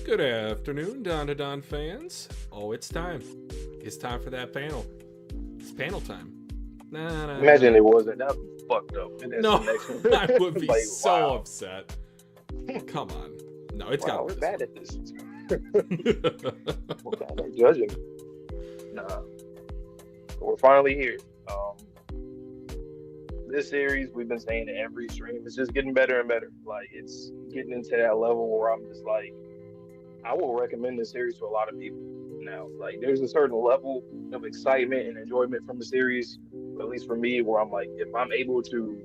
Good afternoon, Dandadan fans. Oh, it's time. It's time for that panel. It's panel time. Nah. Imagine it wasn't. That'd be fucked up. And then No, the next one. I would be Like, so wow. upset. Come on. No, it's Wow, got we're to bad at this. be. We're bad at judging. Nah. We're finally here. This series, we've been saying it every stream, it's just getting better and better. Like, it's getting into that level where I'm just like, I will recommend this series to a lot of people now. Like, there's a certain level of excitement and enjoyment from the series, at least for me, where I'm like, if I'm able to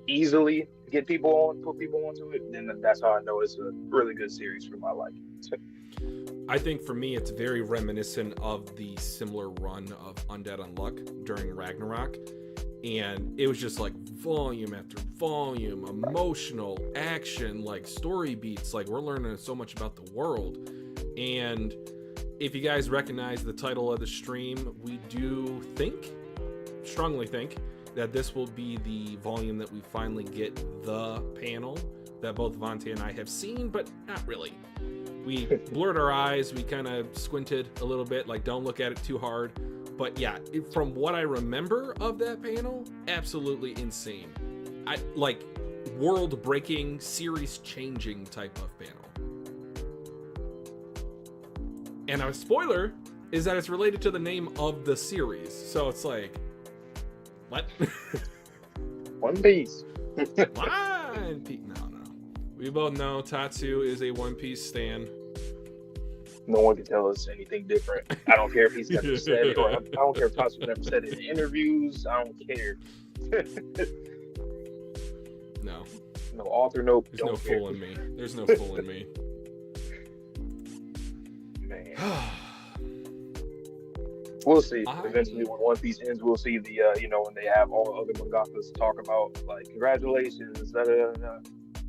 easily get people on, put people onto it, then that's how I know it's a really good series for my liking. I think for me, it's very reminiscent of the similar run of Undead Unluck during Ragnarok. And it was just like volume after volume, emotional action, like story beats. Like, we're learning so much about the world. And if you guys recognize the title of the stream, we do strongly think, that this will be the volume that we finally get the panel that both Vontae and I have seen, but not really. We blurred our eyes, we kind of squinted a little bit, like, don't look at it too hard. But yeah, from what I remember of that panel, absolutely insane. Like, world-breaking, series-changing type of panel. And our spoiler is that it's related to the name of the series. So it's like, what? One Piece. One Piece. No. We both know Tatsu is a One Piece stan. No one can tell us anything different. I don't care if he's never said it, or I don't care if Tatsu never said it in interviews. I don't care. No. No author, no. There's no fooling me. There's no fooling me. Man. We'll see. Eventually, when One Piece ends, we'll see the, when they have all the other mangakas talk about, like, congratulations, da da da.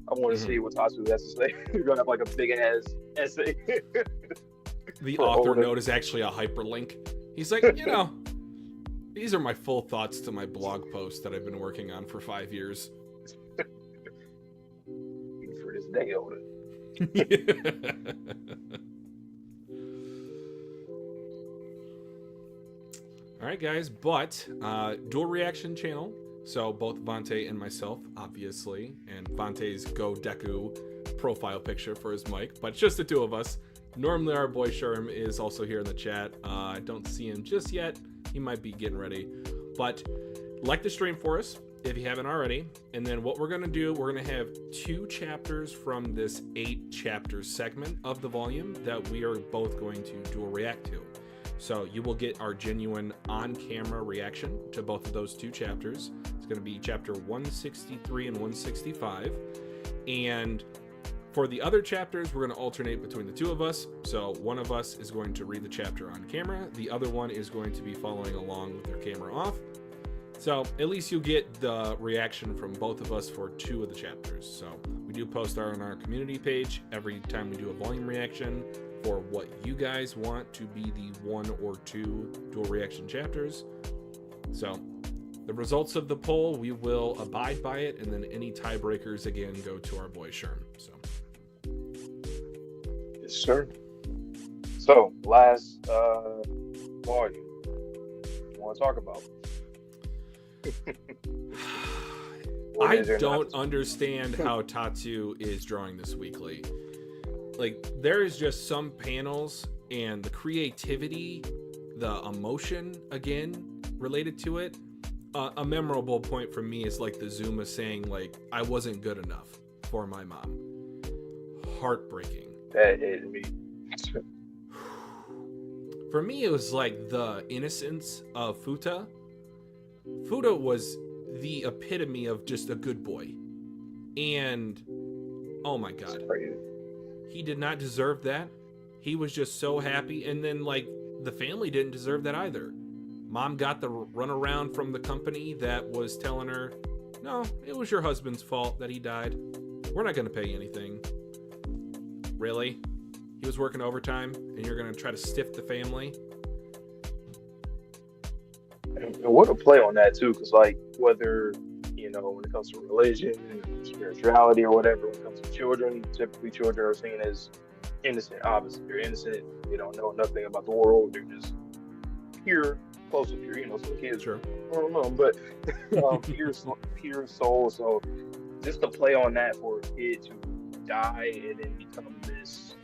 I want to see what Tatsu has to say. You're going to have, like, a big-ass essay. The author note is actually a hyperlink. He's like, these are my full thoughts to my blog post that I've been working on for 5 years. For this day, Oda. All right, guys, but dual reaction channel. So both Vontae and myself, obviously, and Vontae's Go Deku profile picture for his mic, but it's just the two of us. Normally our boy Sherm is also here in the chat. I don't see him just yet. He might be getting ready. But like the stream for us if you haven't already. And then what we're going to do, we're going to have 2 chapters from this 8-chapter segment of the volume that we are both going to dual react to. So you will get our genuine on-camera reaction to both of those 2 chapters. It's going to be chapter 163 and 165. And for the other chapters, we're going to alternate between the 2 of us. So one of us is going to read the chapter on camera. The other one is going to be following along with their camera off. So at least you'll get the reaction from both of us for 2 of the chapters. So we do post on our community page every time we do a volume reaction for what you guys want to be the 1 or 2 dual reaction chapters. So the results of the poll, we will abide by it, and then any tiebreakers again go to our boy Sherm. So yes, sir. So last volume you want to talk about? I don't understand how Tatsu is drawing this weekly. Like, there is just some panels and the creativity, the emotion, again, related to it. A memorable point for me is, like, the Zuma saying, like, I wasn't good enough for my mom. Heartbreaking. That hit me. For me, it was, like, the innocence of Futa. Futa was the epitome of just a good boy. And, oh my God. He did not deserve that. He was just so happy. And then, like, the family didn't deserve that either. Mom got the runaround from the company that was telling her, no, it was your husband's fault that he died. We're not going to pay you anything. Really? He was working overtime and you're going to try to stiff the family? And what a play on that, too, because, like, whether, when it comes to religion, spirituality, or whatever, when it comes to children, typically children are seen as innocent. Obviously, they're innocent. They don't know nothing about the world. They're just pure, close to pure. Some kids. Sure. I don't know, but pure soul. So just to play on that for a kid to die and then become this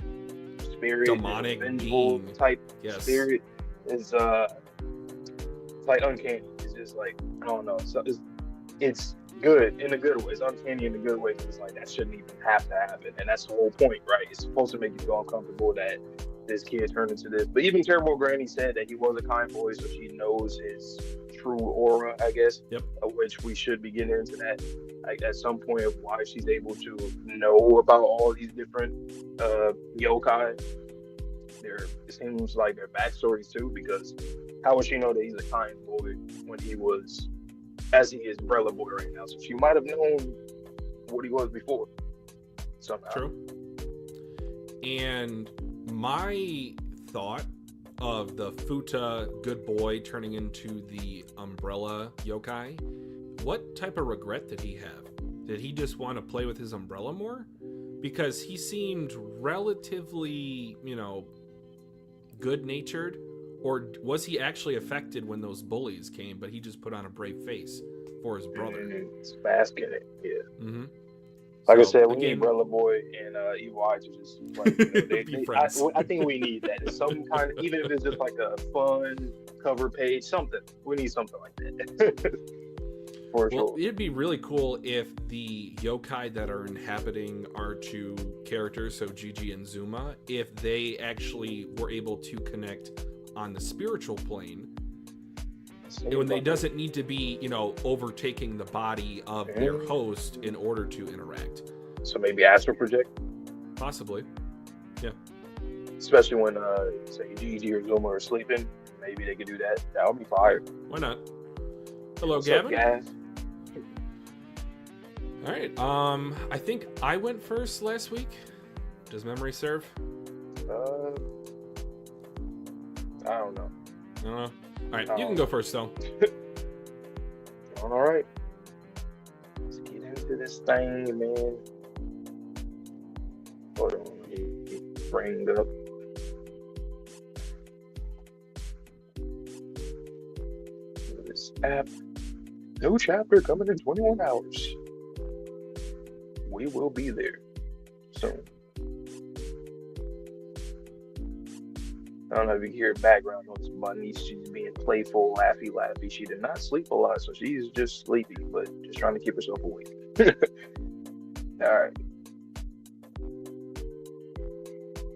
spirit, demonic vengeful being type yes. spirit is it's like uncanny. It's just like I don't know. So it's good in a good way. It's uncanny in a good way because it's like that shouldn't even have to happen, and that's the whole point, right? It's supposed to make you feel uncomfortable that this kid turned into this. But even Terrible Granny said that he was a kind boy, so she knows his true aura, I guess. Yep. Of which we should be getting into that at some point of why she's able to know about all these different yokai. It seems like their backstories too, because how would she know that he's a kind boy when he was, as he is Umbrella Boy right now? So she might have known what he was before somehow. True. And my thought of the Futa good boy turning into the umbrella yokai, what type of regret did he have? Did he just want to play with his umbrella more? Because he seemed relatively, good-natured, or was he actually affected when those bullies came, but he just put on a brave face for his brother? It's basking it, yeah. Mm-hmm. Like I said, we need Umbrella Boy and Evil Eye to just be friends. I think we need that. It's some kind, even if it's just like a fun cover page, something. We need something like that. For sure. It'd be really cool if the yokai that are inhabiting our two characters, so Gigi and Zuma, if they actually were able to connect on the spiritual plane, when they doesn't need to be, overtaking the body of their host in order to interact. So maybe astral project? Possibly. Yeah. Especially when, say, Gigi or Zuma are sleeping. Maybe they could do that. That would be fire. Why not? Hello, What's Gavin. Up, guys? All right. I think I went first last week. Does memory serve? I don't know. I don't know. All right, you can go first, though. All right. Let's get into this thing, man. Hold on. Let me bring up. This app. New chapter coming in 21 hours. We will be there soon. I don't know if you can hear background noise. My niece, she's being playful, laughy. She did not sleep a lot, so she's just sleepy, but just trying to keep herself awake. All right.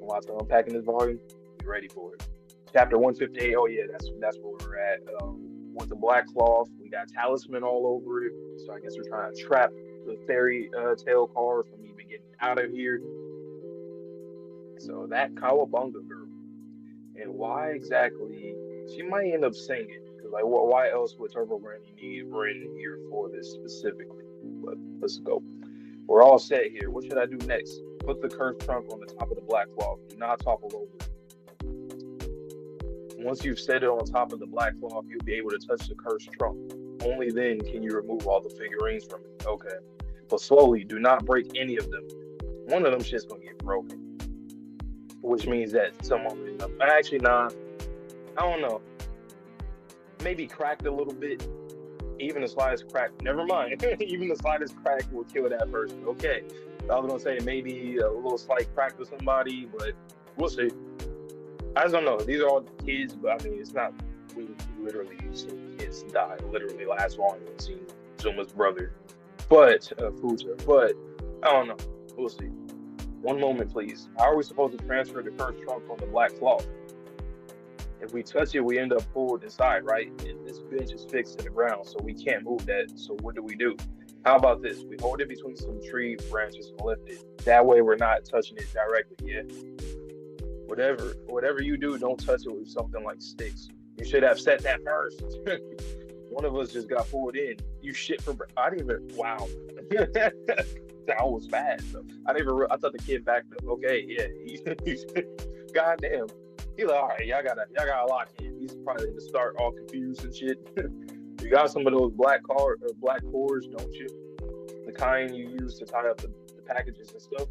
Lots of unpacking this volume. Be ready for it. Chapter 158. Oh yeah, that's where we're at. With the black cloth, we got talisman all over it. So I guess we're trying to trap the fairy tale card from even getting out of here. So that Kawabunga girl. And why exactly? She might end up singing, because like, why else would Turbo Granny need written here for this specifically? But let's go. We're all set here. What should I do next? Put the cursed trunk on the top of the black cloth. Do not topple over it. Once you've set it on top of the black cloth, you'll be able to touch the cursed trunk. Only then can you remove all the figurines from it. Okay. But slowly, do not break any of them. One of them shit's gonna get broken. Which means that someone, actually, nah, I don't know. Maybe cracked a little bit. Even the slightest crack, never mind. Even the slightest crack will kill that person. Okay. I was gonna say maybe a little slight crack to somebody, but we'll see. I just don't know. These are all kids, but I mean, it's not. We literally seen kids die literally last long. We've seen Zuma's brother, but Futa. But I don't know. We'll see. One moment, please. How are we supposed to transfer the cursed trunk on the black cloth? If we touch it, we end up pulled inside, right? And this bench is fixed to the ground, so we can't move that. So what do? How about this? We hold it between some tree branches and lift it. That way we're not touching it directly, yeah? Whatever you do, don't touch it with something like sticks. You should have set that first. One of us just got pulled in. You shit for... I didn't even... Wow. That was fast. So I thought the kid backed up. Okay, yeah. Goddamn. He's like, all right, y'all gotta lock in. He's probably to start all confused and shit. You got some of those black cords, don't you? The kind you use to tie up the packages and stuff.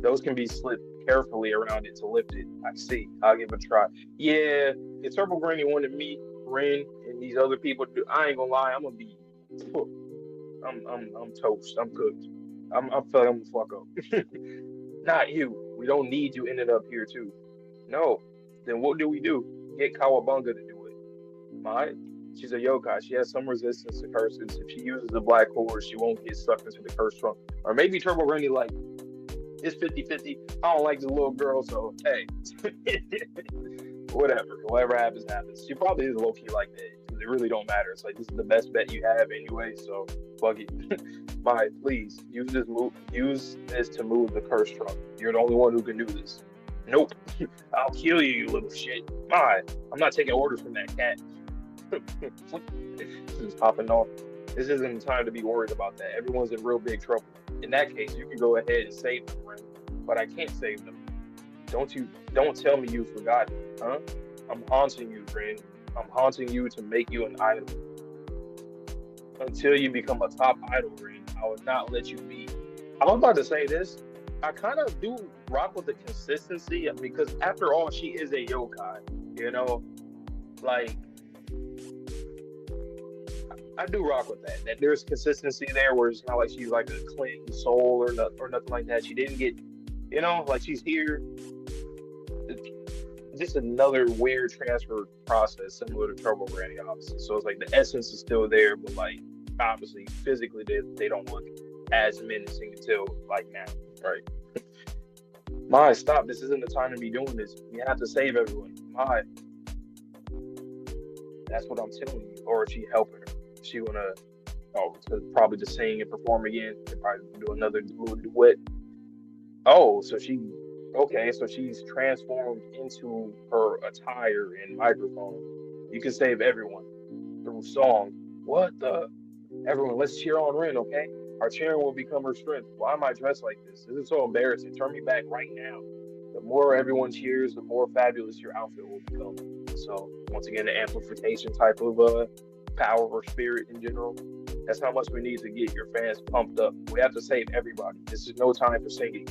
Those can be slipped carefully around it to lift it. I see. I'll give it a try. Yeah, if Turbo Granny wanted me, Ren, and these other people to do, I ain't gonna lie, I'm gonna be, I'm toast. I'm cooked. I feel like I'm gonna fuck up. Not you. We don't need you ended up here too. No. Then what do we do? Get Kawabunga to do it. My, she's a yokai. She has some resistance to curses. If she uses the black horse, she won't get sucked into the curse trunk. Or maybe Turbo Granny like, it's 50-50. I don't like the little girl, so hey. Whatever happens, happens. She probably is low key like that because it really don't matter. It's like this is the best bet you have anyway, so fuck it. Bye, please use this to move the curse trunk. You're the only one who can do this. Nope, I'll kill you, you little shit. Bye. I'm not taking orders from that cat. This is popping off. This isn't the time to be worried about that. Everyone's in real big trouble. In that case, you can go ahead and save them, Ren. But I can't save them. Don't tell me you've forgotten, huh? I'm haunting you, Ren. I'm haunting you to make you an idol. Until you become a top idol, Ren, I will not let you be. I was about to say this. I kind of do rock with the consistency because after all, she is a yokai, you know? Like, I do rock with that. That there's consistency there where it's not like she's like a clean soul or nothing like that. She didn't get, you know, like she's here. Just another weird transfer process similar to Turbo Granny, obviously. So it's like the essence is still there, but like obviously physically they don't look as menacing until like now, right? My, stop. This isn't the time to be doing this. You have to save everyone. My, that's what I'm telling you. Or is she helping her? She wanna probably just sing and perform again and probably do another little duet. Oh, so she's transformed into her attire and microphone. You can save everyone through song. What the? Everyone, let's cheer on Ren, okay? Our cheering will become her strength. Why am I dressed like this? This is so embarrassing. Turn me back right now. The more everyone cheers, the more fabulous your outfit will become. So once again, the amplification type of power or spirit in general. That's how much we need to get your fans pumped up. We have to save everybody. This is no time for singing.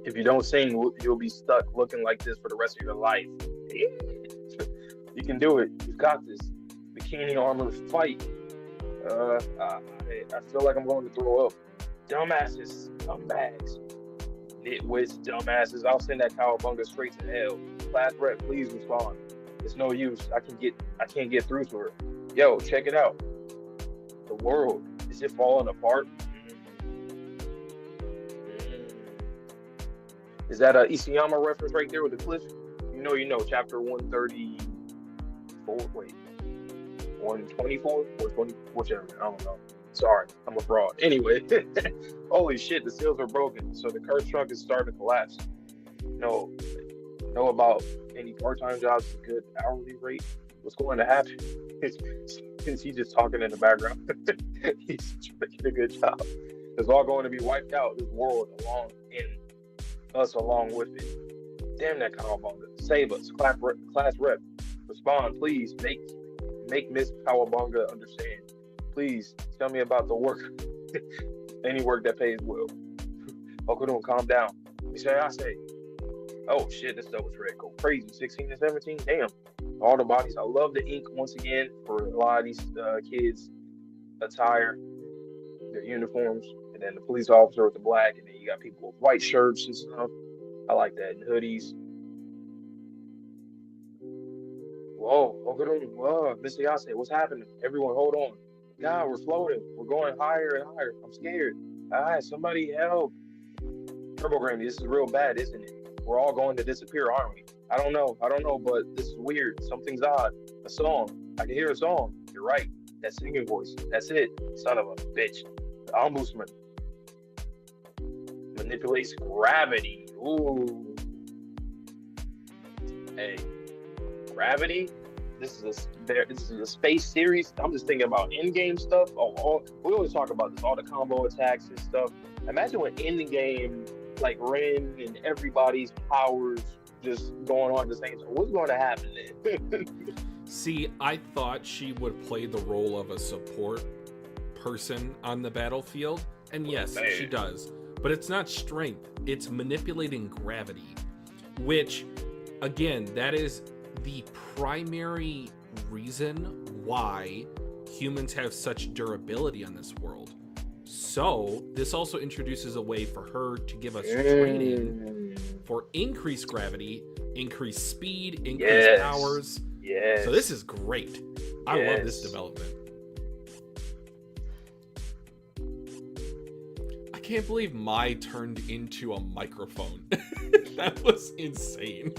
If you don't sing, you'll be stuck looking like this for the rest of your life. You can do it. You've got this. Bikini armor fight. I feel like I'm going to throw up. Dumbasses, scumbags, nitwits, dumbasses. I'll send that cowabunga straight to hell. Class rep, please respond. It's no use. I can't get through to her. Yo, check it out. The world, is it falling apart? Is that a Isayama reference right there with the cliff? You know, chapter 134, wait, 124 or 20, whichever, I don't know. Sorry, I'm a fraud. Anyway, holy shit, the seals are broken, so the curse trunk is starting to collapse. Know about any part-time jobs with good hourly rate? What's going to happen? Is he just talking in the background? He's making a good job. It's all going to be wiped out, this world along with it. Damn that Kawabunga. Save us. Class rep. Respond, please. Make Miss Kawabunga understand. Please tell me about the work. Any work that pays well. Okudon, calm down. I say. Oh shit, this stuff was red. Go crazy. 16 and 17. Damn. All the bodies. I love the ink once again for a lot of these kids' attire, their uniforms. And then the police officer with the black, and then you got people with white shirts and stuff. I like that. And hoodies. Whoa, Mr. Yase, what's happening? Everyone, hold on. God, we're floating. We're going higher and higher. I'm scared. All right, somebody help. Turbo Granny, this is real bad, isn't it? We're all going to disappear, aren't we? I don't know, but this is weird. Something's odd. A song. I can hear a song. You're right. That singing voice. That's it. Son of a bitch. The ombudsman manipulates gravity. Ooh. Hey. Gravity? This is a space series. I'm just thinking about in-game stuff. We always talk about this, all the combo attacks and stuff. Imagine when in-game, like Ren and everybody's powers just going on at the same time. What's going to happen then? See, I thought she would play the role of a support person on the battlefield, and yes, she does. but it's not strength. It's manipulating gravity, which, again, that is the primary reason why humans have such durability on this world. So this also introduces a way for her to give us training for increased gravity, increased speed, increased powers. Yes. So this is great. I love this development. I can't believe Mai turned into a microphone. That was insane.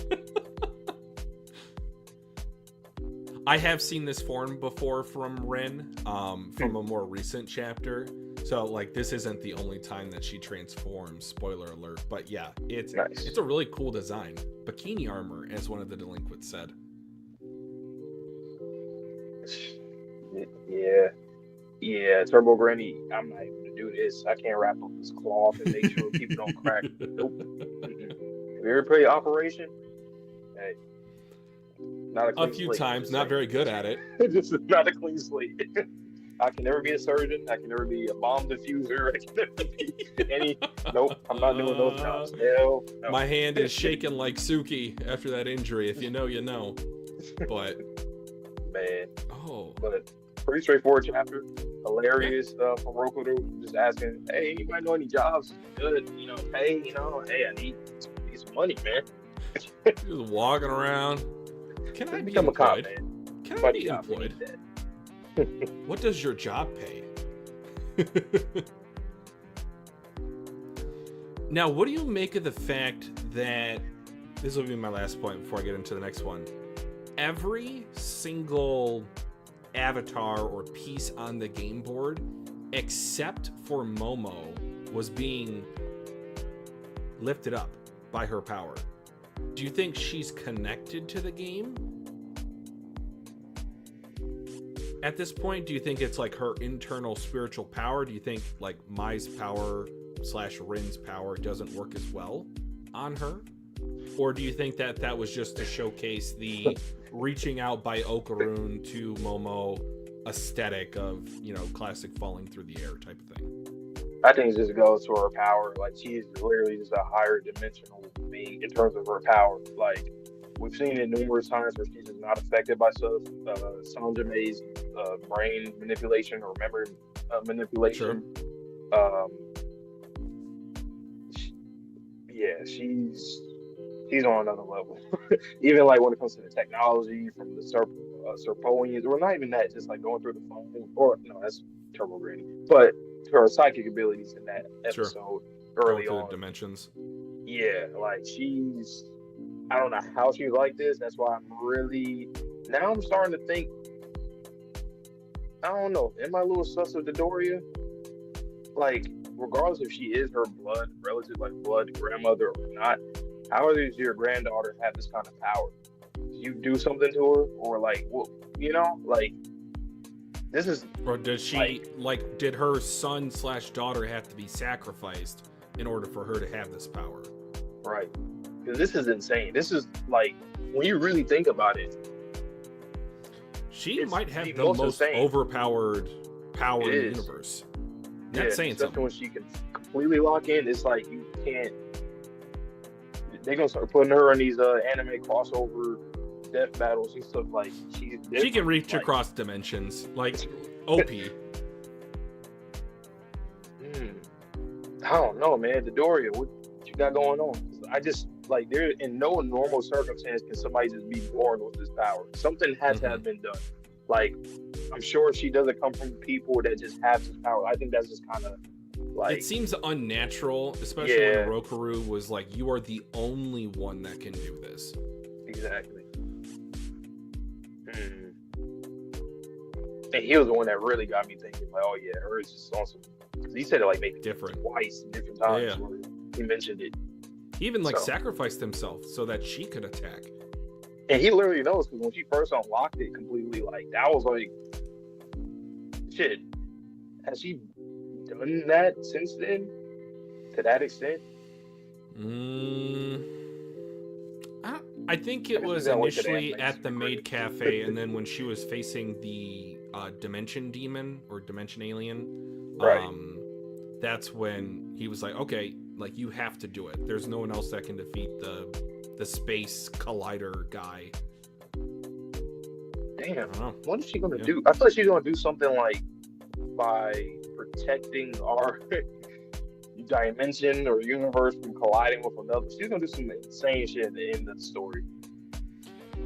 I have seen this form before from Rin, from a more recent chapter. So, like, this isn't the only time that she transforms, spoiler alert. But yeah, it's a really cool design. Bikini armor, as one of the delinquents said. Yeah, Turbo Granny, I'm not able to do this. I can't wrap up this cloth and make sure people don't crack. Nope. Have you ever played Operation? Hey. Not a few slate, times, not very good at it. Just not a clean slate. I can never be a surgeon. I can never be a bomb diffuser. I can never be any. Nope, I'm not doing those jobs. Hell, no. My hand is shaking like Suki after that injury. If you know, you know. But man, but pretty straightforward chapter. Hilarious from Rokudo, just asking, "Hey, you might know any jobs? Good, hey, hey, I need some money, man." Just walking around. Can I become a cop, man? Can I be employed? What does your job pay? Now, what do you make of the fact that, this will be my last point before I get into the next one, every single avatar or piece on the game board, except for Momo, was being lifted up by her power? Do you think she's connected to the game? At this point, do you think it's like her internal spiritual power? Do you think like Mai's power / Rin's power doesn't work as well on her? Or do you think that was just to showcase the reaching out by Okarun to Momo aesthetic of, classic falling through the air type of thing? I think it just goes to her power. Like, she's literally just a higher dimensional being in terms of her power. Like, we've seen it numerous times where she's just not affected by stuff. Sanjame's brain manipulation or memory manipulation. Sure. She's on another level. Even like when it comes to the technology from the Serpoians, or not even that, just like going through the phone, or no, that's Turbo Granny. But her psychic abilities in that episode early on. Dimensions. Yeah, like I don't know how she's like this. That's why now I'm starting to think, I don't know, am I a little sus of Dodoria? Like, regardless if she is her blood relative, like blood grandmother or not, how does your granddaughter have this kind of power? Do you do something to her? Or like, like, this is... Or does she, did her son / daughter have to be sacrificed in order for her to have this power? Right. Because this is insane. This is, like, when you really think about it, she might have the most overpowered power in the universe. That's saying something. When she can completely lock in, it's like you can't... They're going to start putting her in these anime crossover death battles and stuff. Like, she can reach across dimensions. Like, OP. I don't know, man. Dodoria, what you got going on? I just, like, there in no normal circumstance can somebody just be born with this power. Something has to have been done. Like, I'm sure she doesn't come from people that just have this power. I think that's just kind of like... It seems unnatural, especially when Rokuru was like, you are the only one that can do this. Exactly. And he was the one that really got me thinking, like, oh yeah, hers is just awesome. Because he said it like maybe different twice, different times. Yeah. Where he mentioned it. He even sacrificed himself so that she could attack. And he literally knows, because when she first unlocked it completely, like, that was like, shit. Has she done that since then? To that extent? I think it was initially at the Maid Cafe, and then when she was facing the Dimension Demon or Dimension Alien, right. that's when he was like, okay, like you have to do it. There's no one else that can defeat the space collider guy. Damn. I don't know. What is she gonna do? I feel like she's gonna do something like by protecting our dimension or universe from colliding with another. She's gonna do some insane shit at the end of the story.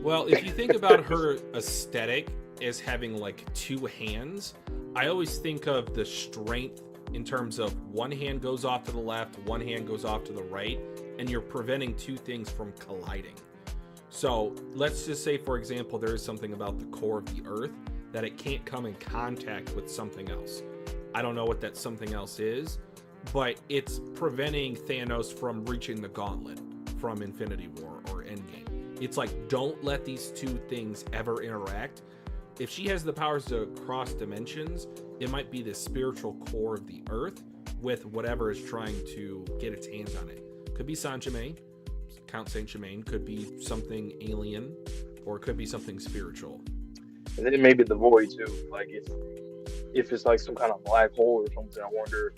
Well, if you think about her aesthetic as having like two hands, I always think of the strength in terms of one hand goes off to the left, one hand goes off to the right, and you're preventing two things from colliding. So let's just say, for example, there is something about the core of the Earth that it can't come in contact with something else. I don't know what that something else is, but it's preventing Thanos from reaching the gauntlet from Infinity War or Endgame. It's like, don't let these two things ever interact. If she has the powers to cross dimensions, it might be the spiritual core of the Earth with whatever is trying to get its hands on it. Could be Saint-Germain, Count Saint-Germain, could be something alien, or it could be something spiritual. And then maybe the void too. Like if it's like some kind of black hole or something, I wonder.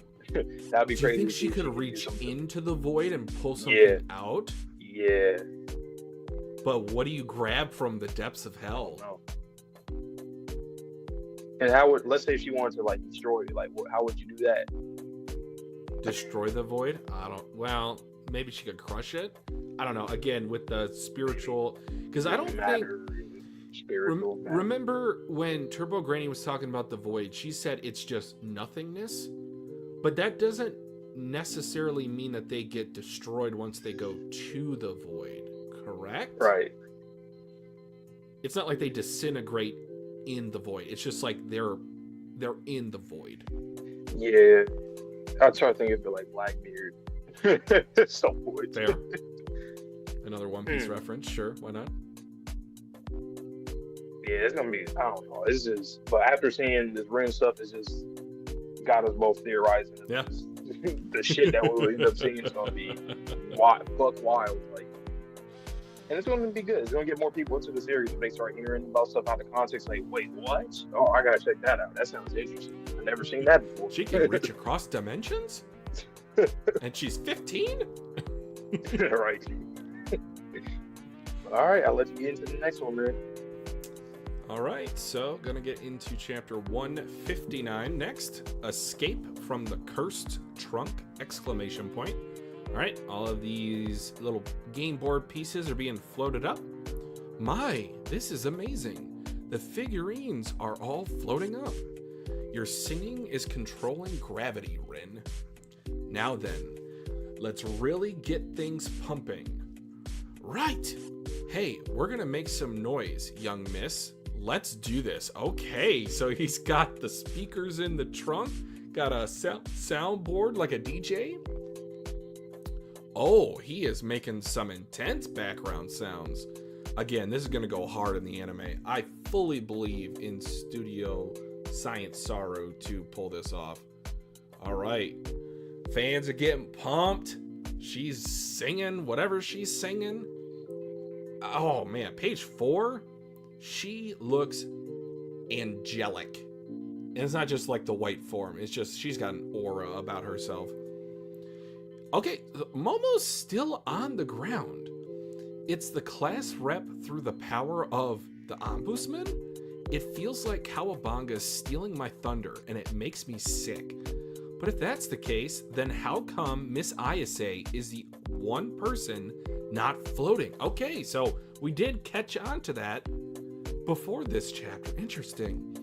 That'd be crazy. Do you think she could reach into the void and pull something out? Yeah. But what do you grab from the depths of hell? No. And how would, let's say if she wanted to like destroy it, like how would you do that? Destroy the void? Well, maybe she could crush it. I don't know. Again, with the spiritual, because I don't think. Spiritual. Remember when Turbo Granny was talking about the void? She said it's just nothingness, but that doesn't necessarily mean that they get destroyed once they go to the void. Correct? Right. It's not like they disintegrate in the void. It's just like they're in the void. Yeah. I try to think of it like Blackbeard. So void. Fair. Another One Piece reference. Sure, why not? Yeah, it's gonna be. I don't know. It's just. But after seeing this Ren stuff, it's just got us both theorizing. Yeah. The shit that we'll end up seeing is gonna be wild, like. And it's gonna be good. It's gonna get more people into the series when they start hearing about stuff out of context. Like, wait, what? Oh, I gotta check that out. That sounds interesting. I've never seen that before. She can reach across dimensions, and she's 15. Right. All right, I'll let you get into the next one, man. All right, so gonna get into chapter 159 next. Escape from the cursed trunk! Exclamation point. All right, all of these little game board pieces are being floated up. My, this is amazing. The figurines are all floating up. Your singing is controlling gravity, Rin. Now then, let's really get things pumping. Right. Hey, we're gonna make some noise, young miss. Let's do this. Okay, so he's got the speakers in the trunk, got a soundboard like a DJ. Oh, he is making some intense background sounds. Again, this is going to go hard in the anime. I fully believe in Studio Science Saru to pull this off. All right, fans are getting pumped. She's singing whatever she's singing. Oh man, page 4. She looks angelic. And it's not just like the white form. It's just she's got an aura about herself. Okay, Momo's still on the ground. It's the class rep through the power of the Ombudsman? It feels like Cowabunga's stealing my thunder, and it makes me sick. But if that's the case, then how come Miss Ayase is the one person not floating? Okay, so we did catch on to that before this chapter. Interesting.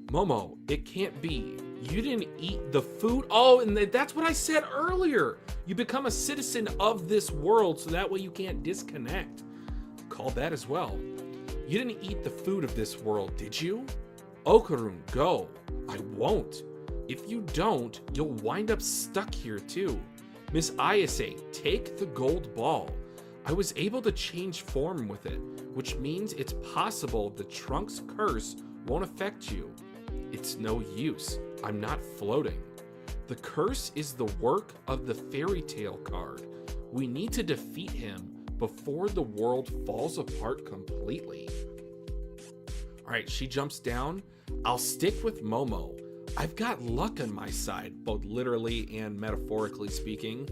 Momo, it can't be. You didn't eat the food. Oh, and that's what I said earlier. You become a citizen of this world, so that way you can't disconnect. Called that as well. You didn't eat the food of this world, did you? Okarun, go. I won't. If you don't, you'll wind up stuck here too. Miss Ayase, take the gold ball. I was able to change form with it, which means it's possible the trunk's curse won't affect you. It's no use. I'm not floating. The curse is the work of the fairy tale card. We need to defeat him before the world falls apart completely. All right, she jumps down. I'll stick with Momo. I've got luck on my side, both literally and metaphorically speaking.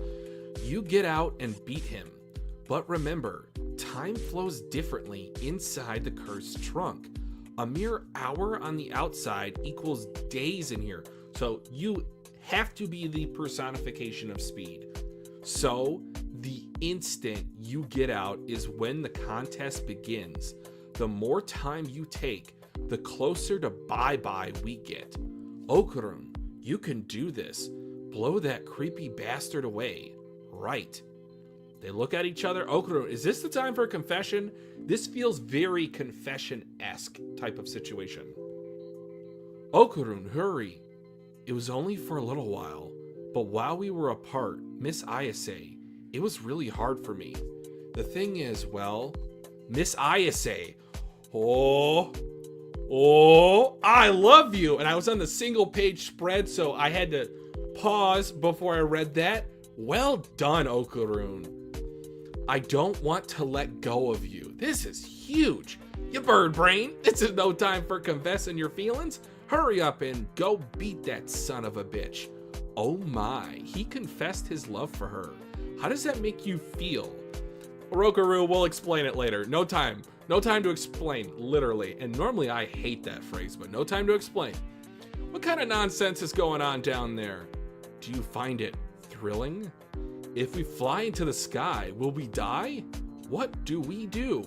You get out and beat him. But remember, time flows differently inside the cursed trunk. A mere hour on the outside equals days in here. So you have to be the personification of speed. So the instant you get out is when the contest begins. The more time you take, the closer to bye-bye we get. Okurun, you can do this. Blow that creepy bastard away. Right. They look at each other. Okurun, is this the time for a confession? This feels very confession-esque type of situation. Okurun, hurry. It was only for a little while, but while we were apart, Miss Ayase, it was really hard for me. The thing is, well, Miss Ayase, oh, I love you. And I was on the single page spread, so I had to pause before I read that. Well done, Okurun. I don't want to let go of you. This is huge. You bird brain. This is no time for confessing your feelings. Hurry up and go beat that son of a bitch. Oh my, he confessed his love for her. How does that make you feel? Orokaru, we'll explain it later. No time. No time to explain, literally. And normally I hate that phrase, but no time to explain. What kind of nonsense is going on down there? Do you find it thrilling? If we fly into the sky, will we die? What do we do?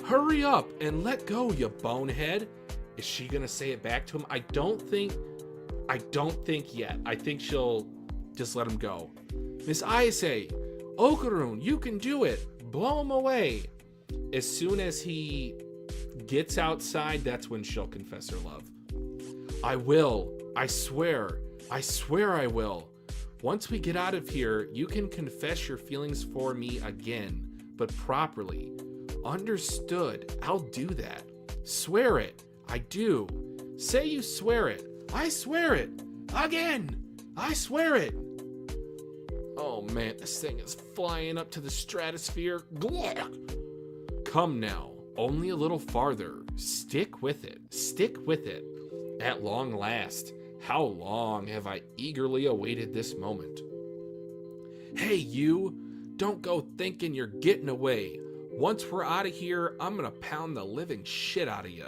Hurry up and let go, you bonehead. Is she gonna say it back to him? I don't think yet. I think she'll just let him go. Miss Ayase, Okurun, you can do it. Blow him away. As soon as he gets outside, that's when she'll confess her love. I will. I swear. I swear I will. Once we get out of here, you can confess your feelings for me again, but properly. Understood. I'll do that. Swear it. I do. Say you swear it. I swear it. Again. I swear it. Oh man, this thing is flying up to the stratosphere. Come now. Only a little farther. Stick with it. Stick with it. At long last. How long have I eagerly awaited this moment? Hey, you. Don't go thinking you're getting away. Once we're out of here, I'm gonna pound the living shit out of you.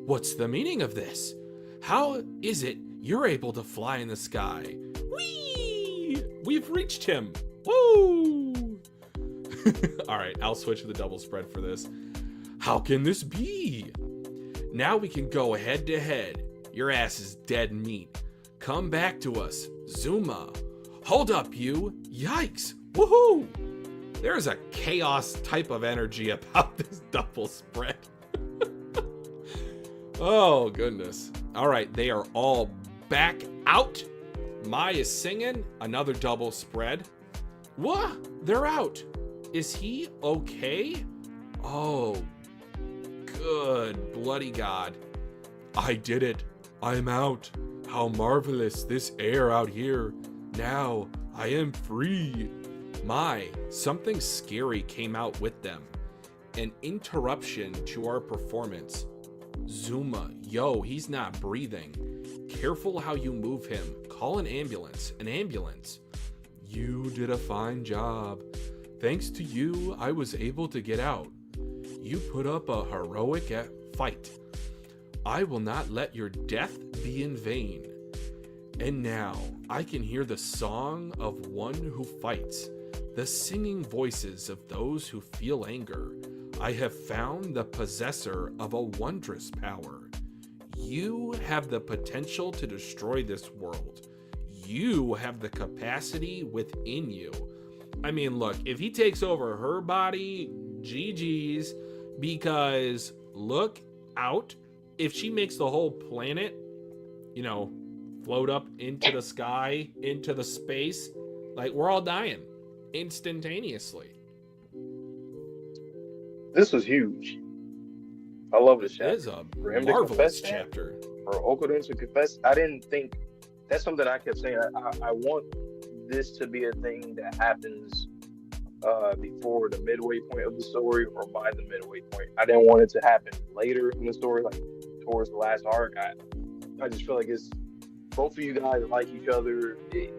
What's the meaning of this? How is it you're able to fly in the sky? Whee! We've reached him. Woo! All right, I'll switch to the double spread for this. How can this be? Now we can go head to head. Your ass is dead meat. Come back to us, Zuma. Hold up, you. Yikes. Woohoo! There's a chaos type of energy about this double spread. Oh, goodness. All right, they are all back out. Mai is singing. Another double spread. What? They're out. Is he okay? Oh, good bloody God. I did it. I'm out. How marvelous this air out here. Now I am free. Something scary came out with them. An interruption to our performance. Zuma, yo, he's not breathing. Careful how you move him. Call an ambulance. An ambulance. You did a fine job. Thanks to you, I was able to get out. You put up a heroic fight. I will not let your death be in vain. And now I can hear the song of one who fights, the singing voices of those who feel anger. I have found the possessor of a wondrous power. You have the potential to destroy this world. You have the capacity within you. I mean, look, if he takes over her body, GG's, because look out. If she makes the whole planet, float up into the sky, into the space, like we're all dying instantaneously. This was huge. I love this chapter. It is a marvelous chapter. For Okurun to confess, I didn't think that's something I kept saying. I want this to be a thing that happens before the midway point of the story or by the midway point. I didn't want it to happen later in the story, like towards the last arc. I just feel like it's both of you guys like each other.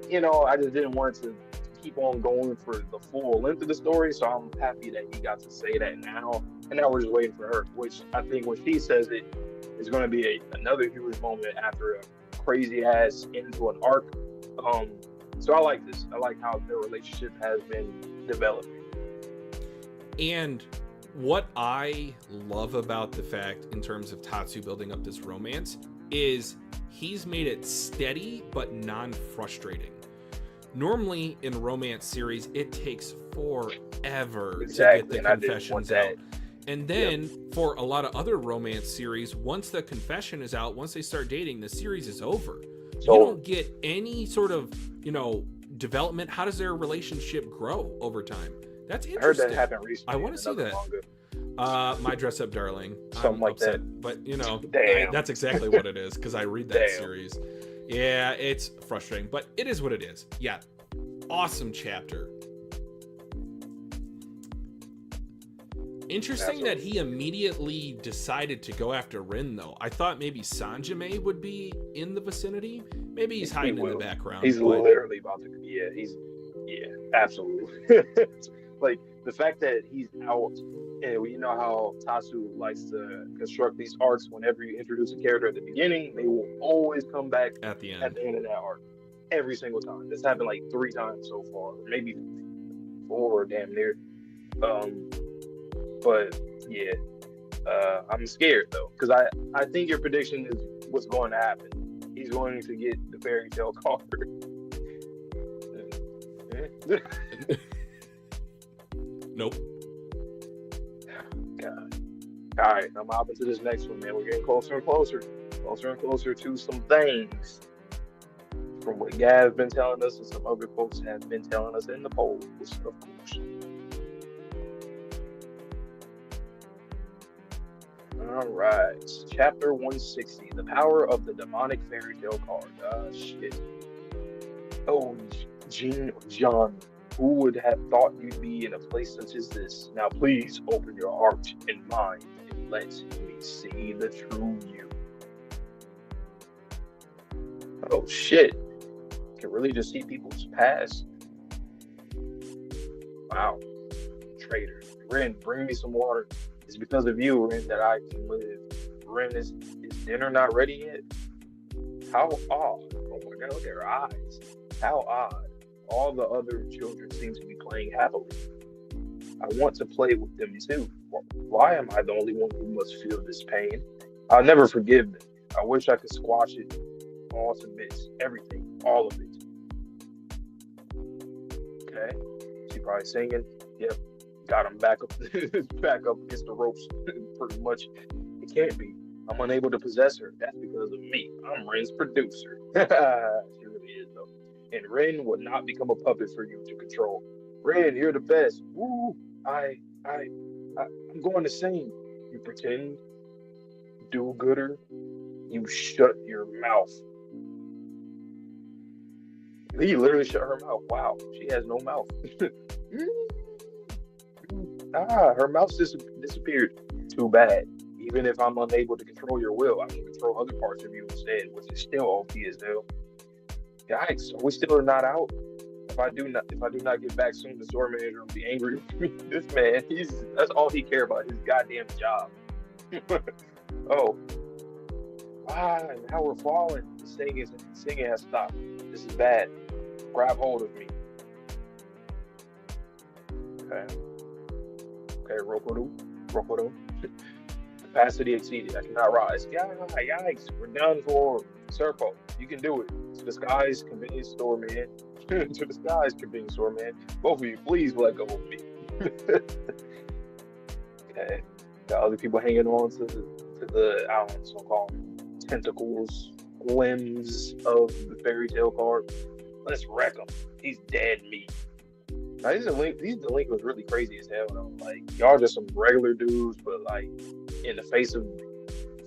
You know, I just didn't want it to keep on going for the full length of the story, so I'm happy that he got to say that now. And now we're just waiting for her, which I think when she says it, is going to be another huge moment after a crazy ass into an arc. So I like this. I like how their relationship has been developing. And what I love about the fact, in terms of Tatsu building up this romance, is he's made it steady but non-frustrating. Normally in romance series, it takes forever to get the confessions out. And then for a lot of other romance series, once the confession is out, once they start dating, the series is over. So you don't get any sort of, development. How does their relationship grow over time? That's interesting. I heard that happen recently. I want to see that. My Dress Up Darling. Something like that. But, Damn. that's exactly what it is, because I read that Damn. series. Yeah, it's frustrating, but it is what it is. Yeah, awesome chapter. Interesting that he immediately decided to go after Rin, though. I thought maybe Sanjime would be in the vicinity. Maybe he's hiding in the background. He's literally about to. Yeah, absolutely. Like the fact that he's out, and you know how Tatsu likes to construct these arcs. Whenever you introduce a character at the beginning, they will always come back at the end of that arc. Every single time. This happened like 3 times so far, maybe 4, damn near. But yeah, I'm scared though, because I think your prediction is what's going to happen. He's going to get the fairy tale card. Nope. God. All right, I'm hopping to this next one, man. We're getting closer and closer to some things from what Gav's been telling us and some other folks have been telling us in the polls, of course. All right, chapter 160, the power of the demonic fairy tale card. Shit. Oh, John, who would have thought you'd be in a place such as this? Now, please open your heart and mind and let me see the true you. Oh shit! Can really just see people's past. Wow, traitor. Rin, bring me some water. It's because of you, Rin, that I can live. Rin, is dinner not ready yet? How odd. Oh my god, look at her eyes. How odd. All the other children seem to be playing happily. I want to play with them too. Why am I the only one who must feel this pain? I'll never forgive them. I wish I could squash it all to bits. Everything. All of it. Okay. She probably singing. Yep. Got him back up against the ropes, pretty much. It can't be. I'm unable to possess her. That's because of me. I'm Rin's producer. She really is, though. And Rin would not become a puppet for you to control. Rin, you're the best. Woo! I'm going to sing. You pretend do-gooder. You shut your mouth. He literally shut her mouth. Wow, she has no mouth. Her mouth disappeared. Too bad. Even if I'm unable to control your will, I can control other parts of you instead, which is still OP as hell. Yikes, are we still not out? If I do not get back soon, the store manager will be angry with me. This man, that's all he cares about, his goddamn job. Oh. Now we're falling. The singing has stopped. This is bad. Grab hold of me. Okay. Rokodo. Capacity exceeded. I cannot rise. Yikes. We're done for. Serpo, you can do it. To the skies, convenience store man. To the skies, convenience store man. Both of you, please let go of me. Okay. Got other people hanging on to the I don't know, so-called tentacles, limbs of the fairy tale card. Let's wreck him. He's dead meat. Now, these delinquents really crazy as hell, though. Like, y'all just some regular dudes, but like in the face of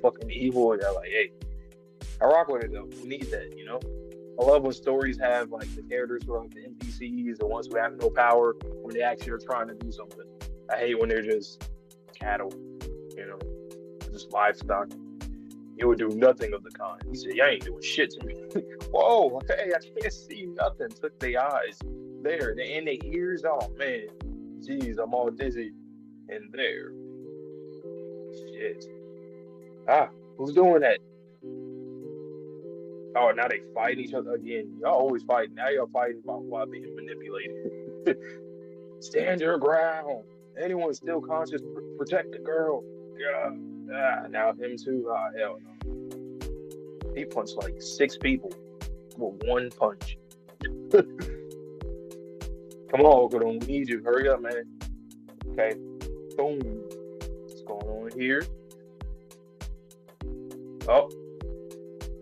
fucking evil, y'all like, hey, I rock with it though. We need that, you know? I love when stories have like the characters who are like the NPCs, the ones who have no power, when they actually are trying to do something. I hate when they're just cattle, you know, just livestock. You would do nothing of the kind. He said, "You ain't doing shit to me." Whoa, hey, I can't see nothing. Took their eyes there, and their ears. Oh man, jeez, I'm all dizzy. And there, shit. Ah, who's doing that? Oh, now they fight each other again. Y'all always fighting. Now y'all fighting about why being manipulated. Stand your ground. Anyone still conscious, protect the girl. Yeah. Ah, now him too. Ah, hell no. He punched like 6 people with one punch. Come on, Okudon. We need you. Hurry up, man. Okay. Boom. What's going on here? Oh.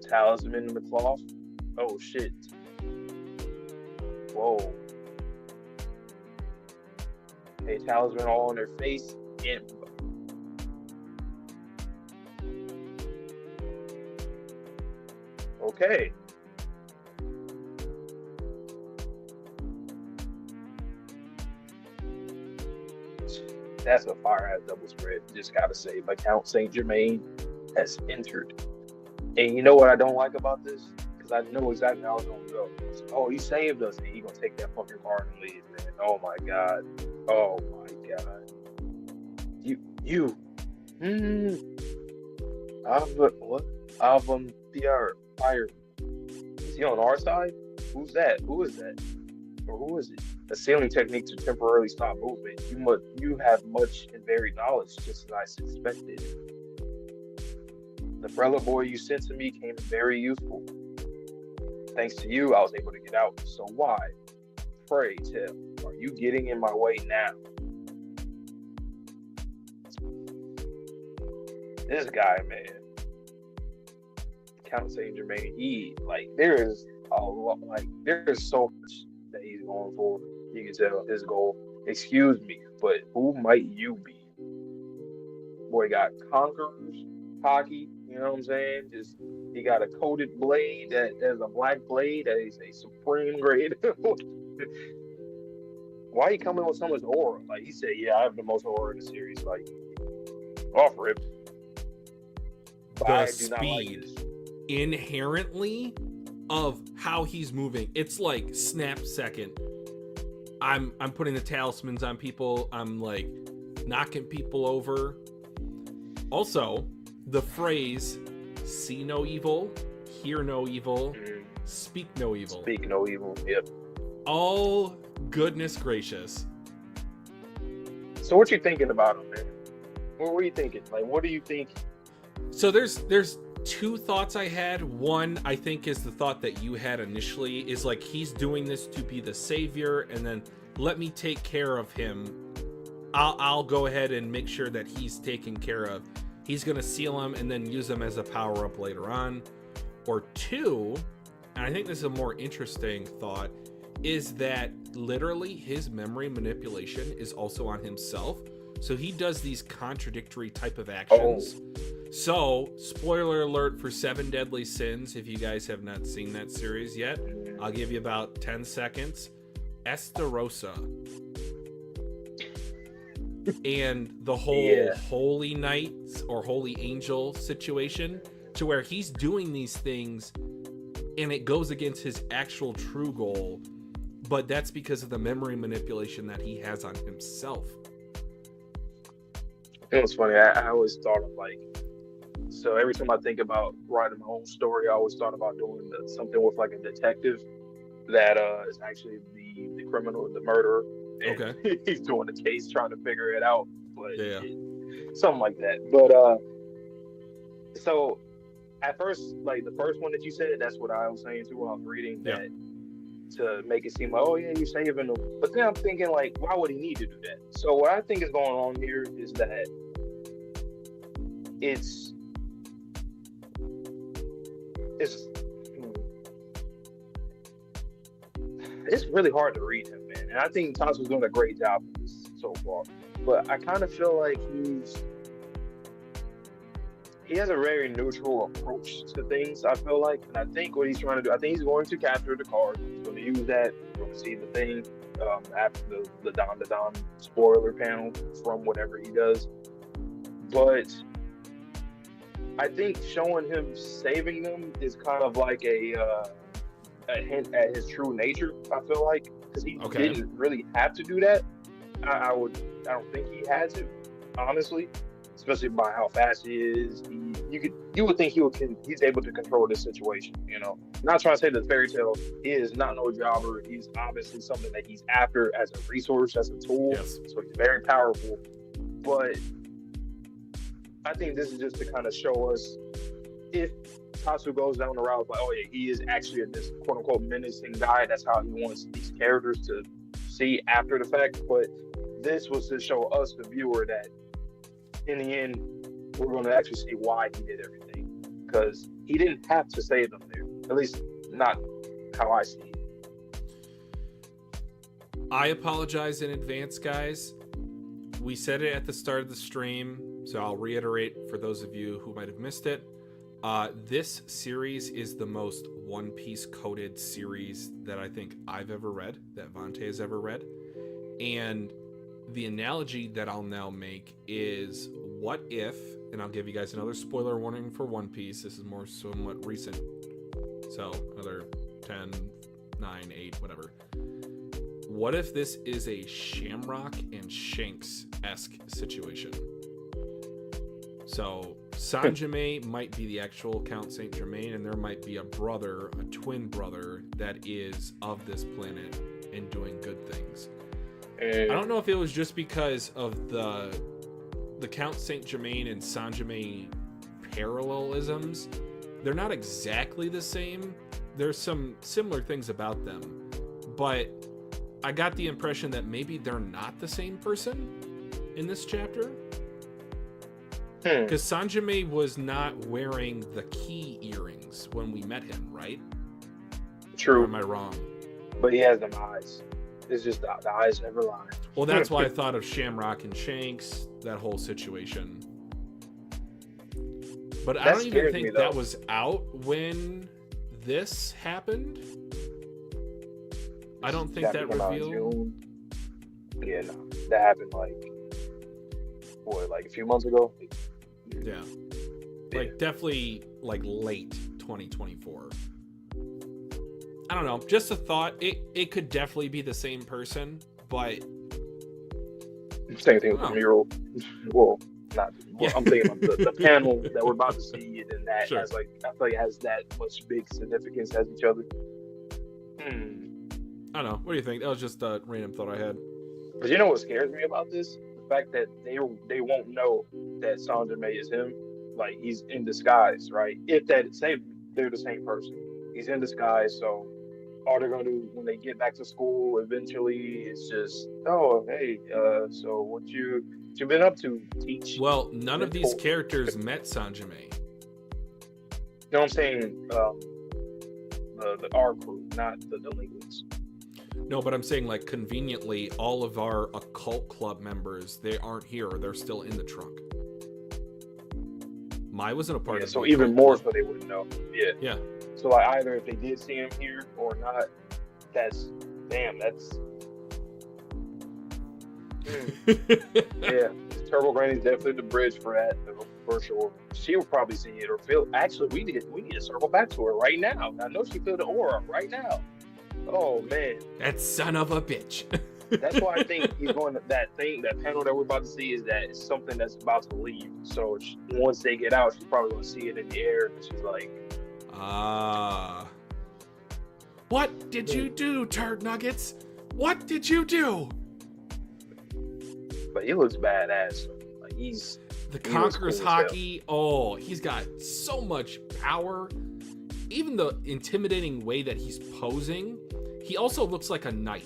Talisman in the cloth. Oh, shit. Whoa. Okay, talisman all on their face. And okay. That's a fire-ass double spread. Just gotta say, but Count Saint Germain has entered. And you know what I don't like about this? Because I know exactly how it's gonna go. Oh, he saved us, and he gonna take that fucking card and leave, man. Oh my god. Oh my god. You. What? Fire. Is he on our side? Who's that? Who is that? Or who is it? A sealing technique to temporarily stop movement. You have much and varied knowledge, just as I suspected. The Frella boy you sent to me came very useful. Thanks to you, I was able to get out. So why? Pray tell, are you getting in my way now? This guy, man. Count Saint Germain, there's so much that he's going for. You can tell his goal. Excuse me, but who might you be? Boy got conquerors, hockey, you know what I'm saying? Just he got a coated blade there's a black blade that is a supreme grade. Why he coming with so much aura? Like he said, yeah, I have the most aura in the series. Like, off rip. The speed inherently of how he's moving. It's like snap second. I'm putting the talismans on people. I'm like knocking people over. Also, the phrase "see no evil, hear no evil, speak no evil." Speak no evil. Yep. Oh, goodness gracious. So what you thinking about him, man? What were you thinking? Like, what do you think? So there's 2 thoughts I had. One, I think, is the thought that you had initially, is like he's doing this to be the savior, and then let me take care of him. I'll go ahead and make sure that he's taken care of. He's gonna seal him and then use him as a power-up later on. Or 2, and I think this is a more interesting thought, is that literally his memory manipulation is also on himself. So he does these contradictory type of actions. So, spoiler alert for 7 Deadly Sins, if you guys have not seen that series yet. I'll give you about 10 seconds. Esterosa. And the whole Holy Knight or Holy Angel situation, to where he's doing these things and it goes against his actual true goal, but that's because of the memory manipulation that he has on himself. It was funny. I always thought of so every time I think about writing my own story, I always thought about doing something with like a detective that is actually the criminal, the murderer. And okay. He's doing the case, trying to figure it out, but something like that. But so at first, like the first one that you said, that's what I was saying too when I was reading that, to make it seem like, oh yeah, you're saving him. But then I'm thinking, like, why would he need to do that? So what I think is going on here is that it's really hard to read him, man. And I think Tasso's doing a great job of this so far. But I kind of feel like he has a very neutral approach to things, I feel like. And I think what he's trying to do, I think he's going to capture the card. He's going to use that. We're going to see the thing after the Dandadan spoiler panel from whatever he does. But I think showing him saving them is kind of like a hint at his true nature. I feel like because he didn't really have to do that. I don't think he had to, honestly, especially by how fast he is. You would think he's able to control this situation. You know, not trying to say that Fairy Tail is not no jobber. He's obviously something that he's after as a resource, as a tool. Yes. So he's very powerful. But I think this is just to kind of show us if Tatsu goes down the route like, oh yeah, he is actually this quote unquote menacing guy. That's how he wants these characters to see after the fact. But this was to show us, the viewer, that in the end, we're going to actually see why he did everything. Because he didn't have to save them there. At least, not how I see it. I apologize in advance, guys. We said it at the start of the stream, so I'll reiterate for those of you who might have missed it. This series is the most One Piece coded series that I think I've ever read, that Vante has ever read. And the analogy that I'll now make is, what if, and I'll give you guys another spoiler warning for One Piece, this is more somewhat recent, so another 10, 9, 8, whatever. What if this is a Shamrock and Shanks-esque situation? So Sanjime might be the actual Count Saint Germain, and there might be a brother, a twin brother, that is of this planet and doing good things. I don't know if it was just because of the Count Saint Germain and Sanjime parallelisms. They're not exactly the same. There's some similar things about them, but I got the impression that maybe they're not the same person in this chapter. Because Sanjime was not wearing the key earrings when we met him, right? True. Or am I wrong? But he has them eyes. It's just the eyes never lie. Well, that's why I thought of Shamrock and Shanks, that whole situation. But I don't even think that was out when this happened. I don't think that revealed. Yeah, no. That happened like a few months ago? Yeah. Like definitely like late 2024. I don't know. Just a thought. It could definitely be the same person, but same thing with the mural. Well, not. Well, I'm thinking of the panel that we're about to see, and that has I feel like it has that much big significance as each other. I don't know. What do you think? That was just a random thought I had. But you know what scares me about this? The fact that they won't know that Sanjime is him. Like, he's in disguise, right? If that, say they're the same person, he's in disguise. So all they're gonna do when they get back to school eventually is just, oh hey, so what you been up to? Teach? Well, none of these characters met Sanjime. No, I'm saying the our crew, not the delinquents. No, but I'm saying, like, conveniently, all of our occult club members, they aren't here, or they're still in the trunk. Mai wasn't a part of the so even more club. So they wouldn't know. Yeah. Yeah. So like either if they did see him here or not, that's yeah. Turbo Granny's definitely the bridge for that, for sure. She will probably see it or feel. Actually, we need to circle back to her right now. I know she feel the aura right now. Oh man, that son of a bitch. That's why I think he's going to that panel that we're about to see is that it's something that's about to leave. So once they get out, she's probably going to see it in the air, and she's like, what did you do, Turd Nuggets? What did you do? But he looks badass. Like he's the Conqueror's Hockey. Oh, he's got so much power. Even the intimidating way that he's posing, he also looks like a knight.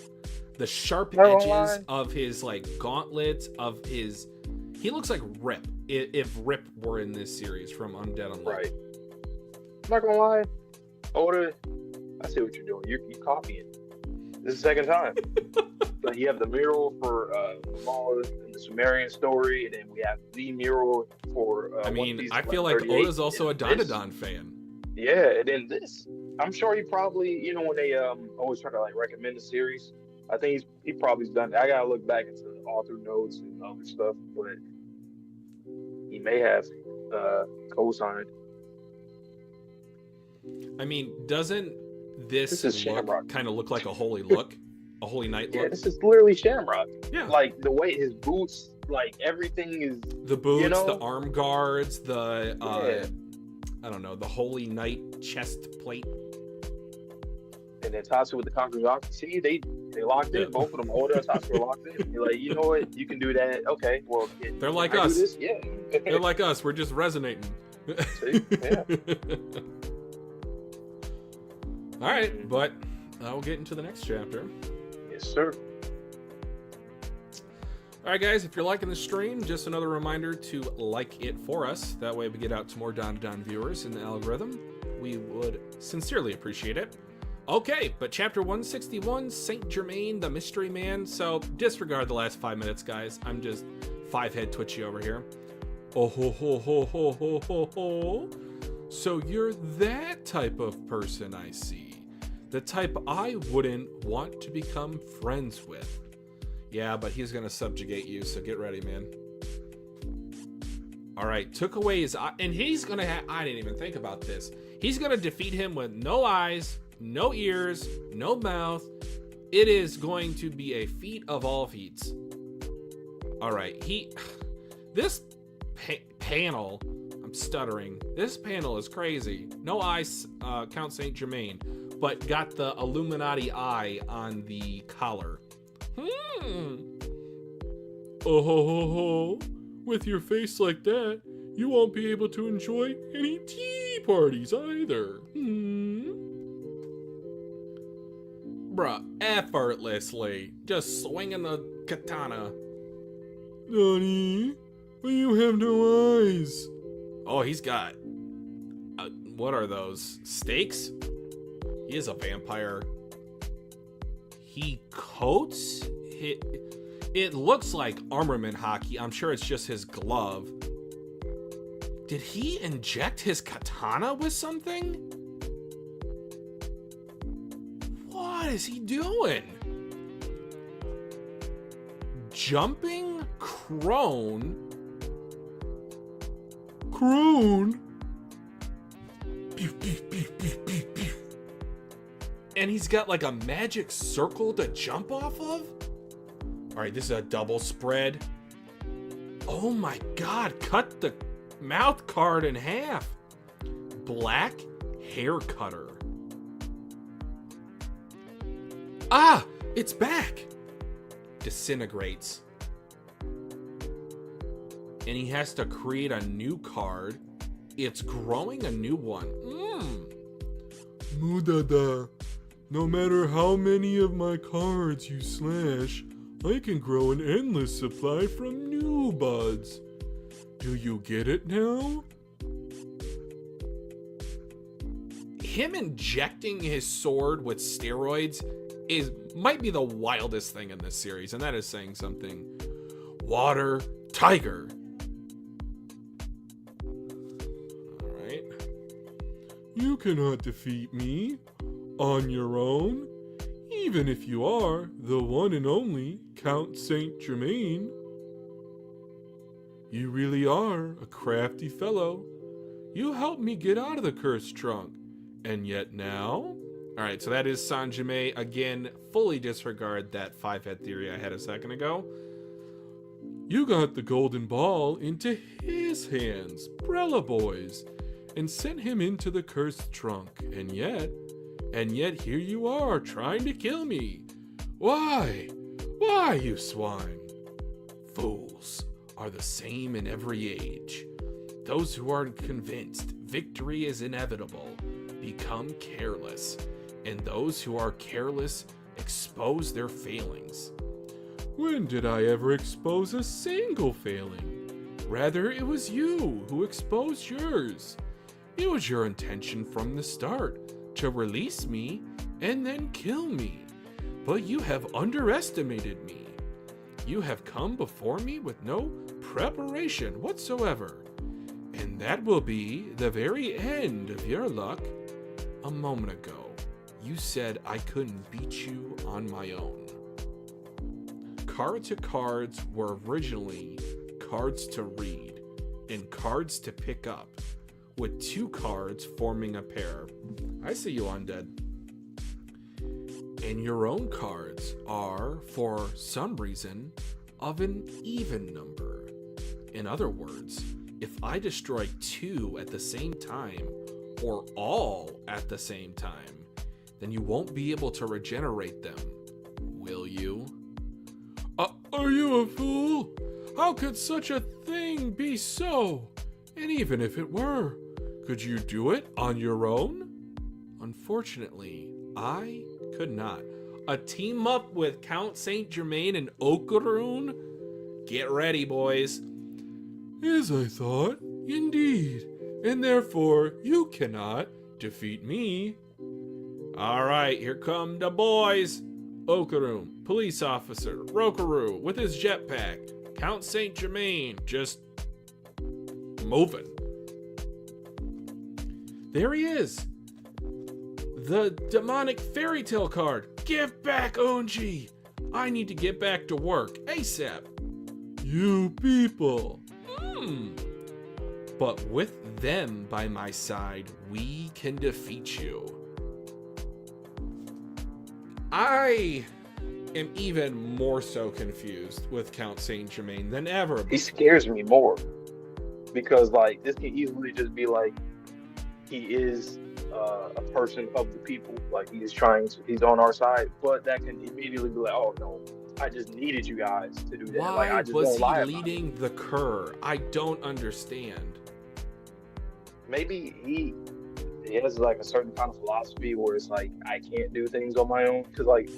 The sharp edges of his like gauntlets, he looks like Rip. If Rip were in this series from Undead Unluck. Right. I'm not gonna lie, Oda, I see what you're doing. You're copying. This is the second time. Like you have the mural for Mala and the Sumerian story, and then we have the mural for. I mean, I feel like Oda's also a Dandadan fan. Yeah, and then this, I'm sure he probably, when they always try to like recommend the series, I think he probably's done that. I gotta look back into the author notes and other stuff, but he may have. co-signed. I mean, doesn't This is Shamrock. kind of look like a holy look? A holy knight Yeah, look? this is literally Shamrock. Yeah. Like the way his boots, like everything is. The boots, you know? the arm guards, the Yeah. I don't know, the holy knight chest plate. And then Tatsu with the Conqueror's Ox. See, they locked in. Yeah. Both of them, Oda and Tatsu were locked in. You're like, you know what? You can do that. Okay, well, They're like I do us. this? Yeah. They're like us. We're just resonating. See? Yeah. All right, but I'll get into the next chapter. Yes, sir. All right, guys, if you're liking the stream, just another reminder to like it for us. That way we get out to more Dandadan viewers in the algorithm. We would sincerely appreciate it. Okay, but chapter 161, Saint Germain, the Mystery Man. So disregard the last 5 minutes, guys. I'm just five-head twitchy over here. Oh ho ho ho ho ho ho ho. So you're that type of person, I see. The type I wouldn't want to become friends with. Yeah, but he's gonna subjugate you, so get ready, man. All right, took away his eye, and he's gonna have, I didn't even think about this. He's gonna defeat him with no eyes, no ears, no mouth. It is going to be a feat of all feats. All right, this panel, I'm stuttering. This panel is crazy. No eyes, Count Saint Germain, but got the Illuminati eye on the collar. Oh ho ho ho. With your face like that, you won't be able to enjoy any tea parties either. Bruh, effortlessly. Just swinging the katana. Nani? But you have no eyes. Oh, he's got... what are those? Stakes? He is a vampire. He coats... It looks like armament hockey. I'm sure it's just his glove. Did he inject his katana with something? What is he doing? Jumping crone? Crone? And he's got like a magic circle to jump off of? All right, this is a double spread. Oh my God, cut the mouth card in half. Black hair cutter. Ah, it's back. Disintegrates. And he has to create a new card. It's growing a new one. Mudada. No matter how many of my cards you slash, I can grow an endless supply from new buds. Do you get it now? Him injecting his sword with steroids might be the wildest thing in this series, and that is saying something. Water tiger. All right. You cannot defeat me on your own, even if you are the one and only Count Saint Germain. You really are a crafty fellow. You helped me get out of the cursed trunk, and yet now... Alright, so that is Sanjime. Again, fully disregard that five-head theory I had a second ago. You got the golden ball into his hands, Brella Boys, and sent him into the cursed trunk, and yet here you are, trying to kill me. Why? Why, you swine? Fools are the same in every age. Those who aren't convinced victory is inevitable become careless, and those who are careless expose their failings. When did I ever expose a single failing? Rather, it was you who exposed yours. It was your intention from the start to release me and then kill me. But you have underestimated me. You have come before me with no preparation whatsoever. And that will be the very end of your luck. A moment ago, you said I couldn't beat you on my own. Card to cards were originally cards to read. and cards to pick up, with 2 cards forming a pair. I see you, Undead. And your own cards are, for some reason, of an even number. In other words, if I destroy 2 at the same time, or all at the same time, then you won't be able to regenerate them, will you? Are you a fool? How could such a thing be so? And even if it were, could you do it on your own? Unfortunately, I could not. A team up with Count Saint Germain and Okarun? Get ready, boys. As I thought, indeed. And therefore, you cannot defeat me. Alright, here come the boys. Okarun, police officer, Rokaru with his jetpack, Count Saint Germain just moving. There he is. The demonic fairy tale card. Give back, Onji. I need to get back to work ASAP. You people. But with them by my side, we can defeat you. I am even more so confused with Count Saint Germain than ever. He scares me more because like this can easily just be like he is a person of the people, like he's on our side, but that can immediately be like, oh no, I just needed you guys to do that. Why like, I just was don't he lie leading the cur? I don't understand. Maybe he has like a certain kind of philosophy where it's like I can't do things on my own, because like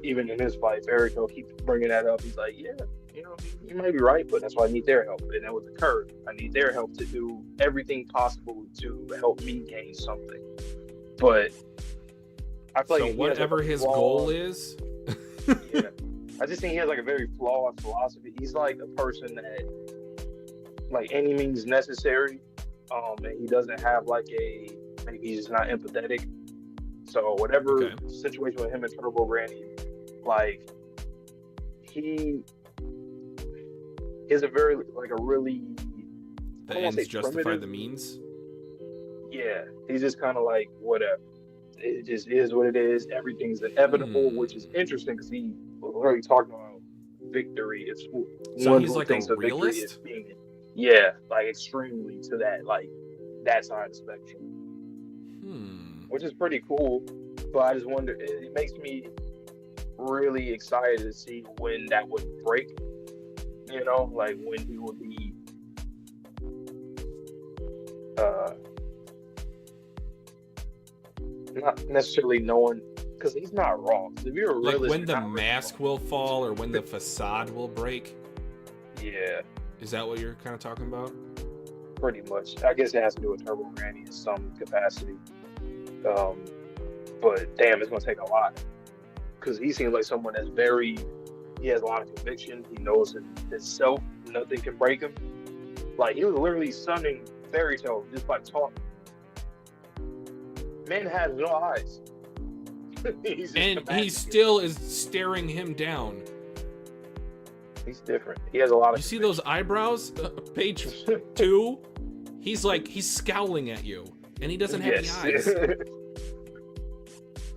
even in his fight, Eriko keeps bringing that up. He's like, yeah, you know, you might be right, but that's why I need their help. And then with the cur, I need their help to do everything possible to help me gain something. But I feel like whatever his goal is. Yeah, I just think he has like a very flawed philosophy. He's like a person that like any means necessary, and he doesn't have like maybe he's just not empathetic. So whatever situation with him and Turbo Granny, like he is a very like a really the ends justify the means. Yeah, he's just kind of like whatever. It just is what it is. Everything's inevitable, which is interesting because he was already talking about victory. It's so he's like a realist. Yeah, like extremely to that, like that side of the spectrum. Which is pretty cool, but I just wonder. It makes me really excited to see when that would break. You know, like when he would be. Not necessarily knowing, because he's not wrong. If you're a realist, like when the mask will fall or when the facade will break. Yeah. Is that what you're kind of talking about? Pretty much. I guess it has to do with Turbo Granny in some capacity. But damn, it's gonna take a lot. Because he seems like someone that's he has a lot of conviction. He knows himself. Nothing can break him. Like he was literally sunning Fairy Tail just by talking. Man has no eyes. He still is staring him down. He's different. He has a lot of. You see those eyebrows? Page 2. He's scowling at you, and he doesn't have the eyes.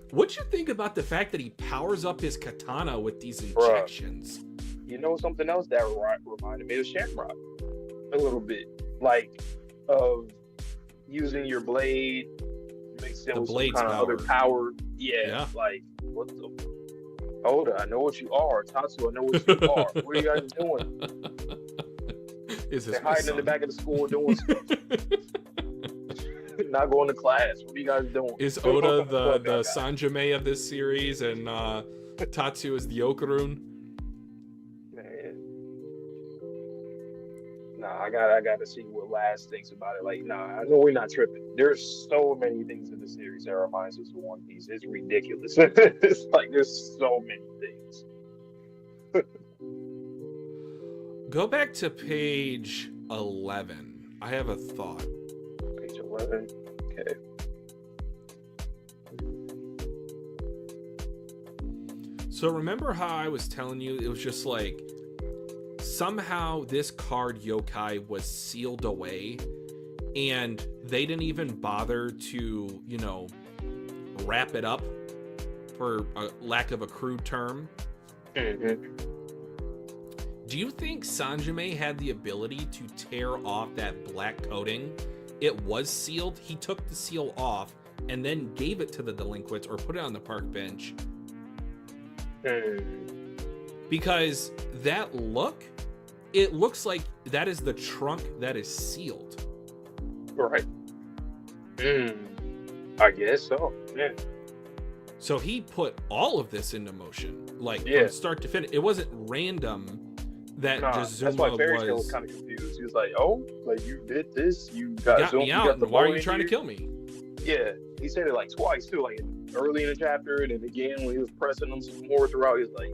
What'd you think about the fact that he powers up his katana with these injections? Bruh. You know something else that reminded me of Shamrock a little bit, like of using your blade. Mixed in with some kind of other power. Yeah, like what the Oda, I know what you are. Tatsu, I know what you are. What are you guys doing? They're hiding in the back of the school doing stuff. Not going to class. What are you guys doing? Is Oda the Sanjime of this series and Tatsu is the Okarun? Nah, I gotta see what Laz thinks about it. Like, nah, I know we're not tripping. There's so many things in the series that reminds us of One Piece. It's ridiculous. It's like there's so many things. Go back to page 11. I have a thought. Page 11. Okay. So remember how I was telling you it was just like somehow this card yokai was sealed away, and they didn't even bother to, you know, wrap it up, for a lack of a crude term. Mm-hmm. Do you think Sanjime had the ability to tear off that black coating? It was sealed. He took the seal off and then gave it to the delinquents or put it on the park bench. Because that look, it looks like that is the trunk that is sealed. Right. I guess so. Yeah. So he put all of this into motion, like from start to finish. It wasn't random that just Zuma that's why Fairy Tail was was kind of confused. He was like, "Oh, like you did this, you got got Zuma, me you out. got the Why are boy you trying to here." kill me? Yeah, he said it like twice too, like early in the chapter, and then again when he was pressing them some more throughout. He's like,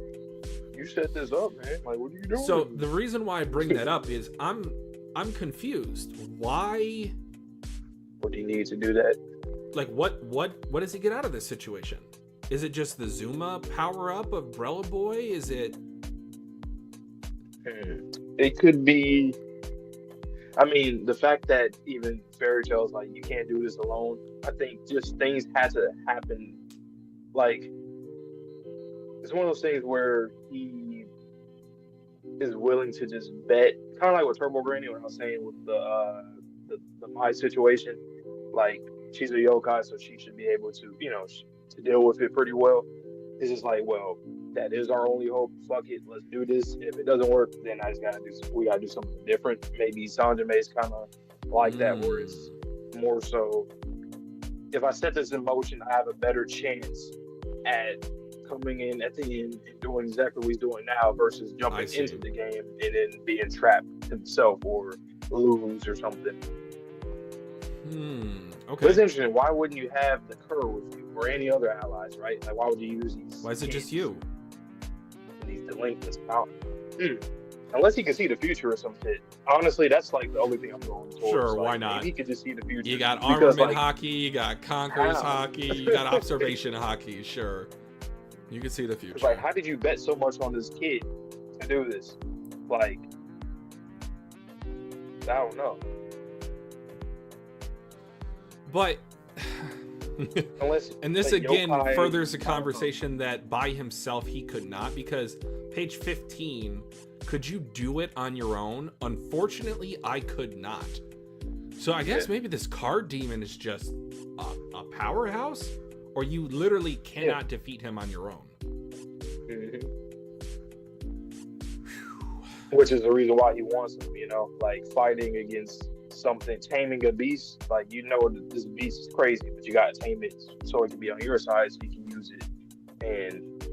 "You set this up, man. Like, what are you doing?" So the reason why I bring that up is I'm confused. Why? What do you need to do that? Like, what does he get out of this situation? Is it just the Zuma power up of Brella Boy? Is it? It could be. I mean, the fact that even Fairy Tail's like, you can't do this alone. I think just things had to happen. Like, it's one of those things where he is willing to just bet, kind of like with Turbo Granny, when I was saying with the Mai situation. Like, she's a yokai, so she should be able to, you know, to deal with it pretty well. It's just like, well, that is our only hope. Fuck it, let's do this. If it doesn't work, then we gotta do something different. Maybe Sanjime's kind of like that, where it's more so, if I set this in motion, I have a better chance at coming in at the end and doing exactly what he's doing now versus jumping into the game and then being trapped himself or lose or something. Okay. But it's interesting. Why wouldn't you have the Cur with you or any other allies, right? Like, why would you use these? Why is it just you? These delinquents out. Unless he can see the future or some shit. Honestly, that's like the only thing I'm going towards. Sure, like, why not? Maybe he could just see the future. You got armament hockey, you got conquerors hockey, you got observation hockey. Sure, you can see the future. Like, how did you bet so much on this kid to do this? Like, I don't know. But and this like, again yokai, furthers the conversation that by himself he could not, because page 15, could you do it on your own? Unfortunately, I could not. So I guess maybe this card demon is just a powerhouse, or you literally cannot defeat him on your own. Which is the reason why he wants him, you know, like fighting against something, taming a beast. Like, you know that this beast is crazy, but you gotta tame it so it can be on your side so you can use it. And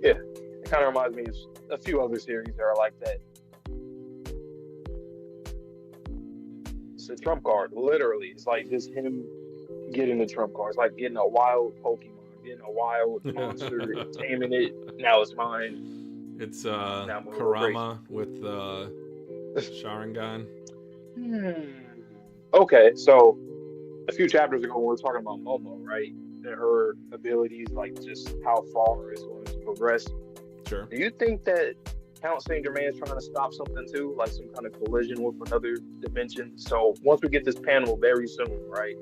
yeah, it kind of reminds me of a few other series that are like that. It's a trump card, literally. It's like just him getting the trump card. It's like getting a wild Pokemon, getting a wild monster, taming it. Now it's mine. It's Kurama with Sharingan. Okay, so a few chapters ago, we were talking about Momo, right? And her abilities, like just how far it's going to progress. Sure. Do you think that Count Saint Germain is trying to stop something too, like some kind of collision with another dimension? So once we get this panel very soon, right?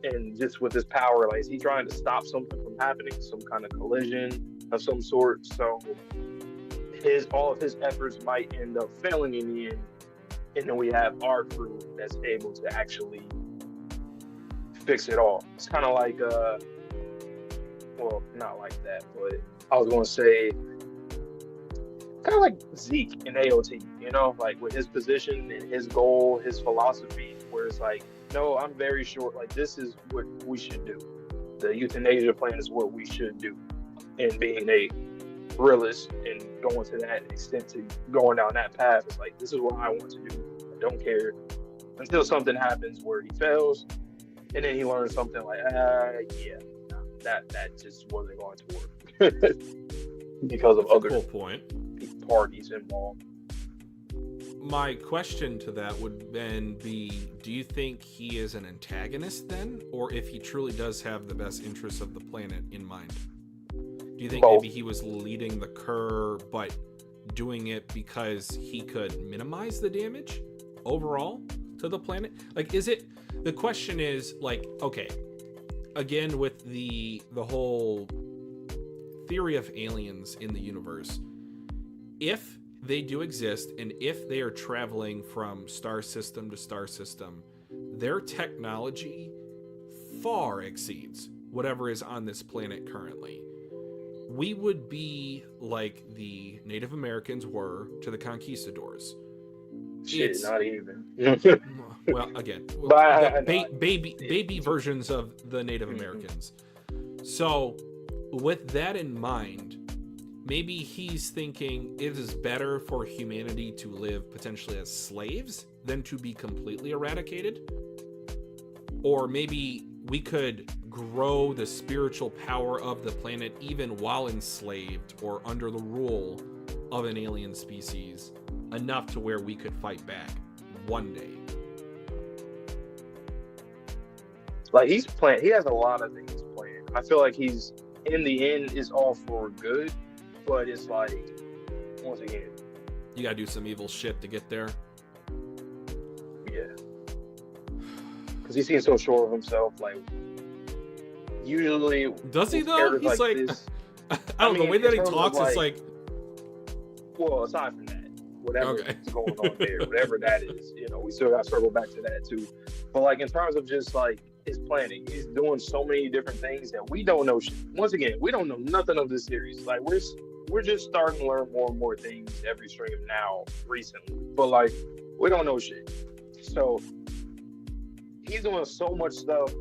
And just with his power, like, is he trying to stop something from happening? Some kind of collision of some sort? So all of his efforts might end up failing in the end. And then we have our crew that's able to actually fix it all. It's kind of like, well, not like that, but I was going to say, kind of like Zeke in AOT, you know, like with his position and his goal, his philosophy, where it's like, no, I'm very short. Like, this is what we should do. The euthanasia plan is what we should do. And being a realist and going to that extent to going down that path, it's like, this is what I want to do. I don't care until something happens where he fails, and then he learns something like, yeah, no, that just wasn't going to work because of other cool point. Parties involved. My question to that would then be, do you think he is an antagonist then, or if he truly does have the best interests of the planet in mind? Do you think maybe he was leading the Cur, but doing it because he could minimize the damage overall to the planet? Like, is it, the question is like, okay, again with the whole theory of aliens in the universe, if they do exist and if they are traveling from star system to star system, their technology far exceeds whatever is on this planet currently. We would be like the Native Americans were to the conquistadors. Shit, not even. Well, again, baby versions of the Native Americans. So with that in mind, maybe he's thinking it is better for humanity to live potentially as slaves than to be completely eradicated. Or maybe we could grow the spiritual power of the planet even while enslaved or under the rule of an alien species enough to where we could fight back one day. Like, he has a lot of things planned. I feel like he's, in the end, is all for good, but it's like, once again, you gotta do some evil shit to get there. Yeah. Because he seems so sure of himself. Like, usually, does he though? He's like I don't know, the way that he talks, it's like, well, aside from that, whatever is going on there, whatever that is, you know, we still got to circle back to that too. But like, in terms of just like his planning, he's doing so many different things that we don't know. Once again, we don't know nothing of this series. Like, we're just starting to learn more and more things every stream now, recently. But like, we don't know shit. So he's doing so much stuff,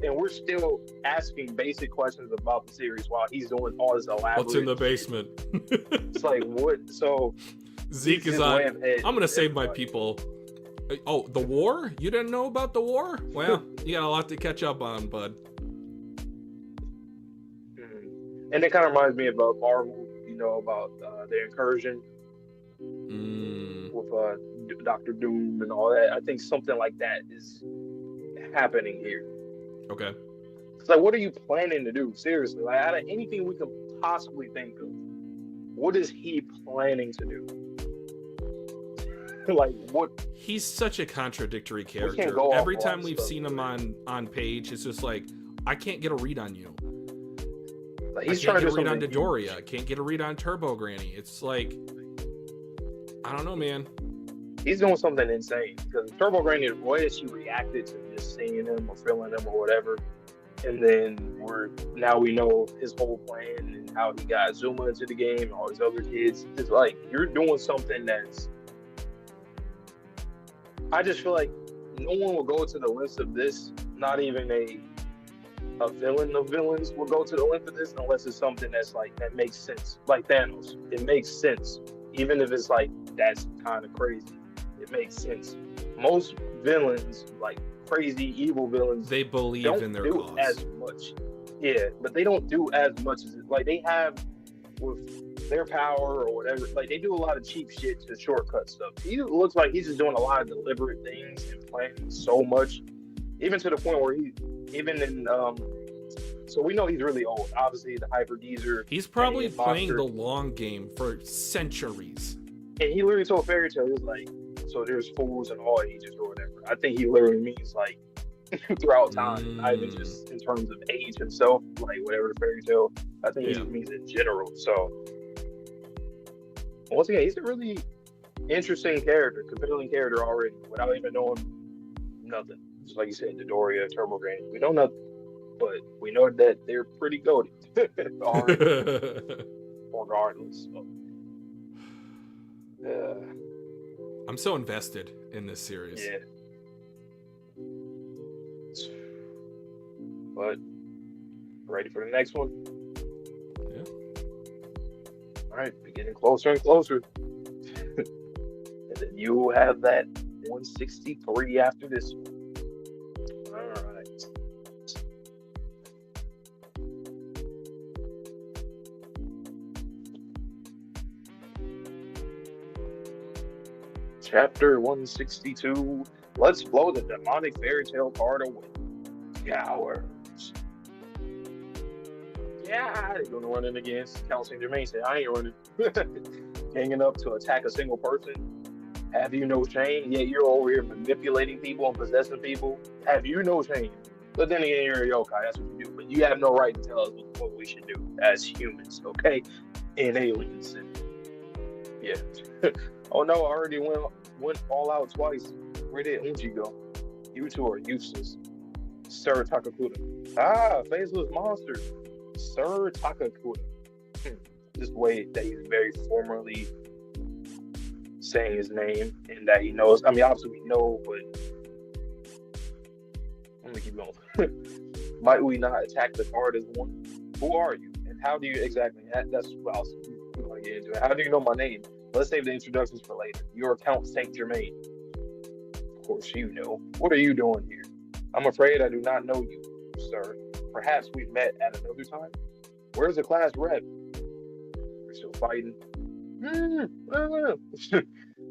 and we're still asking basic questions about the series while he's doing all this elaborate. What's in the basement? It's like, what? So Zeke is on. I'm gonna save my people. Oh, the war? You didn't know about the war? Well, you got a lot to catch up on, bud. And it kind of reminds me about Marvel, you know, about the incursion with Dr. Doom and all that. I think something like that is happening here. Okay. It's like, what are you planning to do? Seriously, like, out of anything we could possibly think of, what is he planning to do? Like, what? He's such a contradictory character. Every time we've seen him on page, it's just like, I can't get a read on you. Like, he's trying to get a read on huge. Dodoria. Can't get a read on Turbo Granny. It's like, I don't know, man. He's doing something insane, because Turbo Granny, the way that she reacted to just seeing him or feeling him or whatever, and then now we know his whole plan and how he got Zuma into the game and all these other kids. It's like, you're doing something that's, I just feel like no one will go to the length of this. Not even a villain of villains will go to the length of this unless it's something that's like, that makes sense. Like Thanos, it makes sense, even if it's like, that's kind of crazy. It makes sense. Most villains, like crazy evil villains, they believe in their cause as much. Yeah, but they don't do as much as it. Like, they have with their power or whatever. Like, they do a lot of cheap shit to shortcut stuff. He looks like he's just doing a lot of deliberate things and planning so much, even to the point where even in so we know he's really old. Obviously, the Hyper Geezer. He's probably playing the long game for centuries. And he literally told Fairy Tail, he was like, so there's fools in all ages or whatever. I think he literally means like throughout time, not even just in terms of age himself, like whatever the Fairy Tail. I think he just means in general. So once again, he's a really interesting character, compelling character already, without even knowing nothing. Just like you said, Dodoria, Turbo Granny. We know nothing, but we know that they're pretty goated regardless. So, I'm so invested in this series. Yeah. But ready for the next one? Yeah. All right, we're getting closer and closer. And then you will have that 163 after this one. All right. Chapter 162. Let's blow the demonic fairy tale card away. Cowards. Yeah, they're gonna run in against Count Saint Germain. Said, I ain't running. ganging up to attack a single person? Have you no shame? Yet you're over here manipulating people and possessing people? Have you no shame? But then again, you're a yokai, that's what you do. But you have no right to tell us what we should do as humans, okay? And aliens. Yeah. Oh no, I already went all out twice. Where did Unji go? You two are useless. Sir Takakuta. Ah, faceless monster. Sir Takakuta. This way that he's very formally saying his name and that he knows. I mean, obviously we know, but let me keep going. Might we not attack the card as one? Who are you? And how do you exactly? That's what else we want to get into. How do you know my name? Let's save the introductions for later. Your Count Saint Germain. Of course you know. What are you doing here? I'm afraid I do not know you, sir. Perhaps we've met at another time. Where's the class rep? We're still fighting.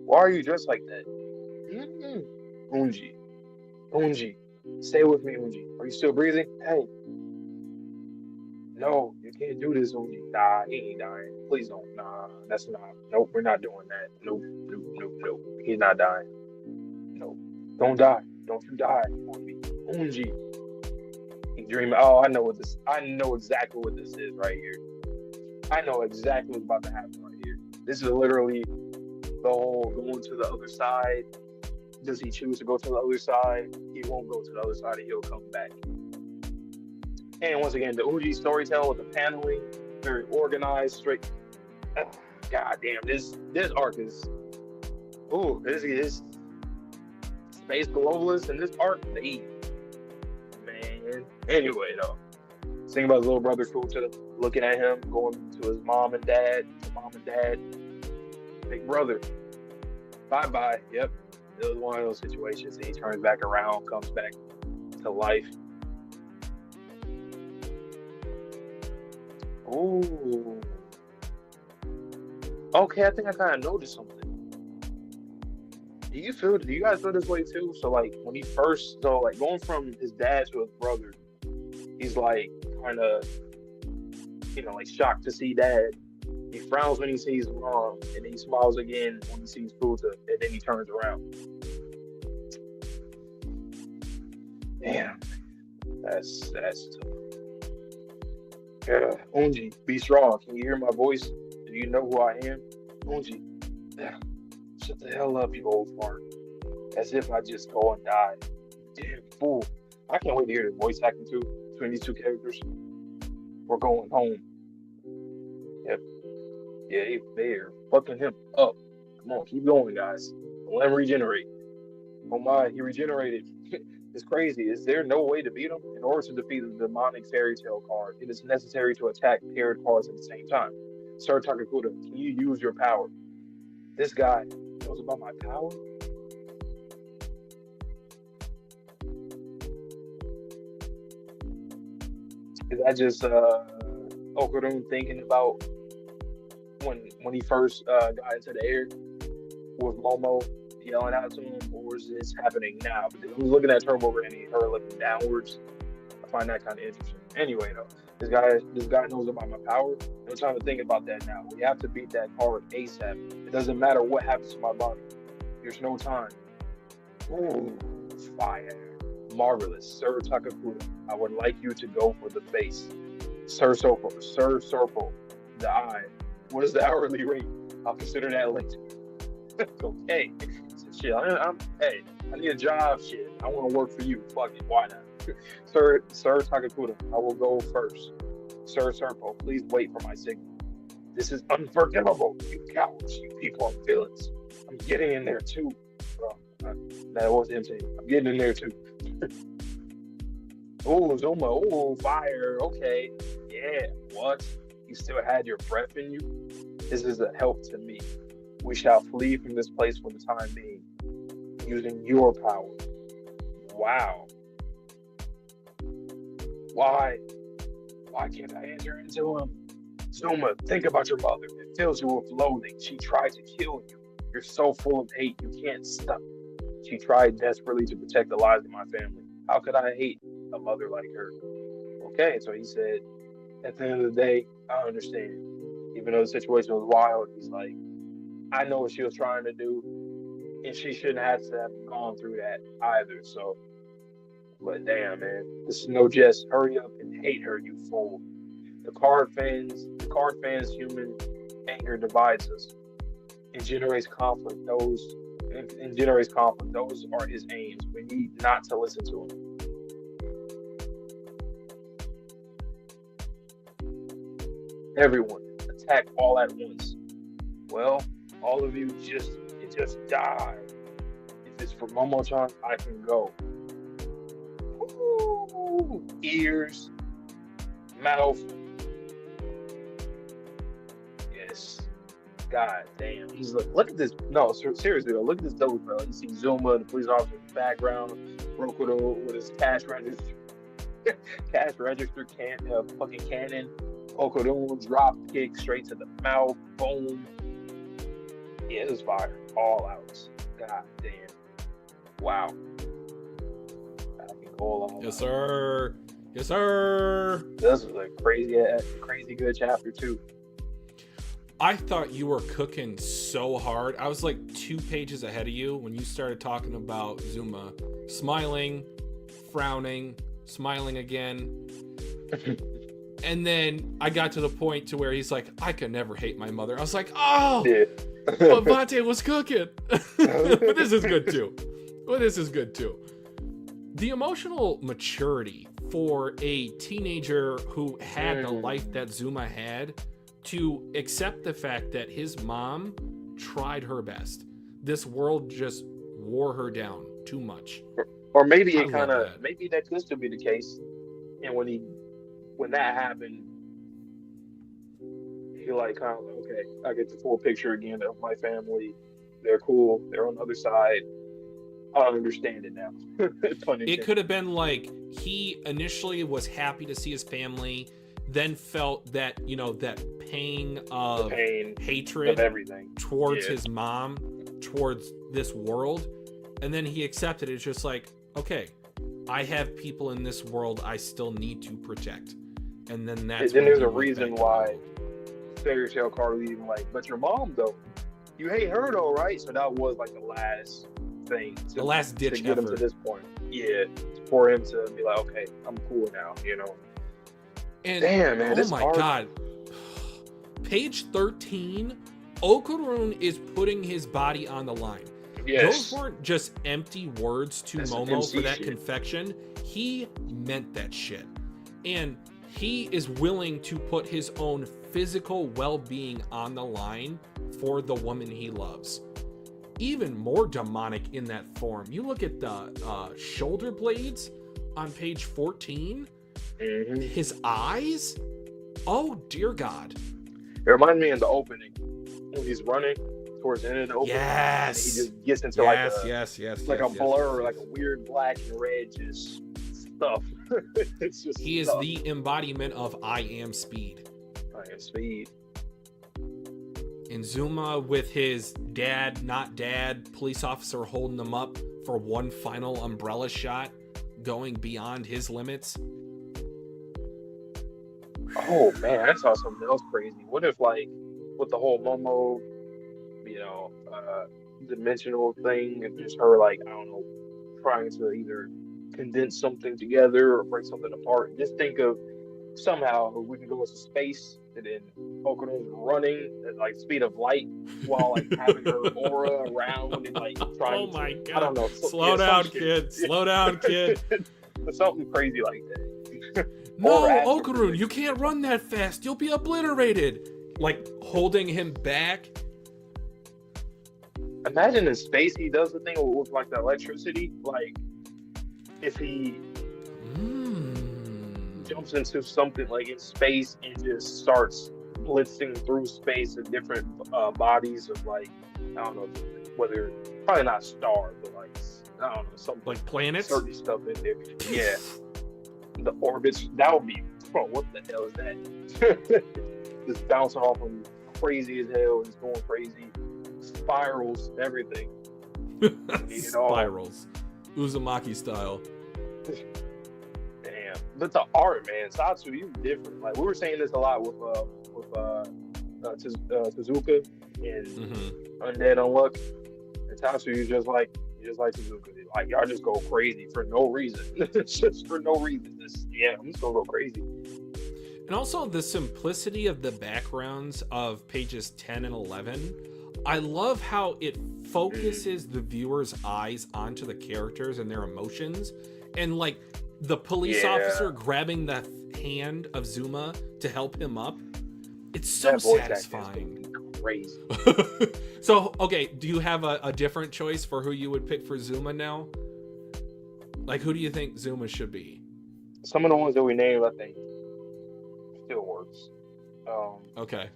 Why are you dressed like that? Unji. Unji. Stay with me, Unji. Are you still breathing? Hey. No, you can't do this, Unji. Nah, he ain't dying. Please don't. Nah, that's not. Nope, we're not doing that. Nope. He's not dying. Nope. Don't die. Don't you die on me. Unji. He dreaming. Oh, I know exactly what this is right here. I know exactly what's about to happen right here. This is literally the whole going to the other side. Does he choose to go to the other side? He won't go to the other side and he'll come back. And once again, the Uji storytelling with the paneling, very organized, straight. God damn, this arc is. Ooh, this is Space Globalist and this arc, man. Anyway, though, thinking about his little brother Kuta, looking at him, going to his mom and dad, big brother, bye. Yep, it was one of those situations. And he turns back around, comes back to life. Ooh. Okay, I think I kind of noticed something. Do you guys feel this way too? So like when he first, going from his dad to his brother, he's like kind of, like shocked to see dad. He frowns when he sees mom, and then he smiles again when he sees Futa, and then he turns around. Damn, that's tough. Unji, be strong. Can you hear my voice? Do you know who I am? Unji, shut the hell up, you old fart. As if I just go and die. Damn fool. I can't wait to hear the voice acting too between these two characters. We're going home. Yep. Yeah, they're fucking him up. Come on, keep going, guys. Don't let him regenerate. Oh my, he regenerated. It's crazy. Is there no way to beat him? In order to defeat the demonic fairy tale card, it is necessary to attack paired cards at the same time. Sir Takakuta, can you use your power? This guy knows about my power? Is that just Okarun thinking about when he first got into the air with Momo yelling out to him, or is this happening now? Because he was looking at Turbo and he her looking downwards. I find that kind of interesting. Anyway, though, this guy knows about my power. No time to think about that now. We have to beat that card ASAP. It doesn't matter what happens to my body. There's no time. Ooh, fire. Marvelous. Sir Takakuta, I would like you to go for the face. Sir Serpo, the eye. What is the hourly rate? I'll consider that later. Okay. Shit, hey, I need a job. Shit, I want to work for you. Fuck it, why not? Sir Takakuta, I will go first. Sir Serpo, please wait for my signal. This is unforgivable. You cowards, you people are villains. I'm getting in there too. That was empty. I'm getting in there too. Oh, Zuma. Oh, fire. Okay. Yeah. What? You still had your breath in you? This is a help to me. We shall flee from this place for the time being, using your power. Wow. Why? Why can't I enter into him? Zuma, think about your mother. It fills you with loathing. She tried to kill you. You're so full of hate, you can't stop. She tried desperately to protect the lives of my family. How could I hate a mother like her? Okay, so he said, at the end of the day, I understand. Even though the situation was wild, he's like, I know what she was trying to do, and she shouldn't have to have gone through that either. So, but damn, man, this is no jest. Hurry up and hate her, you fool. The card fans' human anger divides us and generates conflict. Those are his aims. We need not to listen to him. Everyone, attack all at once. Well, all of you just die. If it's for Momo-chan, I can go. Ooh, ears, mouth. Yes. God damn. He's like, look at this. No, seriously though, look at this double barrel. You see Zuma, the police officer in the background, Rokudo with his cash register, fucking cannon. Okudo drop kick straight to the mouth. Boom. Yeah, it was fire. All out. God damn. Wow. I can go all Yes, out. sir. Yes, sir. This was a crazy good chapter too. I thought you were cooking so hard. I was like 2 pages ahead of you when you started talking about Zuma. Smiling, frowning, smiling again. And then I got to the point to where he's like, I could never hate my mother. I was like, oh, Yeah. but Vontae was cooking. But this is good too. The emotional maturity for a teenager who had the life that Zuma had to accept the fact that his mom tried her best. This world just wore her down too much. Or maybe maybe that could still be the case. And when that happened, he like kind of like, okay, I get the full picture again of my family. They're cool. They're on the other side. I understand it now. It could have been like he initially was happy to see his family, then felt that, you know, that pang of hatred of everything towards his mom, towards this world, and then he accepted it. It's just like, okay, I have people in this world I still need to protect. And then that's and then there's a reason why Fairy Tail Card was even like, but your mom though, you hate her though, right? So that was like the last thing, the last ditch to get him to this point. Yeah, for him to be like, okay, I'm cool now, you know. And damn, man, oh my god, page 13, Okurun is putting his body on the line. Yes. Those weren't just empty words to Momo for that confection. He meant that shit. And he is willing to put his own physical well-being on the line for the woman he loves. Even more demonic in that form. You look at the shoulder blades on page 14. Mm-hmm. His eyes. Oh dear God. It reminds me of the opening when he's running towards the end of the opening. Yes. And he just gets into a blur, like a weird black and red just stuff. It's just he stuff. is the embodiment of I am speed. I am speed. And Zuma with his dad, not dad, police officer holding him up for one final umbrella shot, going beyond his limits. Oh man, I saw something else crazy. What if, like, with the whole Momo, you know, dimensional thing, and just her, like, I don't know, trying to either condense something together or break something apart. Just think of somehow we can go into space and then Okuno's running at like speed of light while like having her aura around and like trying. Oh my god! I don't know. Slow down, kid. Slow down, kid. Something crazy like that. No, Okurun, you can't run that fast. You'll be obliterated. Like holding him back. Imagine in space he does the thing with like the electricity. Like if he jumps into something like in space and just starts blitzing through space in different bodies of like, I don't know whether, probably not stars, but like, I don't know, something like planets, certain stuff in there. Yeah, the orbits. That would be, bro. What the hell is that? Just bouncing off him, crazy as hell. Just going crazy, spirals, everything. Spirals, Uzumaki style. Damn, but the art, man, Satsu, you different. Like we were saying this a lot with Tezuka. And Mm-hmm. Undead Unluck, and Tatsu, you just like Suzuka. Like y'all just go crazy for no reason. It's just for no reason. I'm just gonna go crazy. And also the simplicity of the backgrounds of pages 10 and 11. I love how it focuses the viewer's eyes onto the characters and their emotions. And like the police officer grabbing the hand of Zuma to help him up. It's so satisfying. Crazy. So, okay, do you have a different choice for who you would pick for Zuma now? Like, who do you think Zuma should be? Some of the ones that we named, I think, still works. Okay.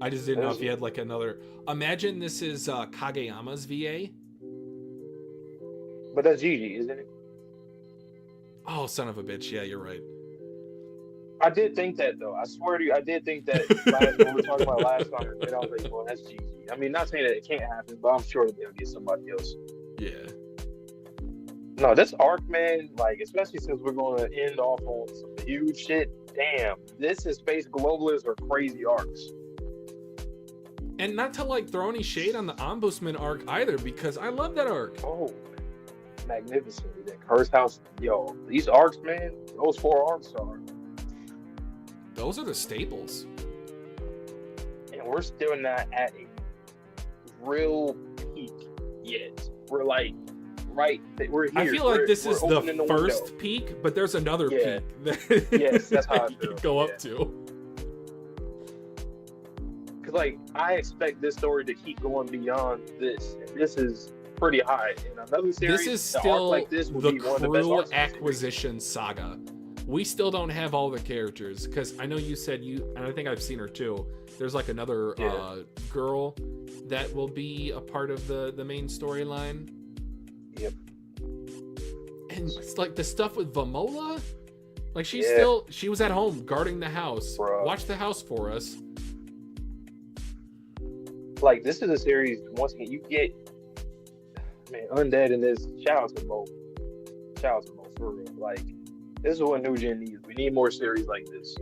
I just didn't know if you had like another. Imagine this is Kageyama's VA. But that's Gigi, isn't it? Oh, son of a bitch. Yeah, you're right. I did think that, though. I swear to you, I did think that when we were talking about last time. And I was like, well, that's Gigi. I mean, not saying that it can't happen, but I'm sure that they'll get somebody else. Yeah. No, this arc, man, like, especially since we're going to end off on some huge shit. Damn, this is Space Globalists or crazy arcs. And not to like throw any shade on the Ombudsman arc either, because I love that arc. Oh, magnificent. That Curse House, yo, these arcs, man, those 4 arcs are. Those are the staples. And we're still not at a real peak yet. We're like, we're here. I feel like this is the first window. peak, but there's another peak that yes, that's how you can go up to. Because, like, I expect this story to keep going beyond this. And this is pretty high. And another series, this is still like this would the be one of the best crew arcs acquisition saga. We still don't have all the characters, because I know you said and I think I've seen her too. There's like another girl that will be a part of the main storyline. Yep. And it's like the stuff with Vamola, like she was at home guarding the house. Bruh. Watch the house for us. Like, this is a series, once again, you get, man, Undead in this. Shout out to Mo. For real. Like, this is what New Gen needs. We need more series like this.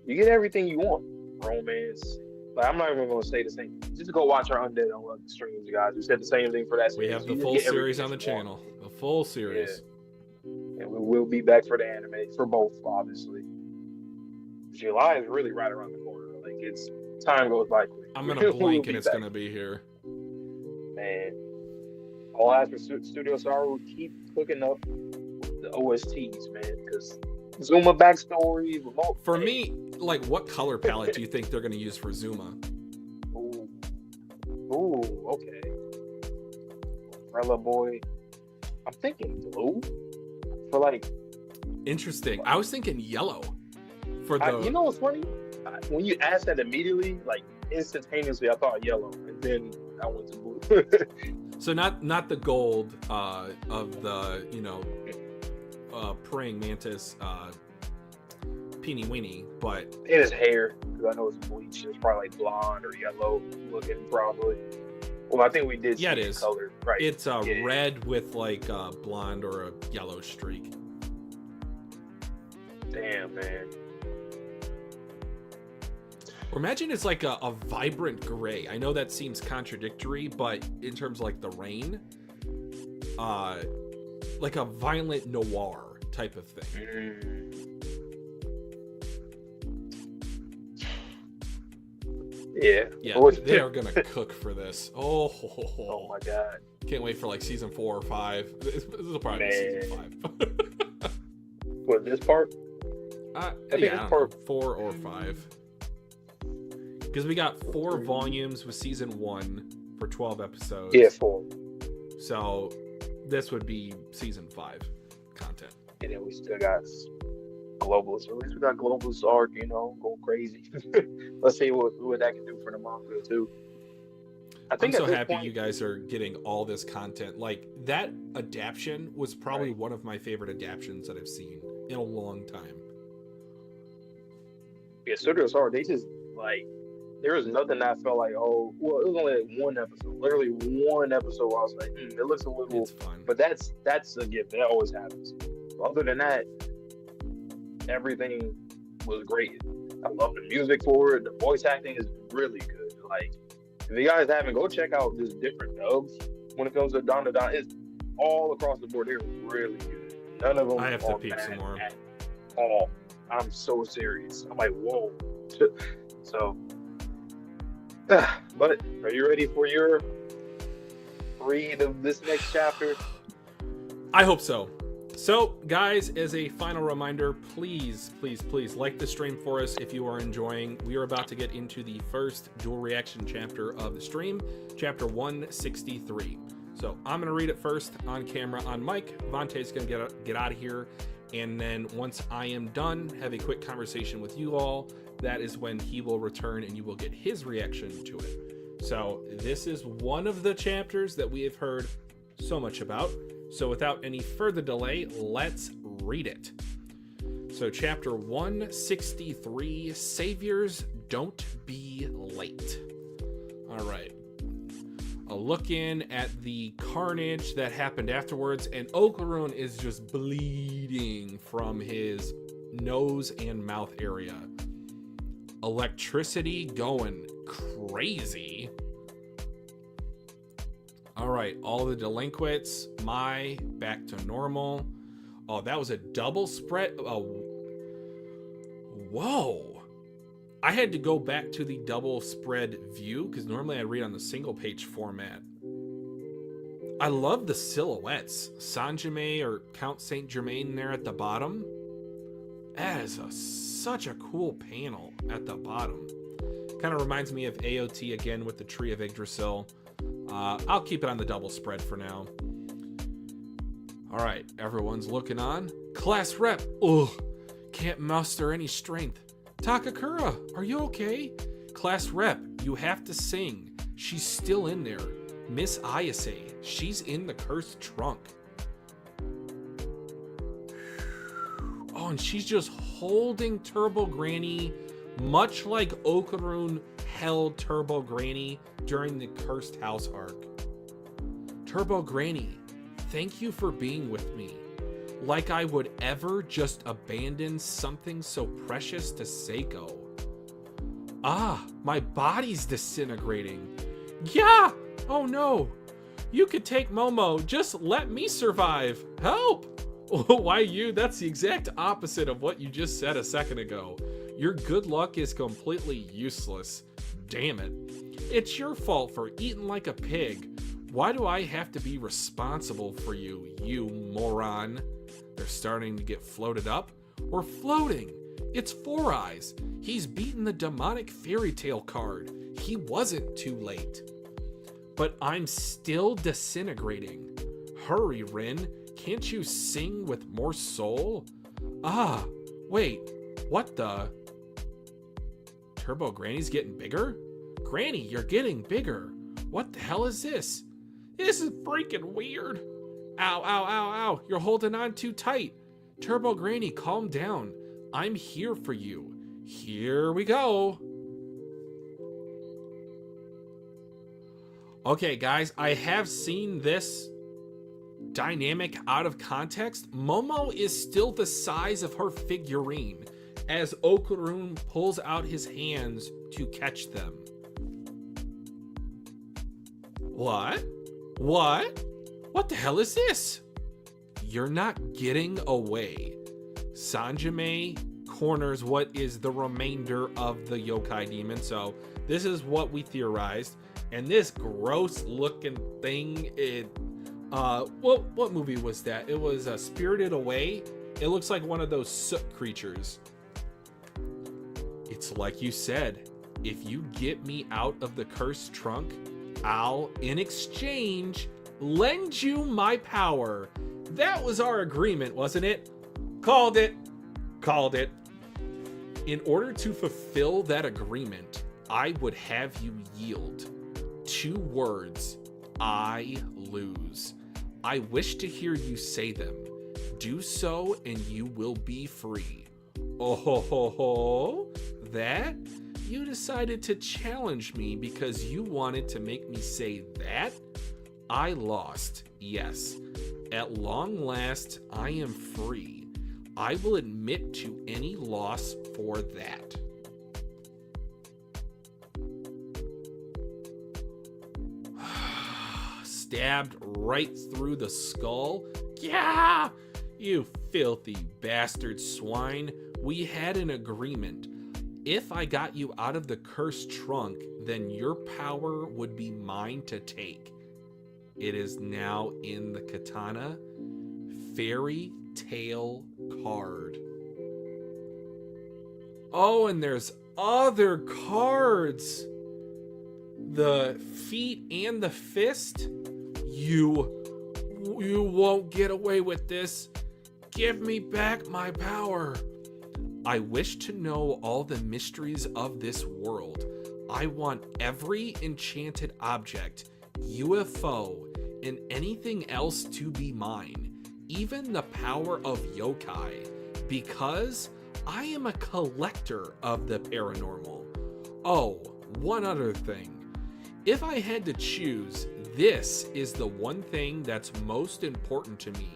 You get everything you want. Romance. Like, I'm not even going to say the same. Just go watch our Undead on the streams, guys. We said the same thing for that series. We have the full series on the channel. The full series. Yeah. And we will be back for the anime, for both, obviously. July is really right around the corner. Like, it's time goes by quick. I'm going to blink and it's going to be here. Man. All eyes for Studio Saru, keep hooking up the OSTs, man, because Zuma backstory, remote. For me, like, what color palette do you think they're going to use for Zuma? Ooh, okay. Umbrella Boy. I'm thinking blue. For like. Interesting. I was thinking yellow. For the. You know what's funny? When you asked that immediately, like instantaneously, I thought yellow, and then I went to blue. So not the gold of the praying mantis peeny weeny, but in his hair, because I know it's bleached. It's probably like blonde or yellow looking, probably. Well, I think we did. Yeah, it is. Color, right? It's red with like a blonde or a yellow streak. Damn, man. Or imagine it's like a vibrant gray. I know that seems contradictory, but in terms of like the rain, like a violent noir type of thing. Yeah, they are gonna cook for this. Oh my god! Can't wait for like season 4 or 5. This will probably be season 5. What, this part? I think it's part 4 or 5. Because we got 4 volumes with season 1 for 12 episodes. Yeah, 4. So this would be season 5 content. And then we still got Globalist. At least we got Globalist arc, go crazy. Let's see what that can do for the manga too. I'm so happy you guys are getting all this content. Like, that adaptation was probably one of my favorite adaptations that I've seen in a long time. Yeah, Studio Saru, they just, like, there was nothing that I felt like, it was only like one episode. Literally one episode where I was like, it looks a little... It's fun. But that's a gift. That always happens. Other than that, everything was great. I love the music for it. The voice acting is really good. Like, if you guys haven't, go check out just different dubs when it comes to Dandadan. It's all across the board. They're really good. None of them I have to are peep some bad more. at all. I'm so serious. I'm like, whoa. So, but are you ready for your read of this next chapter? I hope so. So, guys, as a final reminder, please, please, please like the stream for us if you are enjoying. We are about to get into the first dual reaction chapter of the stream, chapter 163. So I'm going to read it first on camera on mic. Vante's going to get out of here. And then once I am done, have a quick conversation with you all. That is when he will return and you will get his reaction to it. So this is one of the chapters that we have heard so much about. So without any further delay, let's read it. So chapter 163, Saviors Don't Be Late. All right. A look in at the carnage that happened afterwards, and Okarun is just bleeding from his nose and mouth area. Electricity going crazy. All right, all the delinquents, back to normal. Oh, that was a double spread. Oh, whoa. I had to go back to the double spread view because normally I read on the single page format. I love the silhouettes. Sanjime or Count Saint Germain there at the bottom. That is such a cool panel at the bottom. Kind of reminds me of AOT again with the Tree of Yggdrasil. I'll keep it on the double spread for now. All right, everyone's looking on. Class rep. Ugh, can't muster any strength. Takakura, are you okay? Class rep, you have to sing. She's still in there. Miss Ayase, she's in the cursed trunk. Oh, and she's just holding Turbo Granny, much like Okarun held Turbo Granny during the Cursed House arc. Turbo Granny, thank you for being with me. Like I would ever just abandon something so precious to Seiko. Ah, my body's disintegrating. Yeah! Oh no! You could take Momo, just let me survive. Help! Why you? That's the exact opposite of what you just said a second ago. Your good luck is completely useless. Damn it. It's your fault for eating like a pig. Why do I have to be responsible for you, you moron? They're starting to get floated up. We're floating. It's Four Eyes. He's beaten the demonic fairy tale card. He wasn't too late. But I'm still disintegrating. Hurry, Rin. Can't you sing with more soul? Ah, wait. What the? Turbo Granny's getting bigger? Granny, you're getting bigger. What the hell is this? This is freaking weird. Ow, ow, ow, ow. You're holding on too tight. Turbo Granny, calm down. I'm here for you. Here we go. Okay, guys, I have seen this dynamic out of context. Momo is still the size of her figurine as Okarun pulls out his hands to catch them. What? What? What the hell is this? You're not getting away. Sanjime corners what is the remainder of the yokai demon. So this is what we theorized. And this gross looking thing, what movie was that? It was Spirited Away. It looks like one of those soot creatures. It's like you said, if you get me out of the cursed trunk, I'll, in exchange, lend you my power. That was our agreement, wasn't it? Called it. Called it. In order to fulfill that agreement, I would have you yield. 2 words. I lose. I wish to hear you say them. Do so and you will be free. Oh ho ho ho. That? You decided to challenge me because you wanted to make me say that? I lost, yes. At long last, I am free. I will admit to any loss for that. stabbed right through the skull. Yeah! You filthy bastard swine. We had an agreement. If I got you out of the cursed trunk, then your power would be mine to take. It is now in the katana. Fairy Tale card. Oh, and there's other cards. The feet and the fist. You won't get away with this. Give me back my power. I wish to know all the mysteries of this world. I want every enchanted object, UFO, and anything else to be mine, even the power of yokai, because I am a collector of the paranormal. Oh, one other thing. If I had to choose, this is the one thing that's most important to me.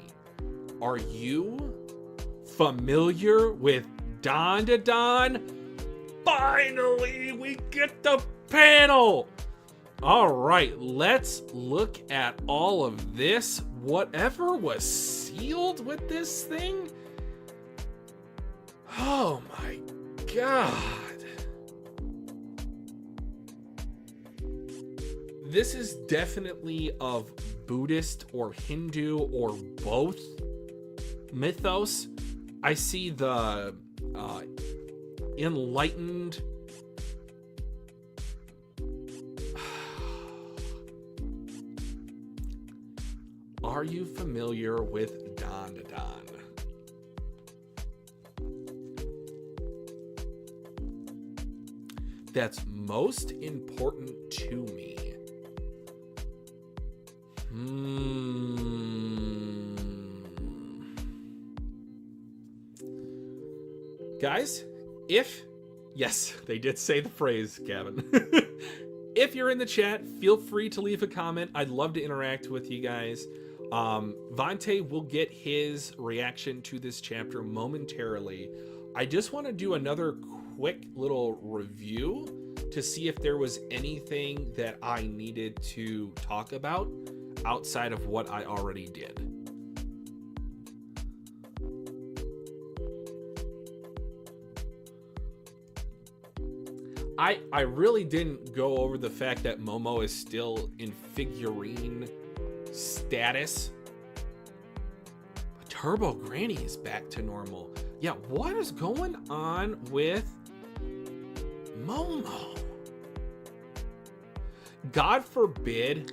Are you familiar with Dandadan? Finally, we get the panel! All right, let's look at all of this. Whatever was sealed with this thing? Oh my god. This is definitely of Buddhist or Hindu or both mythos. I see the enlightened. Are you familiar with Dandadan? That's most important to me. Guys, yes, they did say the phrase, Gavin. If you're in the chat, feel free to leave a comment. I'd love to interact with you guys. Vante will get his reaction to this chapter momentarily. I just want to do another quick little review to see if there was anything that I needed to talk about outside of what I already did. I really didn't go over the fact that Momo is still in figurine status. But Turbo Granny is back to normal. Yeah, what is going on with Momo? God forbid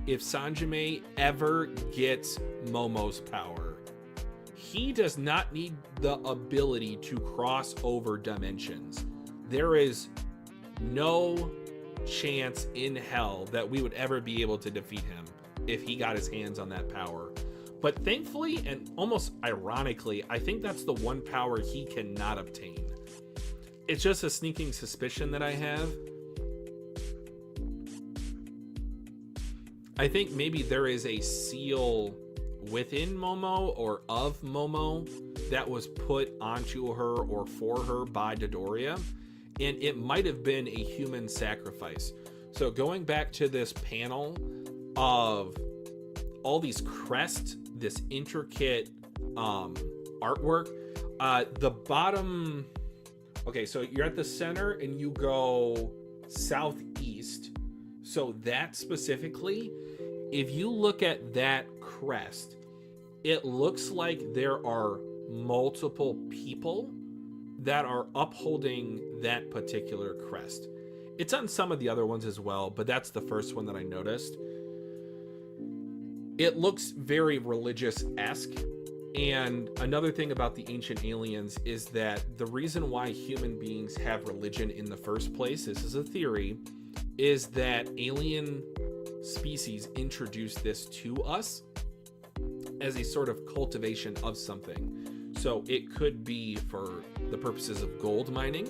if Sanjime ever gets Momo's power. He does not need the ability to cross over dimensions. There is no chance in hell that we would ever be able to defeat him if he got his hands on that power. But thankfully, and almost ironically, I think that's the one power he cannot obtain. It's just a sneaking suspicion that I have. I think maybe there is a seal within Momo or of Momo that was put onto her or for her by Dodoria, and it might have been a human sacrifice. So going back to this panel of all these crests, this intricate artwork, the bottom. Okay, so you're at the center and you go southeast. So that specifically, if you look at that crest, it looks like there are multiple people that are upholding that particular crest. It's on some of the other ones as well, but that's the first one that I noticed. It looks very religious-esque. And another thing about the ancient aliens is that the reason why human beings have religion in the first place, this is a theory, is that alien species introduced this to us as a sort of cultivation of something. So it could be for the purposes of gold mining.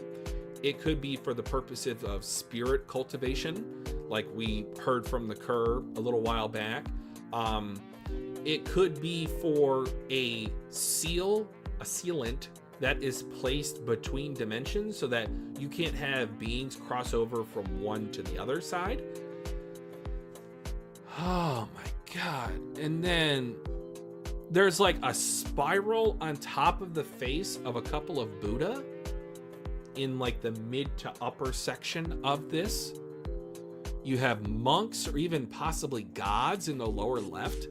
It could be for the purposes of spirit cultivation, like we heard from the Kerr a little while back. It could be for a sealant that is placed between dimensions so that you can't have beings cross over from one to the other side. Oh my god. And then there's like a spiral on top of the face of a couple of Buddha in like the mid to upper section of this. You have monks or even possibly gods in the lower left.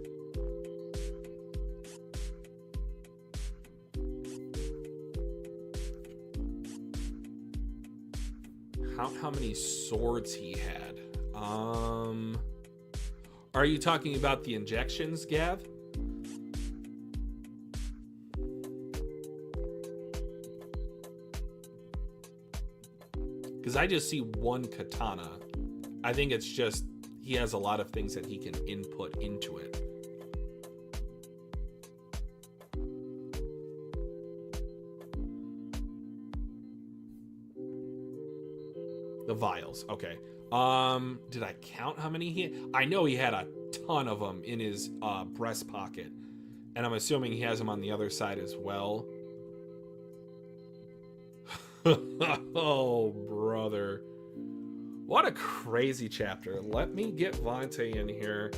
How many swords he had? Are you talking about the injections, Gav? Because I just see one katana. I think it's just he has a lot of things that he can input into it. The vials, okay. Did I count how many he had? I know he had a ton of them in his breast pocket. And I'm assuming he has them on the other side as well. Oh, brother. What a crazy chapter. Let me get Vontae in here.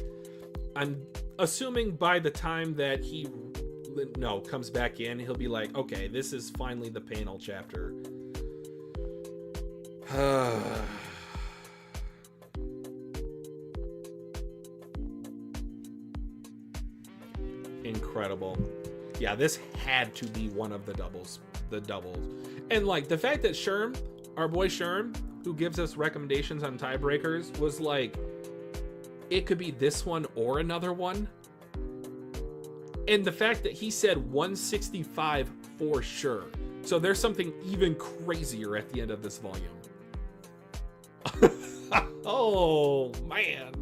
I'm assuming by the time that he comes back in, he'll be like, okay, this is finally the panel chapter. Incredible. Yeah, this had to be one of the doubles. And like the fact that Sherm, our boy Sherm, who gives us recommendations on tiebreakers, was like, it could be this one or another one. And the fact that he said 165 for sure. So there's something even crazier at the end of this volume. Oh, man.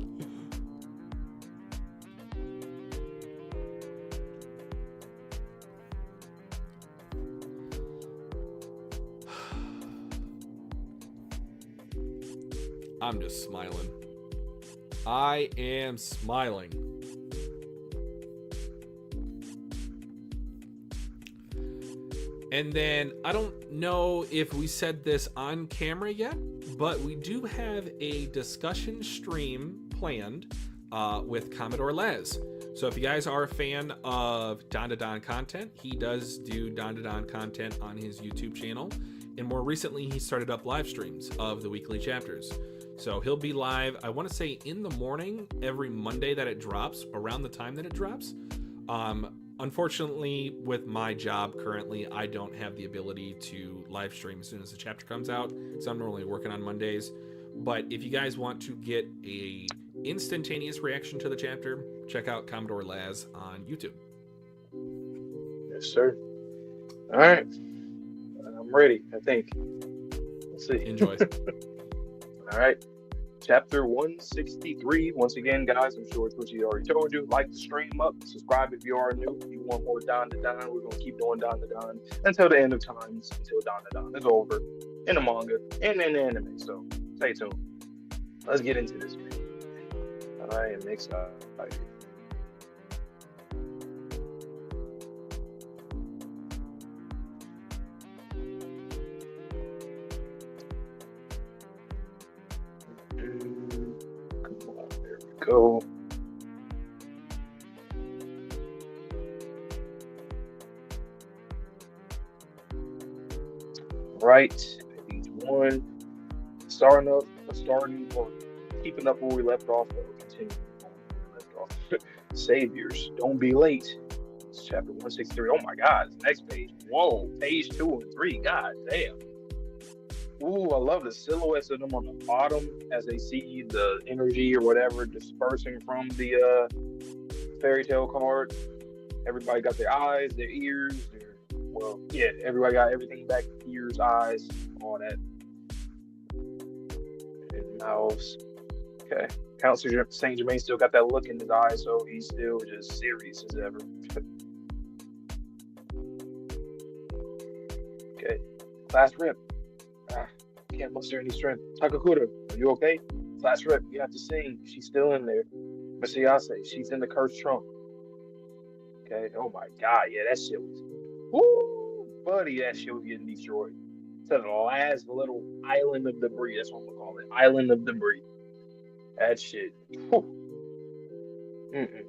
I'm just smiling. I am smiling. And then, I don't know if we said this on camera yet, but we do have a discussion stream planned with Commodore Les. So if you guys are a fan of Dandadan content, he does do Dandadan content on his YouTube channel. And more recently, he started up live streams of the weekly chapters. So he'll be live, I want to say in the morning, every Monday that it drops, around the time that it drops. Unfortunately, with my job currently, I don't have the ability to live stream as soon as the chapter comes out, so I'm normally working on Mondays. But if you guys want to get a instantaneous reaction to the chapter, check out Commodore Laz on YouTube. Yes, sir. All right. I'm ready, I think. Let's see. Enjoy. All right. Chapter 163. Once again, guys, I'm sure Twitchy already told you. Like the stream up. Subscribe if you are new. If you want more Dandadan, we're going to keep doing Dandadan until the end of times, until Dandadan is over in the manga and in the anime. So stay tuned. Let's get into this, man. I am excited. Go. Right, page 1. Starting or keeping up where we left off, or continuing on where we left off. Saviors, don't be late. It's chapter 163. Oh my God, it's the next page. Whoa, page 2 and 3. God damn. Ooh, I love the silhouettes of them on the bottom as they see the energy or whatever dispersing from the fairy tale card. Everybody got their eyes, their ears, everybody got everything back, ears, eyes, all that. And mouths. Okay. Count Saint Germain still got that look in his eyes, so he's still just serious as ever. Okay. Class rep. Can't muster any strength. Gachiakuta, are you okay? Class rep, you have to sing. She's still in there. Missayase, she's in the cursed trunk. Okay, oh my God, yeah, that shit was, woo, buddy, that shit was getting destroyed. To the last little island of debris, that's what I'm gonna call it, island of debris. That shit, whew. Mm-mm.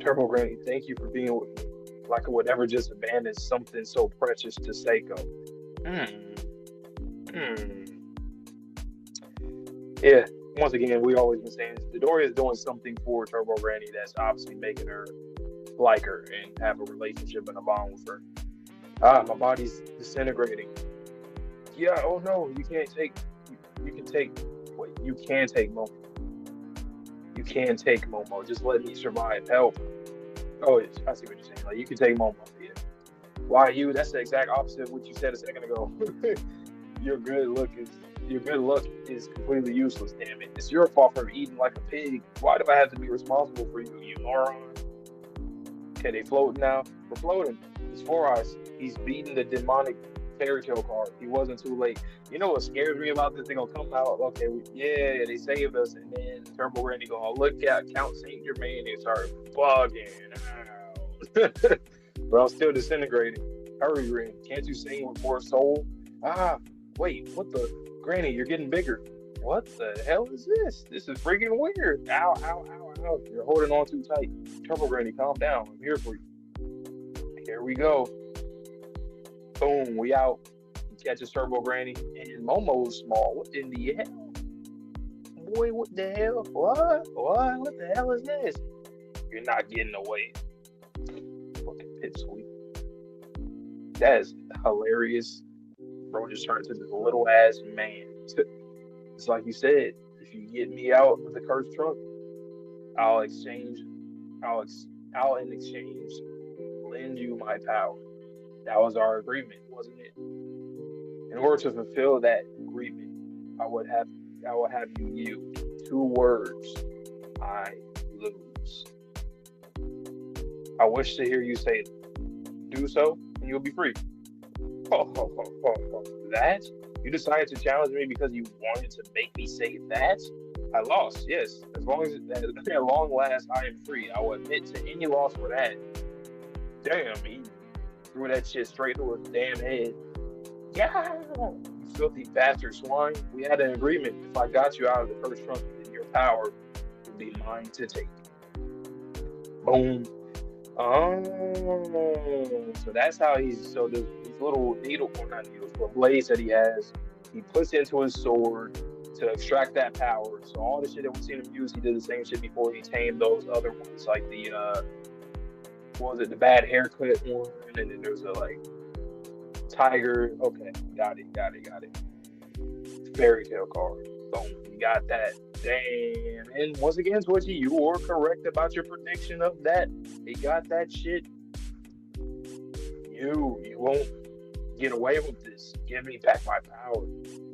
Turbo Granny, thank you for being with me. Like I would never just abandon something so precious to Seiko. Hmm. Hmm. Yeah. Once again, we always been saying this. Midoriya is doing something for Turbo Granny that's obviously making her like her and have a relationship and a bond with her. Ah, my body's disintegrating. Yeah. Oh no, you can't take. You can take. Wait, you can take Momo. You can take Momo. Just let me survive. Help. Oh, I see what you're saying. Like you can take Momo. Yeah. Why you? That's the exact opposite of what you said a second ago. your good look is your good luck is completely useless. Damn it! It's your fault for eating like a pig. Why do I have to be responsible for you, you moron? Okay, they floating now. We're floating. It's Four Eyes. He's beating the demonic fairy tale card. He wasn't too late. You know what scares me about this? They gonna come out. Okay, yeah, they saved us, and then Turbo Randy gonna look at Count Saint Germain and start bugging out. But I'm still disintegrating. Hurry, Ren. Can't you sing with more soul? Ah, wait. What the? Granny, you're getting bigger. What the hell is this? This is freaking weird. Ow, ow, ow, ow. You're holding on too tight. Turbo Granny, calm down. I'm here for you. Here we go. Boom, we out. He catches Turbo Granny. And Momo's small. What in the hell? Boy, what the hell? What? What the hell is this? You're not getting away. Fucking pipsqueak. That is hilarious. Bro just turned into this little ass man. It's like you said, if you get me out with the cursed trunk, I'll in exchange lend you my power. That was our agreement, wasn't it? In order to fulfill that agreement, I would have you yield 2 words. I lose. I wish to hear you say do so, and you'll be free. That? You decided to challenge me because you wanted to make me say that? I lost, yes. As long as at long last I am free, I will admit to any loss for that. Damn, he threw that shit straight through his damn head. Yeah, you filthy bastard swine. We had an agreement. If I got you out of the first trunk, then your power would be mine to take. Boom. Oh, so that's how so these little needle, or not needles, but blades that he has, he puts into his sword to extract that power. So all the shit that we've seen him use, he did the same shit before he tamed those other ones, like the what was it, the bad haircut one, and then there's a like tiger. Okay, got it. Fairy tale card. Boom, you got that. Damn. And once again, Twitchy, you were correct about your prediction of that. He got that shit. You won't get away with this. Give me back my power.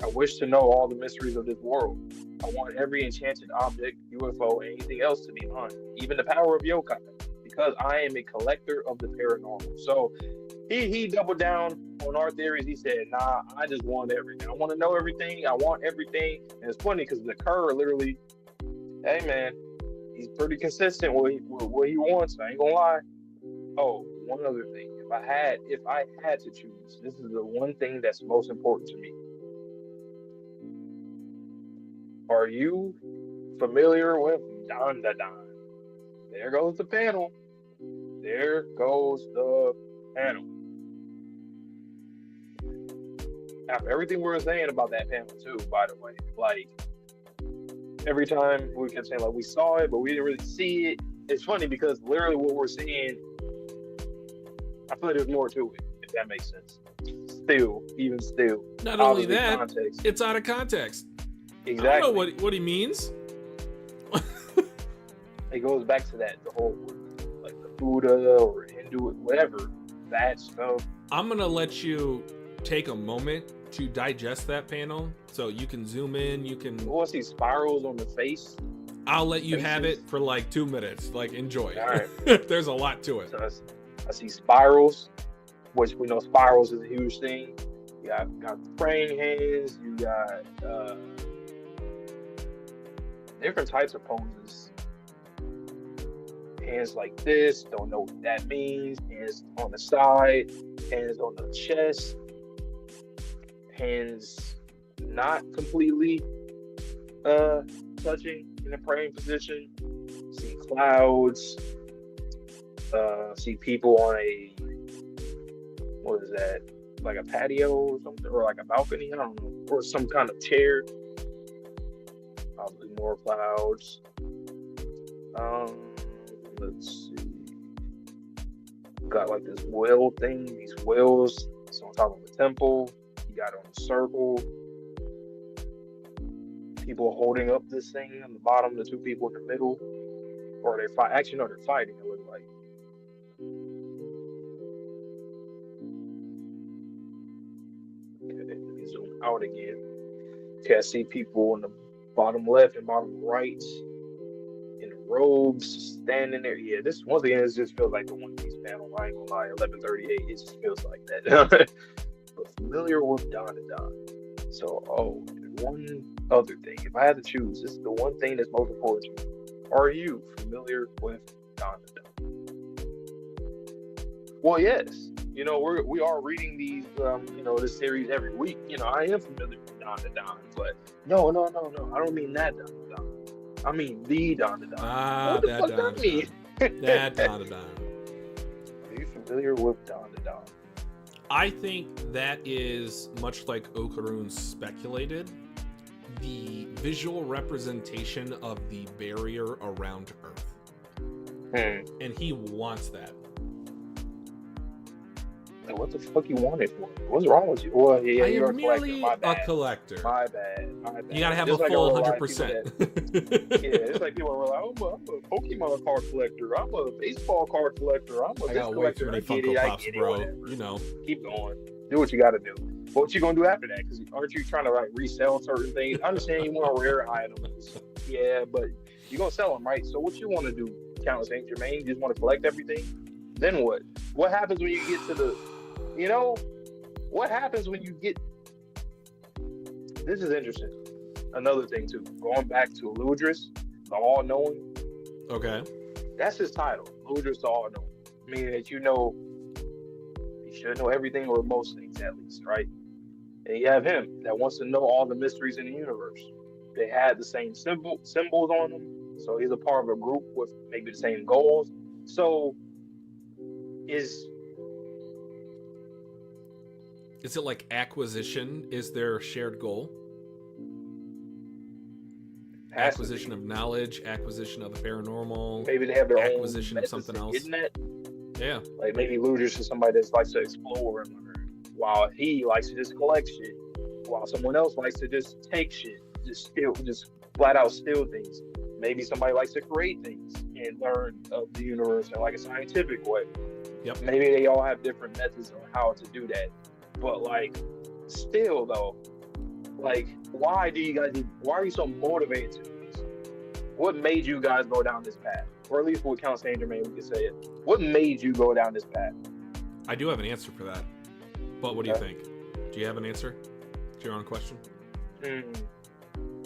I wish to know all the mysteries of this world. I want every enchanted object, UFO, and anything else to be mine. Even the power of yokai. Because I am a collector of the paranormal. So he doubled down on our theories. He said, nah, I just want everything. I want to know everything. I want everything. And it's funny because the Kerr literally, hey man, he's pretty consistent with what he wants. I ain't gonna lie. Oh, one other thing. If I had to choose, this is the one thing that's most important to me. Are you familiar with Dandadan? There goes the panel. There goes the panel. After everything we were saying about that panel too, by the way, like every time we kept saying like we saw it, but we didn't really see it. It's funny because literally what we're seeing, I feel like there's more to it, if that makes sense. Even still. Not only that, context. It's out of context. Exactly. I don't know what he means. It goes back to that, the whole, like the Buddha or Hindu, whatever, that stuff. I'm going to let you take a moment to digest that panel so you can zoom in, you can... You want to see spirals on the face? I'll let you have it for like 2 minutes. Like, enjoy. All right. There's a lot to it. So I see spirals, which we know spirals is a huge thing. You got praying hands. You got different types of poses. Hands like this, don't know what that means. Hands on the side, hands on the chest, hands not completely touching in a praying position. See clouds. See people on a, what is that? Like a patio or something, or like a balcony. I don't know, or some kind of chair. Probably more clouds. Let's see. Got like this well thing. These wells. It's on top of a temple. You got it on a circle. People holding up this thing on the bottom. The two people in the middle, or they fight. Actually, no, they're fighting. It looks like. Okay, let me zoom out again. Okay, I see people in the bottom left and bottom right in robes standing there. Yeah, this once again, it just feels like the One Piece panel. I ain't gonna lie, 1138. It just feels like that. But familiar with Dandadan. So, one other thing. If I had to choose, this is the one thing that's most important to me. Are you familiar with Dandadan? Well, yes. You know, we are reading these, this series every week. You know, I am familiar with Dandadan, but no. I don't mean that Dandadan. I mean the Dandadan. What the fuck that mean? That Dandadan. Are you familiar with Dandadan? I think that is, much like Okarun speculated, the visual representation of the barrier around Earth. And he wants that. Like, what the fuck you want it for? What's wrong with you? Well, yeah, I you're am merely a collector. My bad. You gotta have a full 100%. Yeah, it's like people are like, I'm a Pokemon card collector. I'm a baseball card collector. I'm a I got way too many Funko Pops, bro. You know. Keep going. Do what you gotta do. But what you gonna do after that? Because aren't you trying to like resell certain things? I understand you want rare items. Yeah, but you're gonna sell them, right? So what you want to do, Count Saint Germain? You just want to collect everything? Then what? What happens when you get to the... You know, what happens when you get... This is interesting. Another thing, too. Going back to Ludris, the All-Knowing. Okay. That's his title. Ludris, the All-Knowing. Meaning that you should know everything, or most things, at least, right? And you have him that wants to know all the mysteries in the universe. They had the same symbols on them. So he's a part of a group with maybe the same goals. So is it like acquisition is their shared goal? Acquisition of knowledge, acquisition of the paranormal. Maybe they have their acquisition own of something else. Isn't that? Yeah. Like maybe Ludris is somebody that likes to explore and learn, while he likes to just collect shit, while someone else likes to just take shit, just flat out steal things. Maybe somebody likes to create things and learn of the universe in like a scientific way. Yep. Maybe they all have different methods on how to do that. But like, still though, like, why are you so motivated to do this? What made you guys go down this path? Or at least with Count Saint Germain, we can say it. What made you go down this path? I do have an answer for that. But what do you think? Do you have an answer to your own question?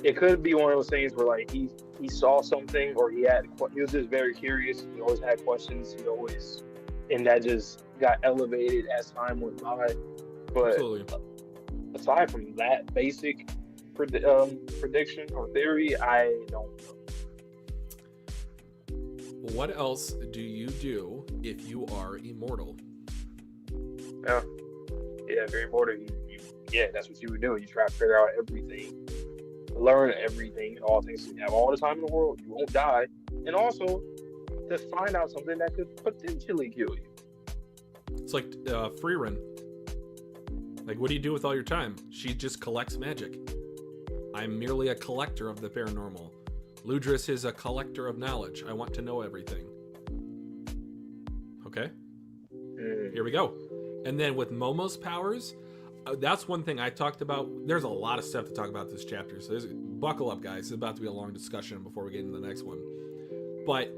It could be one of those things where like he saw something, or he was just very curious. He always had questions. And that just got elevated as time went by. But absolutely. Aside from that basic prediction or theory, I don't know. What else do you do if you are immortal? Yeah, if you're immortal, that's what you would do. You try to figure out everything, learn everything, and all things. You have all the time in the world. You won't die, and also to find out something that could potentially kill you. It's like free run. Like, what do you do with all your time? She just collects magic. I'm merely a collector of the paranormal. Ludris is a collector of knowledge. I want to know everything. Okay? Here we go. And then with Momo's powers, that's one thing I talked about. There's a lot of stuff to talk about this chapter, so buckle up, guys. It's about to be a long discussion before we get into the next one. But,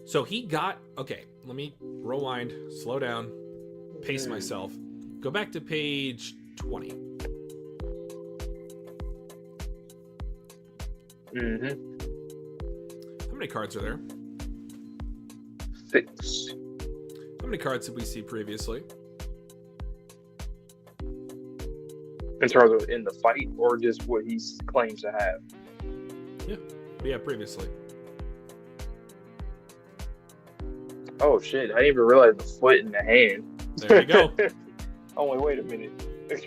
so he got... Okay, let me rewind, slow down, pace myself. Go back to page 20. How many cards are there? 6. How many cards did we see previously? In terms of in the fight, or just what he claims to have? Yeah, previously. Oh shit! I didn't even realize the foot and the hand. There you go. Oh wait a minute.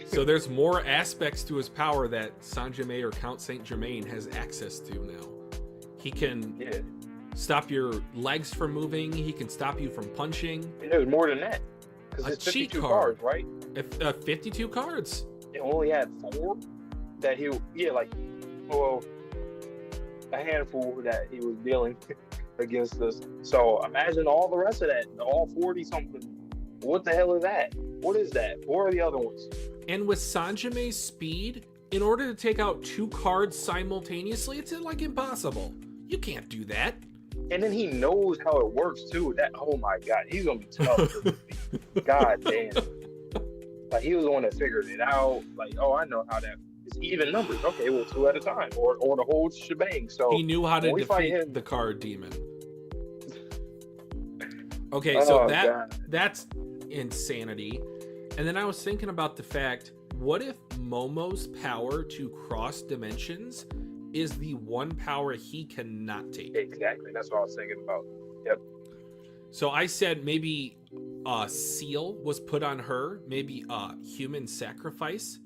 So there's more aspects to his power that Saint-Germain or Count Saint-Germain has access to now. He can stop your legs from moving. He can stop you from punching. And there's more than that. Because it's 52 cards, right? 52 cards. It only had 4 that he, a handful that he was dealing against us. So imagine all the rest of that, all 40 something. What the hell is that? What is that? What are the other ones? And with Saint-Germain's speed, in order to take out 2 cards simultaneously, it's like impossible. You can't do that. And then he knows how it works too. That, oh my god, he's gonna be tough. God damn. Like he was the one that figured it out. Like, oh, I know how that. It's even numbers. Okay, well, 2 at a time, or the whole shebang. So he knew how to defeat the card demon. Okay, so that's insanity. And then I was thinking about the fact, what if Momo's power to cross dimensions is the one power he cannot take? Exactly, that's what I was thinking about. Yep. So I said maybe a seal was put on her, maybe a human sacrifice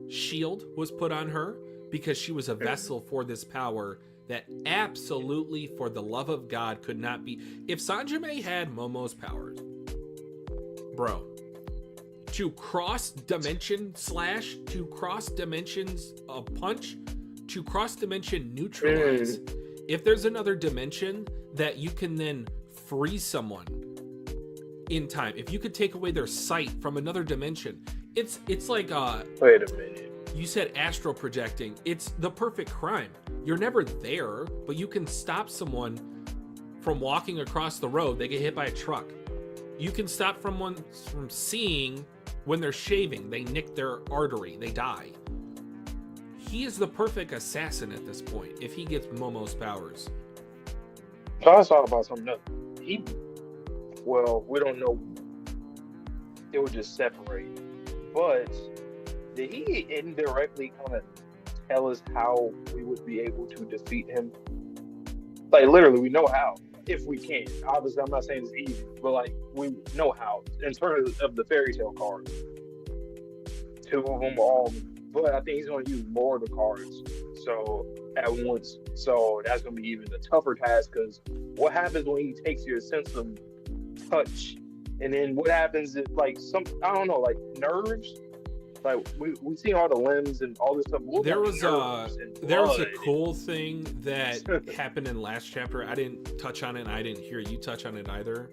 shield was put on her, because she was a vessel for this power that absolutely, for the love of God, could not be. If Saint-Germain had Momo's powers, bro, to cross dimension slash, to cross dimensions punch, to cross dimension neutralize. If there's another dimension that you can then freeze someone in time, if you could take away their sight from another dimension, it's like wait a minute. You said astral projecting. It's the perfect crime. You're never there, but you can stop someone from walking across the road. They get hit by a truck. You can stop someone from seeing when they're shaving. They nick their artery. They die. He is the perfect assassin at this point if he gets Momo's powers. So I thought about something else. We don't know. It would just separate. But did he indirectly kind of tell us how we would be able to defeat him? Like, literally, we know how, if we can. Obviously, I'm not saying it's easy, but, like, we know how. In terms of the fairy tale cards, 2 of them, all of them. But I think he's going to use more of the cards at once. So that's going to be even a tougher task, because what happens when he takes your sense of touch? And then what happens if, like, I don't know, like, nerves? Like, we see all the limbs and all this stuff. There was a cool thing that happened in last chapter. I didn't touch on it, and I didn't hear you touch on it either.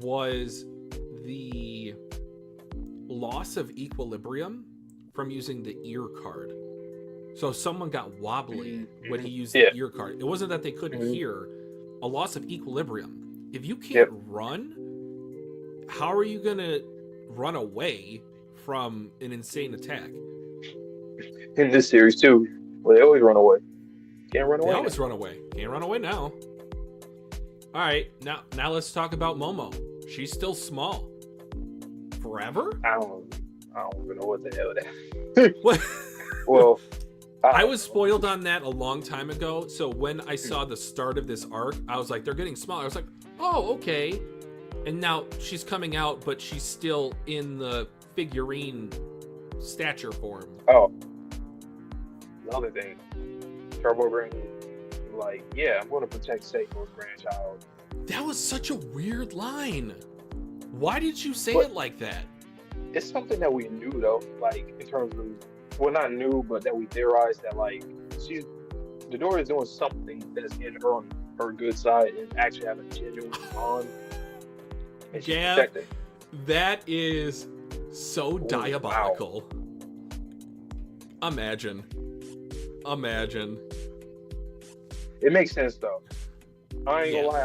Was the loss of equilibrium from using the ear card. So someone got wobbly when he used the ear card. It wasn't that they couldn't hear. A loss of equilibrium. If you can't run, how are you going to run away from an insane attack? In this series too, well, they always run away. Can't run away. They always run away. Can't run away now. All right, now let's talk about Momo. She's still small. Forever? I don't even know what the hell that. What? Well, I was spoiled on that a long time ago. So when I saw the start of this arc, I was like, they're getting smaller. I was like, oh, okay. And now she's coming out, but she's still in the figurine stature form. Oh, another thing, Turbo Green, like, yeah, I'm going to protect Seiko's grandchild. That was such a weird line. Why did you say it like that? It's something that we knew, though, like, in terms of, well, not new, but that we theorized that, like, Midoriya is doing something that's in her on her good side and actually have a genuine bond. Yeah, that is so diabolical. Wow. Imagine. It makes sense, though. I ain't gonna lie,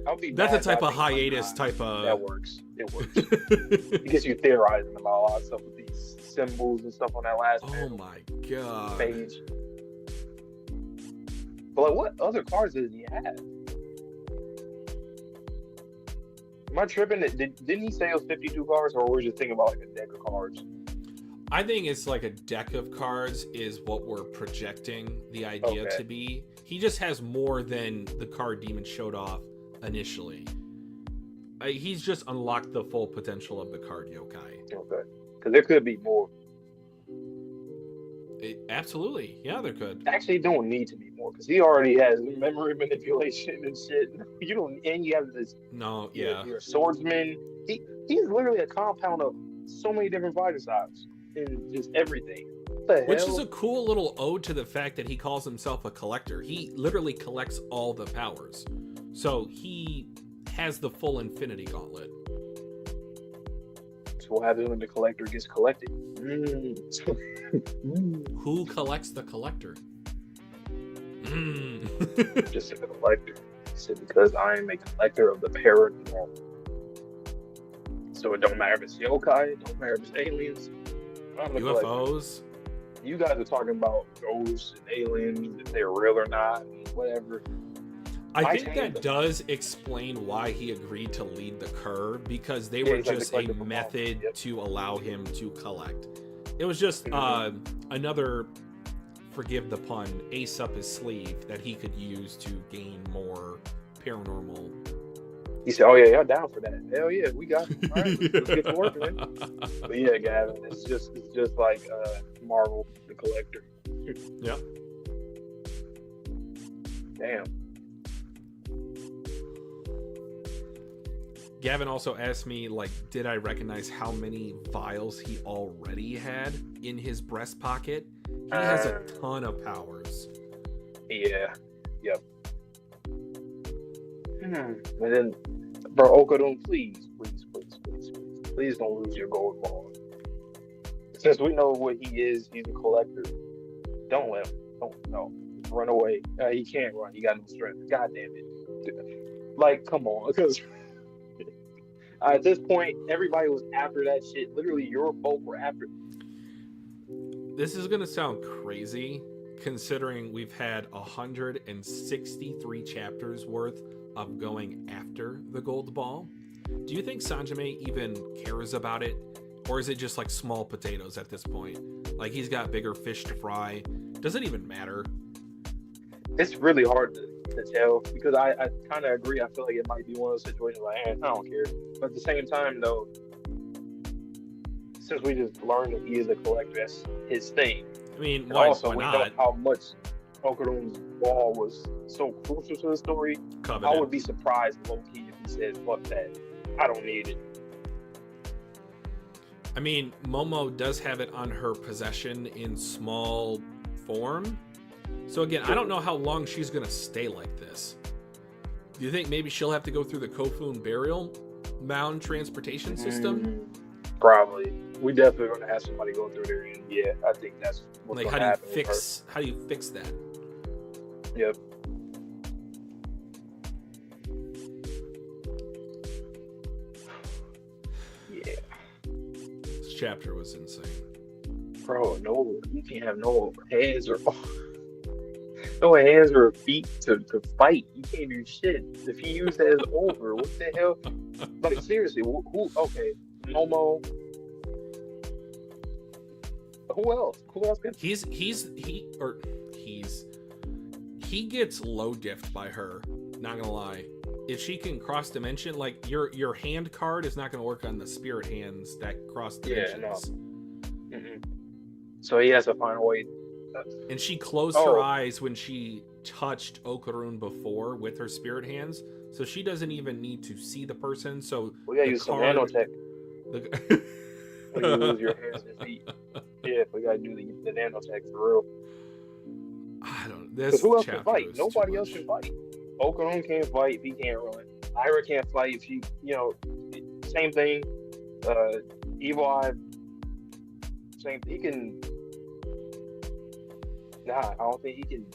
I'll be. That's a type of hiatus type of. That works. It works. It gets you theorizing about a lot of stuff with these symbols and stuff on that last. Oh my god. Page. But like, what other cards does he have? Am I tripping? Didn't he say it was 52 cards, or were we just thinking about like a deck of cards? I think it's like a deck of cards is what we're projecting the idea to be. He just has more than the card Demon showed off initially. He's just unlocked the full potential of the card yokai. Okay. Because there could be more. Absolutely. Yeah, there could. Actually, don't need to be more because he already has memory manipulation and shit. You don't, and you have this. No, yeah. You're a swordsman. He's literally a compound of so many different fighter styles and just everything. What the Which hell? is a cool little ode to the fact that he calls himself a collector. He literally collects all the powers. So he has the full Infinity Gauntlet. So what happens when the collector gets collected? Who collects the collector? Just a collector. He said, because I am a collector of the paranormal. So it don't matter if it's yokai, it don't matter if it's aliens. I'm a collector. UFOs? You guys are talking about ghosts and aliens, if they're real or not, and whatever. I think that does explain why he agreed to lead the Cur, because they were just a method to allow him to collect. It was just another, forgive the pun, ace up his sleeve that he could use to gain more paranormal. He said, "Oh yeah, y'all down for that? Hell yeah, we got it. All right, let's get to work, man." But yeah, Gavin, it's just like Marvel, the collector. Yep. Damn. Gavin also asked me, like, did I recognize how many vials he already had in his breast pocket? He has a ton of powers. Yeah. Yep. And then, bro, Okadon, please don't lose your gold ball. Since we know what he is, he's a collector. Don't let him. Don't run away. He can't run. He got no strength. God damn it. Like, come on, because. At this point, everybody was after that shit. Literally, your folk were after. This is gonna sound crazy, considering we've had 163 chapters worth of going after the gold ball. Do you think Sanjime even cares about it, or is it just like small potatoes at this point? Like he's got bigger fish to fry. Does it even matter? It's really hard to tell because I kind of agree. I feel like it might be one of those situations like, I don't care. But at the same time, though, since we just learned that he is a collector, that's his thing. I mean, and why also, not? We know how much Okadon's ball was so crucial to the story. Covenant. I would be surprised, low-key, if he said, fuck that. I don't need it. I mean, Momo does have it on her possession in small form. So again, I don't know how long she's going to stay like this. Do you think maybe she'll have to go through the Kofun burial mound transportation system? Probably. We definitely going to have somebody go through there. And yeah, I think that's what's like going to happen. How do you fix that? Yep. Yeah. This chapter was insane. Bro, no, you can't have no hands or feet to fight. You can't do shit. If he used that as over, what the hell? Like seriously, who? Okay, Momo. Who else? Who else can? He gets low diffed by her. Not gonna lie. If she can cross dimension, like your hand card is not gonna work on the spirit hands that cross dimensions. Yeah, no. So he has to find a way. And she closed her eyes when she touched Okarun before with her spirit hands, so she doesn't even need to see the person. So we gotta use some nanotech. When you lose your hands and feet. Yeah, we gotta do the nanotech for real. I don't. This who else can fight? Nobody else can fight. Okarun can't fight if he can't run. Ira can't fight if she, same thing. Evil Eye, same. He can. Nah, I don't think he can.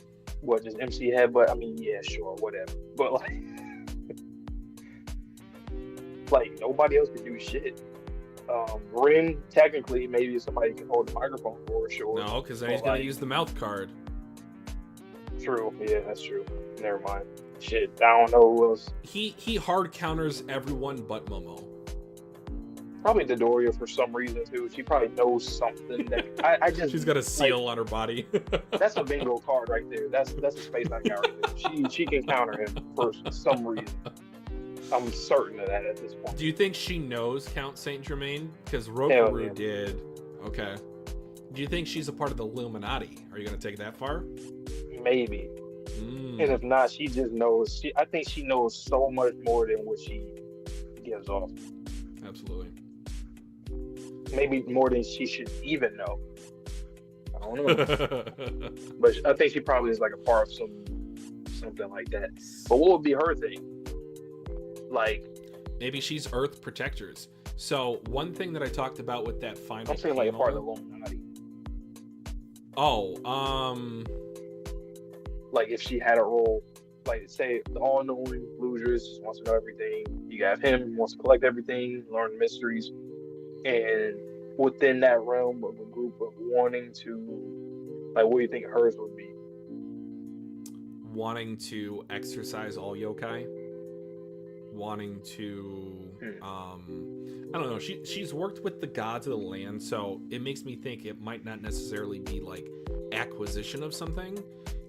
What, just MC headbutt? I mean, yeah, sure, whatever. But like nobody else can do shit. Rin, technically, maybe somebody can hold the microphone for sure. No, because then he's gonna use the mouth card. True. Yeah, that's true. Never mind. Shit, I don't know who else. He hard counters everyone but Momo. Probably Dodoria for some reason too. She probably knows something that I just. She's got a seal like, on her body. that's a bingo card right there. That's a space knight guy right there. She can counter him for some reason. I'm certain of that at this point. Do you think she knows Count Saint Germain? Because Hell Rokaru yeah. did. Okay. Do you think she's a part of the Illuminati? Are you going to take it that far? Maybe. Mm. And if not, she just knows. I think she knows so much more than what she gives off. Absolutely. Maybe more than she should even know. I don't know. But I think she probably is like a part of something like that. But what would be her thing? Like, maybe she's Earth protectors. So one thing that I talked about with that final I'm saying like a part of the panel- Illuminati. Oh, Like if she had a role, like say the all-knowing Lugers wants to know everything. You have him who wants to collect everything, learn mysteries, and within that realm of a group of wanting to, like, what do you think hers would be? wanting to exercise all yokai, wanting to I don't know, she's worked with the gods of the land, so it makes me think it might not necessarily be like acquisition of something.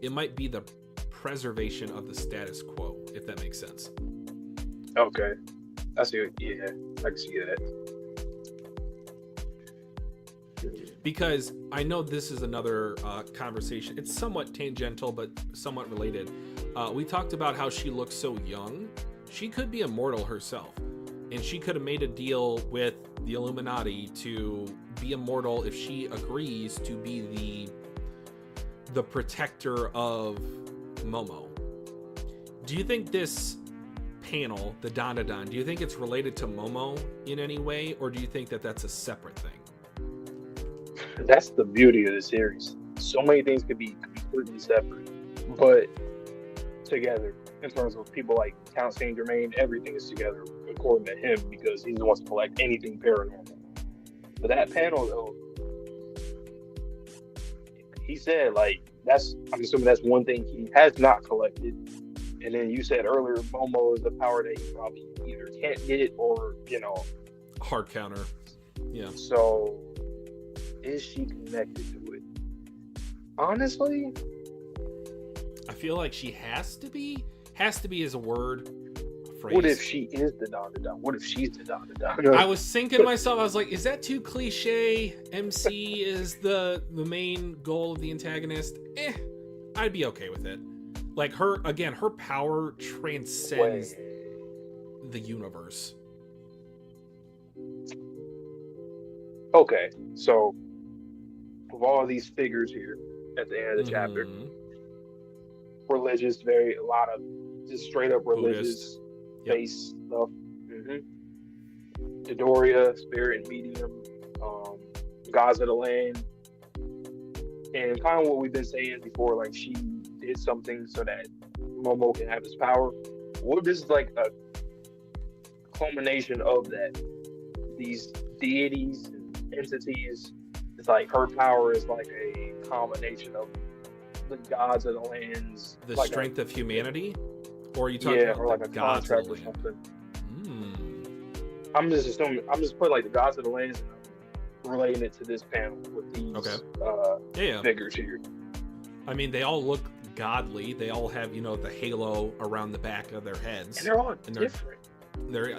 It might be the preservation of the status quo, if that makes sense. Okay, I see. Yeah, I can see that. Because I know this is another conversation. It's somewhat tangential, but somewhat related. We talked about how she looks so young. She could be immortal herself. And she could have made a deal with the Illuminati to be immortal if she agrees to be the protector of Momo. Do you think this panel, the Dandadan, do you think it's related to Momo in any way? Or do you think that that's a separate thing? That's the beauty of the series. So many things could be completely separate, but together. In terms of people like Count Saint Germain, everything is together according to him because he wants to collect anything paranormal. But that panel, though, he said like I'm assuming that's one thing he has not collected. And then you said earlier, Momo is the power that he probably either can't get or Hard counter. Yeah. So is she connected to it? Honestly, I feel like she has to be. Has to be is a word. A phrase. What if she is the Dandadan? What if she's the Dandadan? I was thinking to myself, I was like, is that too cliche? MC is the main goal of the antagonist. I'd be okay with it. Like her power transcends the universe. Okay, so with all these figures here at the end of the chapter, religious, a lot of just straight up religious based stuff. Dodoria, spirit medium, gods of the land, and kind of what we've been saying before, like she did something so that Momo can have his power. What is like a culmination of that? These deities and entities, it's like her power is like a combination of the gods of the lands, The like strength of humanity? Or are you talking about or like the a gods of contract the or land? something. I'm just assuming. I'm just putting like the gods of the lands and I'm relating it to this panel with these figures here. I mean, they all look godly. They all have, the halo around the back of their heads. And they're all different.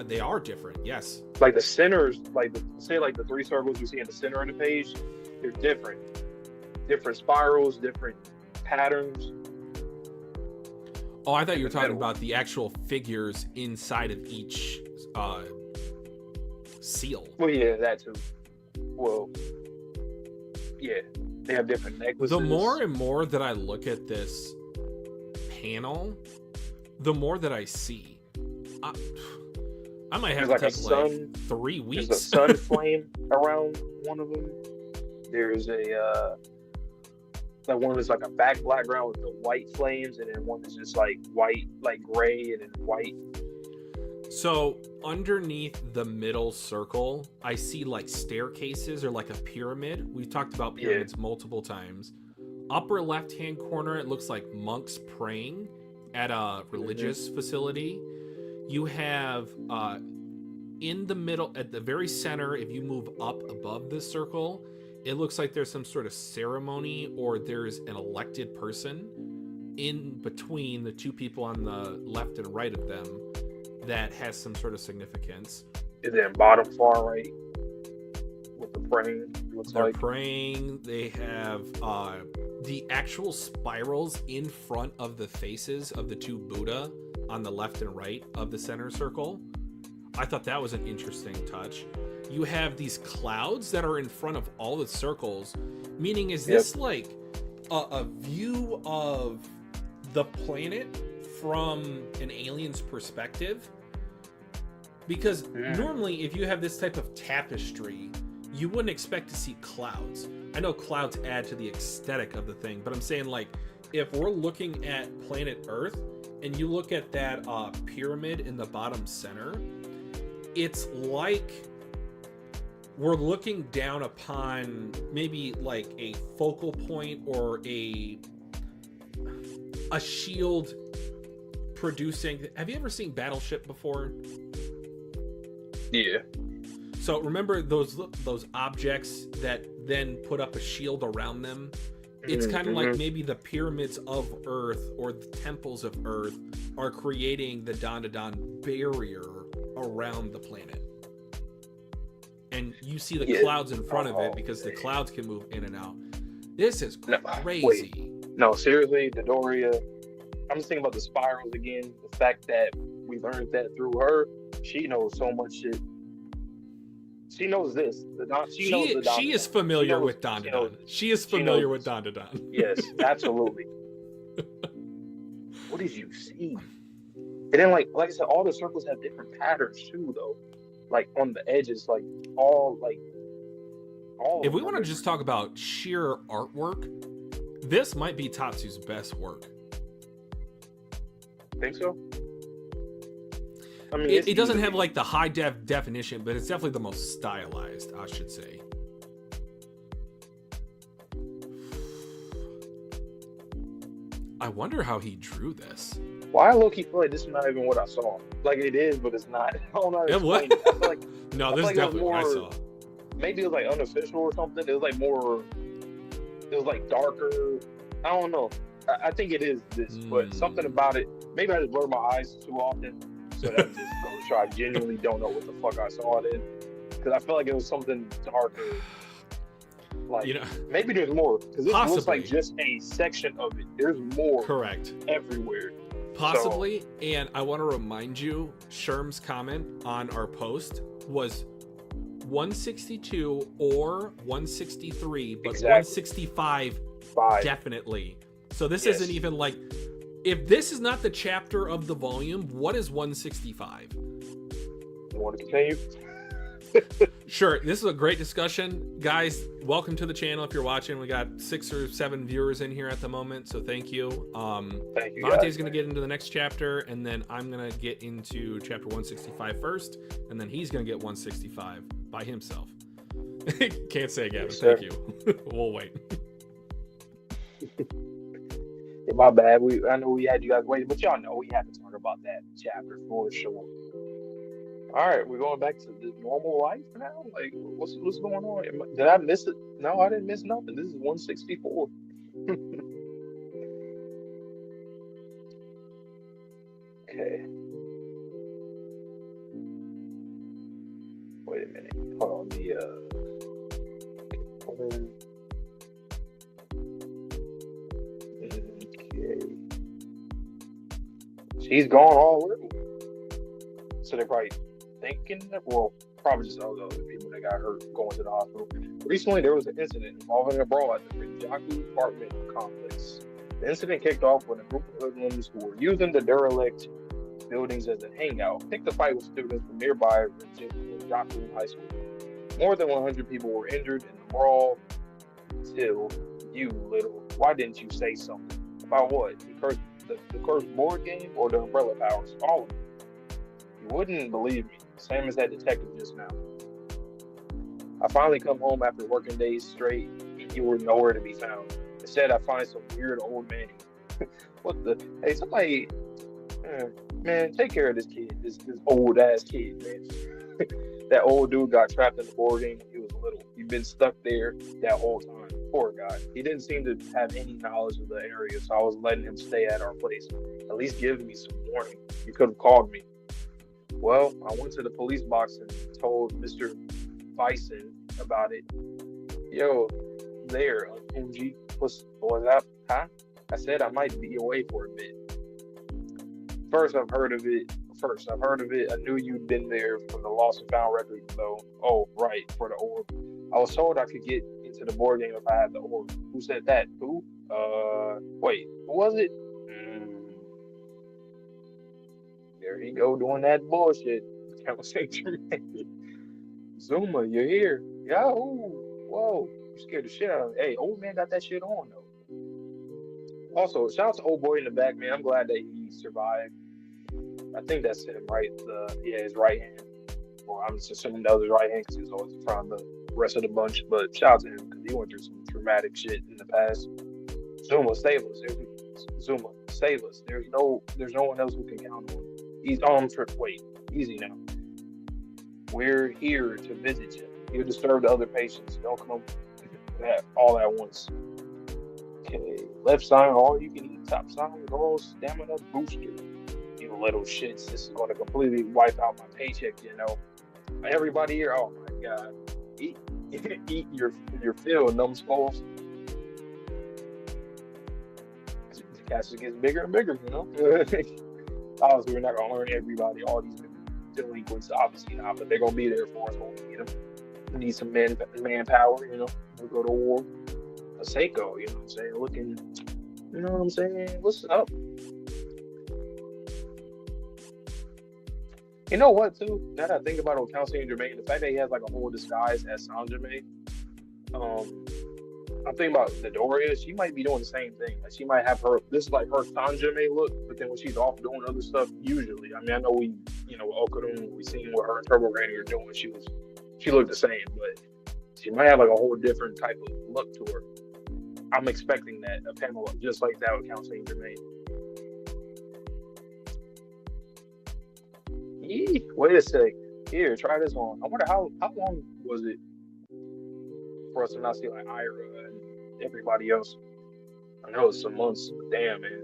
They are different, yes. Like the centers, like the three circles you see in the center of the page, they're different. Different spirals, different patterns. Oh, I thought you were talking about the actual figures inside of each seal. Well, yeah, that too. Well, yeah, they have different necklaces. The more and more that I look at this panel, the more that I see. I might have to take like 3 weeks. There's a sun flame around one of them. There's a like one is like a back background with the white flames, and then one is just like white, like gray, and then white. So underneath the middle circle, I see like staircases or like a pyramid. We've talked about pyramids multiple times. Upper left-hand corner, it looks like monks praying at a religious facility. You have in the middle, at the very center, if you move up above this circle, it looks like there's some sort of ceremony or there's an elected person in between the two people on the left and right of them that has some sort of significance. Is it in bottom far right with the praying? They're praying. They have the actual spirals in front of the faces of the two Buddha on the left and right of the center circle. I thought that was an interesting touch. You have these clouds that are in front of all the circles, meaning is this like a view of the planet from an alien's perspective? Because normally if you have this type of tapestry, you wouldn't expect to see clouds. I know clouds add to the aesthetic of the thing, but I'm saying, like, if we're looking at planet Earth and you look at that pyramid in the bottom center, it's like we're looking down upon maybe like a focal point or a shield producing. Have you ever seen Battleship before? Yeah. So remember those objects that then put up a shield around them? It's kind of like maybe the pyramids of Earth or the temples of Earth are creating the Dandadan barrier around the planet. And you see the clouds in front of it because the clouds can move in and out. This is crazy. Wait. No, seriously, Dodoria. I'm just thinking about the spirals again. The fact that we learned that through her, she knows so much shit. She knows this. She is familiar with Dandadan. She is familiar with Dandadan. Yes, absolutely. What did you see? And then, like I said, all the circles have different patterns too, though. Like on the edges, like all. If we want to just talk about sheer artwork, this might be Tatsu's best work. Think so? I mean, it doesn't have like the high definition, but it's definitely the most stylized, I should say. I wonder how he drew this. Well, I low-key feel like this is not even what I saw. Like, it is, but it's not. I don't know. What? I feel like, no, this is definitely what I saw. Maybe it was like unofficial or something. It was like more. It was like darker. I don't know. I think it is this, but something about it. Maybe I just blur my eyes too often. So that just goes to show I genuinely don't know what the fuck I saw it in. Because I feel like it was something darker. Like, you know, maybe there's more. Because this looks like just a section of it. There's more. Correct. Everywhere. Possibly. So, and I want to remind you, Sherm's comment on our post was 162 or 163, but 165 definitely. So this isn't even like, if this is not the chapter of the volume, what is 165? You want to continue? Sure. This is a great discussion. Guys, welcome to the channel if you're watching. We got 6 or 7 viewers in here at the moment, so thank you. Thank you. Monte's going to get into the next chapter, and then I'm going to get into chapter 165 first, and then he's going to get 165 by himself. Can't say again. Yes, thank you. We'll wait. Yeah, my bad. I know we had you guys waiting, but y'all know we had to talk about that chapter for sure. All right, we're going back to the normal life now. Like, what's going on? Did I miss it? No, I didn't miss nothing. This is 164. Okay. Wait a minute. Hold on. Okay. She's gone already. So they're probably thinking that, well, probably just all the other people that got hurt going to the hospital. Recently, there was an incident involving a brawl at the Gachiakuta apartment complex. The incident kicked off when a group of hoodlums who were using the derelict buildings as a hangout picked a fight with students from nearby Jujutsu High School. More than 100 people were injured in the brawl. Till you little, why didn't you say something? About what? The cursed board game or the umbrella powers? All of it. You wouldn't believe me. Same as that detective just now. I finally come home after working days straight, and you were nowhere to be found. Instead, I find some weird old man. What the? Hey, somebody, man, take care of this kid, this old ass kid, man. That old dude got trapped in the board game when he was little. He'd been stuck there that whole time. Poor guy. He didn't seem to have any knowledge of the area, so I was letting him stay at our place. At least give me some warning. You could have called me. Well, I went to the police box and told Mr. Bison about it. Yo, there, MG, what's up? Huh? I said I might be away for a bit. First, I've heard of it. I knew you'd been there from the lost and found record, though. Oh, right, for the orb. I was told I could get into the board game if I had the orb. Who said that? Who? Wait, who was it? There he go doing that bullshit. Zuma, you're here. Yahoo! Whoa, you scared the shit out of me. Hey, old man got that shit on though. Also, shout out to old boy in the back, man. I'm glad that he survived. I think that's him, right? His right hand. Well, I'm just assuming that was his right hand because he was always in front of the rest of the bunch. But shout out to him because he went through some traumatic shit in the past. Zuma, save us. Zuma, save us. There's no one else who can count on. Wait, easy now. We're here to visit you. You disturb the other patients. Don't come all at once. Okay, left sign, all you can eat. Top sign, girl, stamina booster. You little shits. This is going to completely wipe out my paycheck, you know. Everybody here, oh my god. Eat your fill, numbskulls. The cast just gets bigger and bigger, you know. Obviously, we're not going to learn everybody, all these delinquents, obviously not, but they're going to be there for us when we need them. We need some manpower, you know. We'll go to war. A Seiko, you know what I'm saying? Looking, you know what I'm saying? What's up? You know what, too? Now that I think about it with Count Saint Germain, the fact that he has like a whole disguise as Saint Germain, I'm thinking about Midoriya. She might be doing the same thing. Like she might have this is like her Saint Germain look, but then when she's off doing other stuff, usually, I mean, I know with Okudun, we seen what her and Turbo Granny are doing. She looked the same, but she might have like a whole different type of look to her. I'm expecting that a panel just like that with Count Saint Germain. Wait a sec. Here, try this on. I wonder how long was it for us to not see like Ira and everybody else? I know it's some months, but damn, man.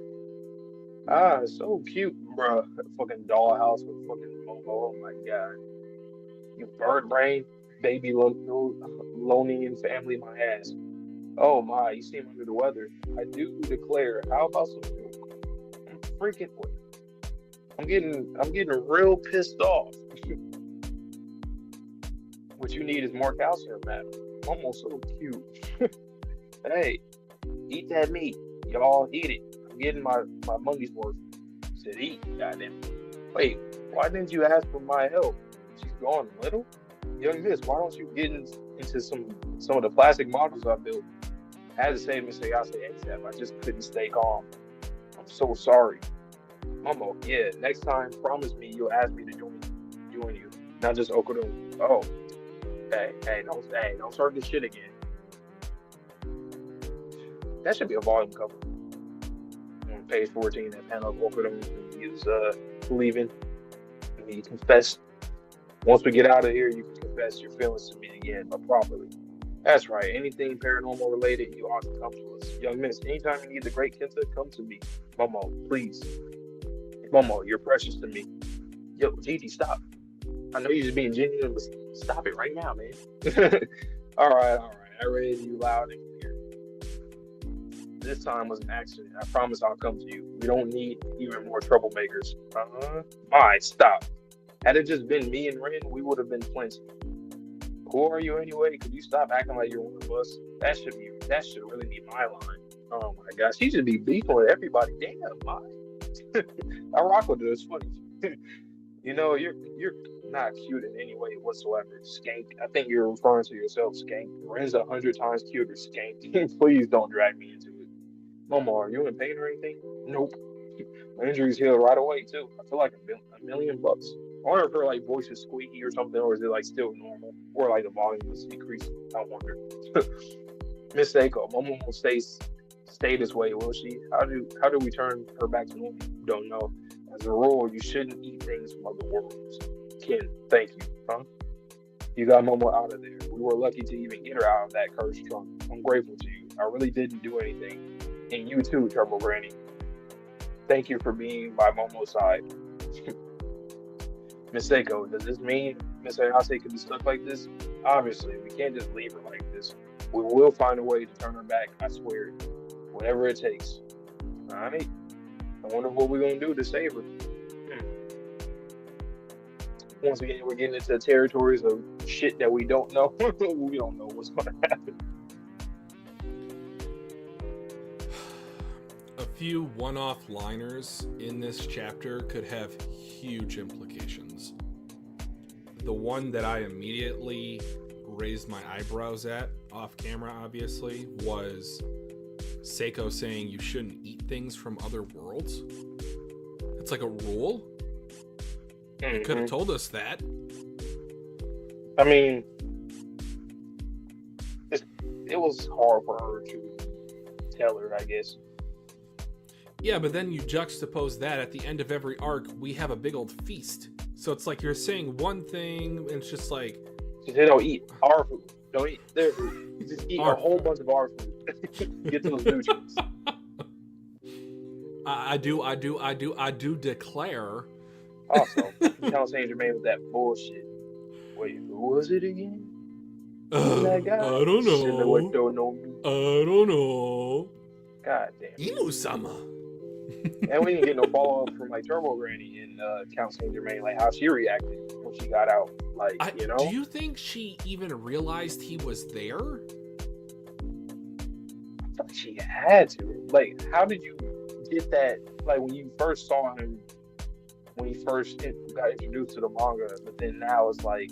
It's so cute, bro. Fucking dollhouse with fucking Momo. Oh my god. You bird brain, baby lonely and family, my ass. Oh my, you seem under the weather. I do declare. How about some milk? I'm freaking. I'm getting real pissed off. What you need is more calcium, madam. Almost so cute. Hey, eat that meat. Y'all eat it. I'm getting my money's worth. Said eat, goddamn. Wait, why didn't you ask for my help? She's gone little? Young miss, why don't you get into some of the plastic models I built? I had to say Mr. Yase ASAP. I just couldn't stay calm. I'm so sorry. Momo, yeah, next time, promise me you'll ask me to join you. Not just Okudun. Oh. Hey, don't start this shit again. That should be a volume cover. On page 14, that panel of Okudun is leaving. And he confessed. Once we get out of here, you can confess your feelings to me again, but properly. That's right. Anything paranormal related, you ought to come to us. Young miss, anytime you need the great Kenta, come to me. Momo, please. Momo, you're precious to me. Yo, Gigi, stop. I know you're just being genuine, but stop it right now, man. All right. I read you loud and clear. This time was an accident. I promise I'll come to you. We don't need even more troublemakers. Alright, stop. Had it just been me and Ren, we would have been plenty. Who are you anyway? Could you stop acting like you're one of us? That should really be my line. Oh my gosh, he should be beefing with everybody. Damn, my. I rock with it. It's funny. You know, you're not cute in any way whatsoever. Skank. I think you're referring to yourself, Skank. Ren's 100 times cuter, Skank. Please don't drag me into it. Momo, are you in pain or anything? Nope. My injuries heal right away too. I feel like $1 million. I wonder if her like voice is squeaky or something, or is it like still normal, or like the volume is decreasing. I wonder. Miss Seiko, Momo will stay this way, will she? How do we turn her back to normal? Don't know. As a rule, you shouldn't eat things from other worlds. Ken, thank you. Huh? You got Momo out of there. We were lucky to even get her out of that cursed trunk. I'm grateful to you. I really didn't do anything. And you too, Turbo Granny. Thank you for being by Momo's side. Miss Seiko, does this mean Miss Ayase could be stuck like this? Obviously, we can't just leave her like this. We will find a way to turn her back, I swear. Whatever it takes. Alright? I wonder what we're going to do to save her. Once again, we're getting into territories of shit that we don't know. We don't know what's going to happen. A few one-off liners in this chapter could have huge implications. The one that I immediately raised my eyebrows at, off camera obviously, was Seiko saying you shouldn't eat things from other worlds. It's like a rule. You could have told us that. I mean, it was hard for her to tell her, I guess. Yeah, but then you juxtapose that at the end of every arc, we have a big old feast. So it's like you're saying one thing, and it's just like... They don't eat our food. Don't eat their food. You just eat a whole bunch of our food. Get to those nutrients. I do declare... Also, Count Saint Germain with that bullshit. Wait, who was it again? That guy? I don't know. Silhouette don't know me. I don't know. God damn. Inu-sama. And we didn't get no follow up from like Turbo Granny and Count Saint Germain, like how she reacted when she got out. Like, you know. Do you think she even realized he was there? I thought she had to. Like, how did you get that? Like when you first saw him, when he first got introduced to the manga, but then now it's like.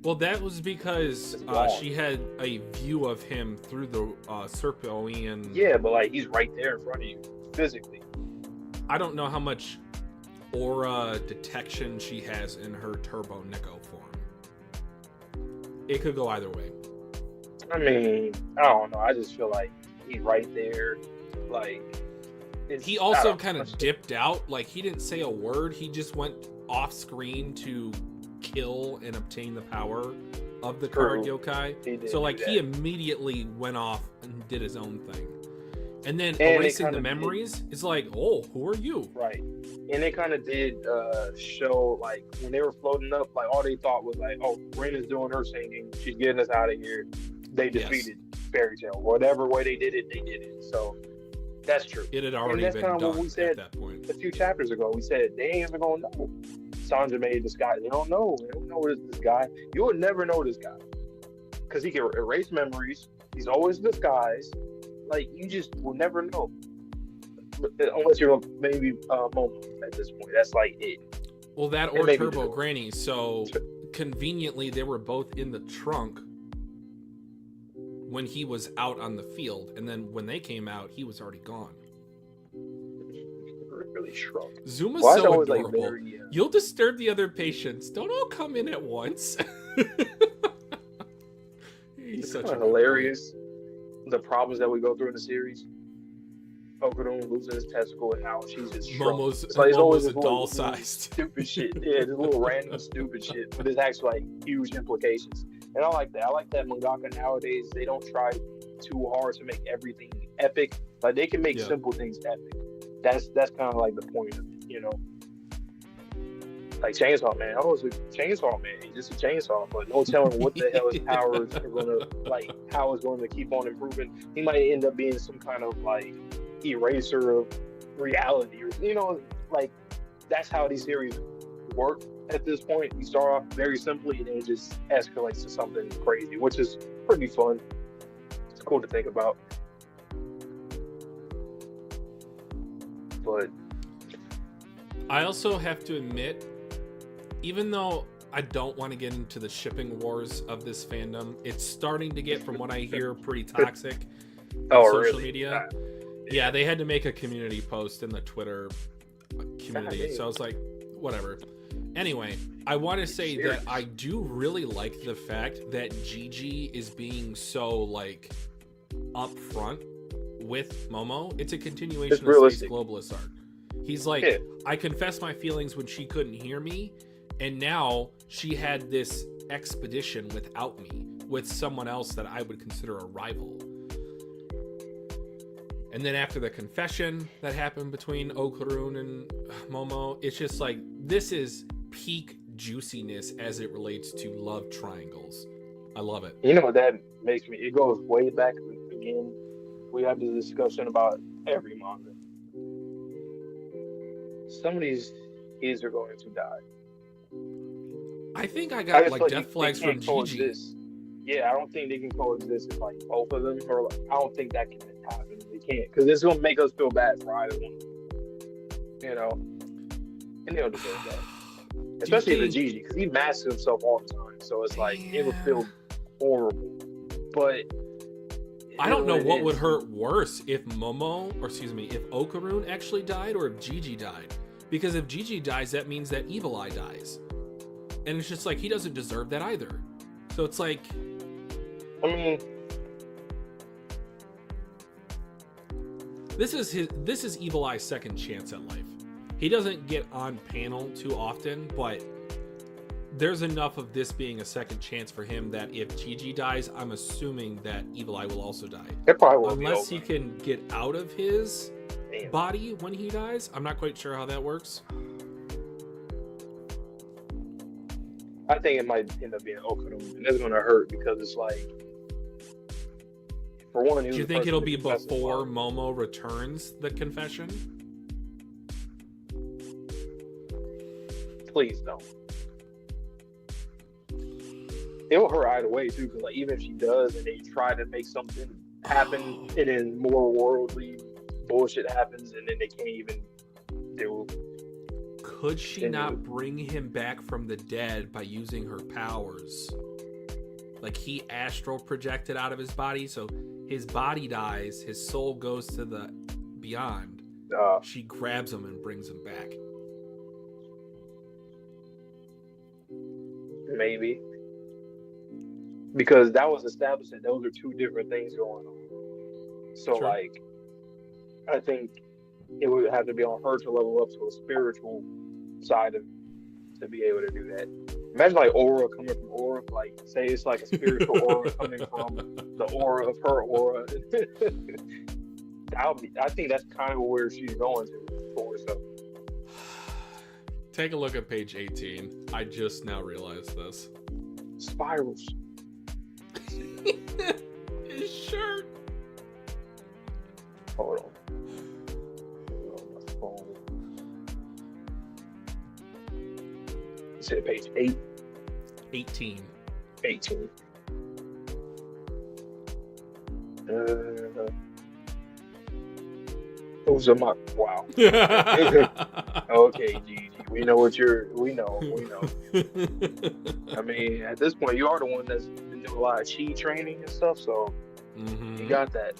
Well, that was because she had a view of him through the Serpoian. Yeah, but like he's right there in front of you physically. I don't know how much aura detection she has in her Turbo Nico form. It could go either way. I mean, I don't know. I just feel like he's right there. Like he also kind of dipped out. Like he didn't say a word. He just went off screen to kill and obtain the power of the card yokai. So like he immediately went off and did his own thing. And then erasing the memories is like, oh, who are you? Right. And they kind of did show, like, when they were floating up, like, all they thought was, like, oh, Rin is doing her singing. She's getting us out of here. They defeated Fairy Tail. Whatever way they did it. So, that's true. It had already been done what we said at that point. A few chapters ago. We said, they ain't even going to know. Sandra made this guy. They don't know. They don't know this guy. You would never know this guy. Because he can erase memories. He's always disguised. Like, you just will never know. Unless you're maybe Momo at this point. That's like it. Well, that or Turbo Granny. So, conveniently, they were both in the trunk when he was out on the field. And then when they came out, he was already gone. Really shrunk. Zuma's so adorable. Like You'll disturb the other patients. Don't all come in at once. He's such a hilarious. The problems that we go through in the series. Okudun losing his testicle and how she's just shrunk. Momo's always a doll-sized. Stupid shit. Yeah, just little random stupid shit. But there's actually like huge implications. And I like that. I like that mangaka nowadays, they don't try too hard to make everything epic. Like they can make simple things epic. That's kind of like the point of it, you know? Like Chainsaw Man. Oh, it's a Chainsaw Man. He's just a chainsaw, but no telling what the hell his powers are gonna like. How it's going to keep on improving. He might end up being some kind of like eraser of reality, or you know, like that's how these series work. At this point, you start off very simply, and then it just escalates to something crazy, which is pretty fun. It's cool to think about, but I also have to admit. Even though I don't want to get into the shipping wars of this fandom, it's starting to get, from what I hear, pretty toxic on social media. Yeah, they had to make a community post in the Twitter community, so I was like, whatever. Anyway, I want to say that I do really like the fact that Gigi is being so, like, upfront with Momo. It's a continuation of Space Globalist arc. He's like, I confessed my feelings when she couldn't hear me, And now she had this expedition without me, with someone else that I would consider a rival. And then after the confession that happened between Okarun and Momo, it's just like, this is peak juiciness as it relates to love triangles. I love it. You know what that makes me? It goes way back again. We have this discussion about every manga. Some of these kids are going to die. I think I got like feel death flags from Gigi. Coexist. Yeah, I don't think they can coexist if like both of them. Or like, I don't think that can happen. They can't, because it's gonna make us feel bad for either one. You know, and they don't deserve that. Especially the Gigi, because he masks himself all the time. So it's like it would feel horrible. But I don't know what would hurt worse, if Okarun actually died, or if Gigi died. Because if Gigi dies, that means that Evil Eye dies. And it's just like, he doesn't deserve that either. So it's like, I mean, this is Evil Eye's second chance at life. He doesn't get on panel too often, but there's enough of this being a second chance for him that if Gigi dies, I'm assuming that Evil Eye will also die. It probably will, unless he can get out of his body when he dies. I'm not quite sure how that works. I think it might end up being Okarun, and that's going to hurt because it's like, for one, do you think it'll be before Momo returns the confession? Please don't. It will hurt either way too, because like even if she does, and they try to make something happen, and then more worldly bullshit happens, and then they can't even do. Could she not bring him back from the dead by using her powers? Like, he astral projected out of his body, so his body dies, his soul goes to the beyond. She grabs him and brings him back. Maybe. Because that was established that those are two different things going on. So, Sure. like, I think it would have to be on her to level up to a spiritual side of to be able to do that. Imagine like aura coming from aura, like say it's like a spiritual aura coming from the aura of her aura. I think that's kind of where she's going to for herself. Take a look at page 18. I just now realized this. Spirals. His shirt. Hold on. My phone. Is it page 8? 18. 18. Zuma. Wow. Okay, Gigi. We know. We know. I mean, at this point, you are the one that's been doing a lot of chi training and stuff, so you got that.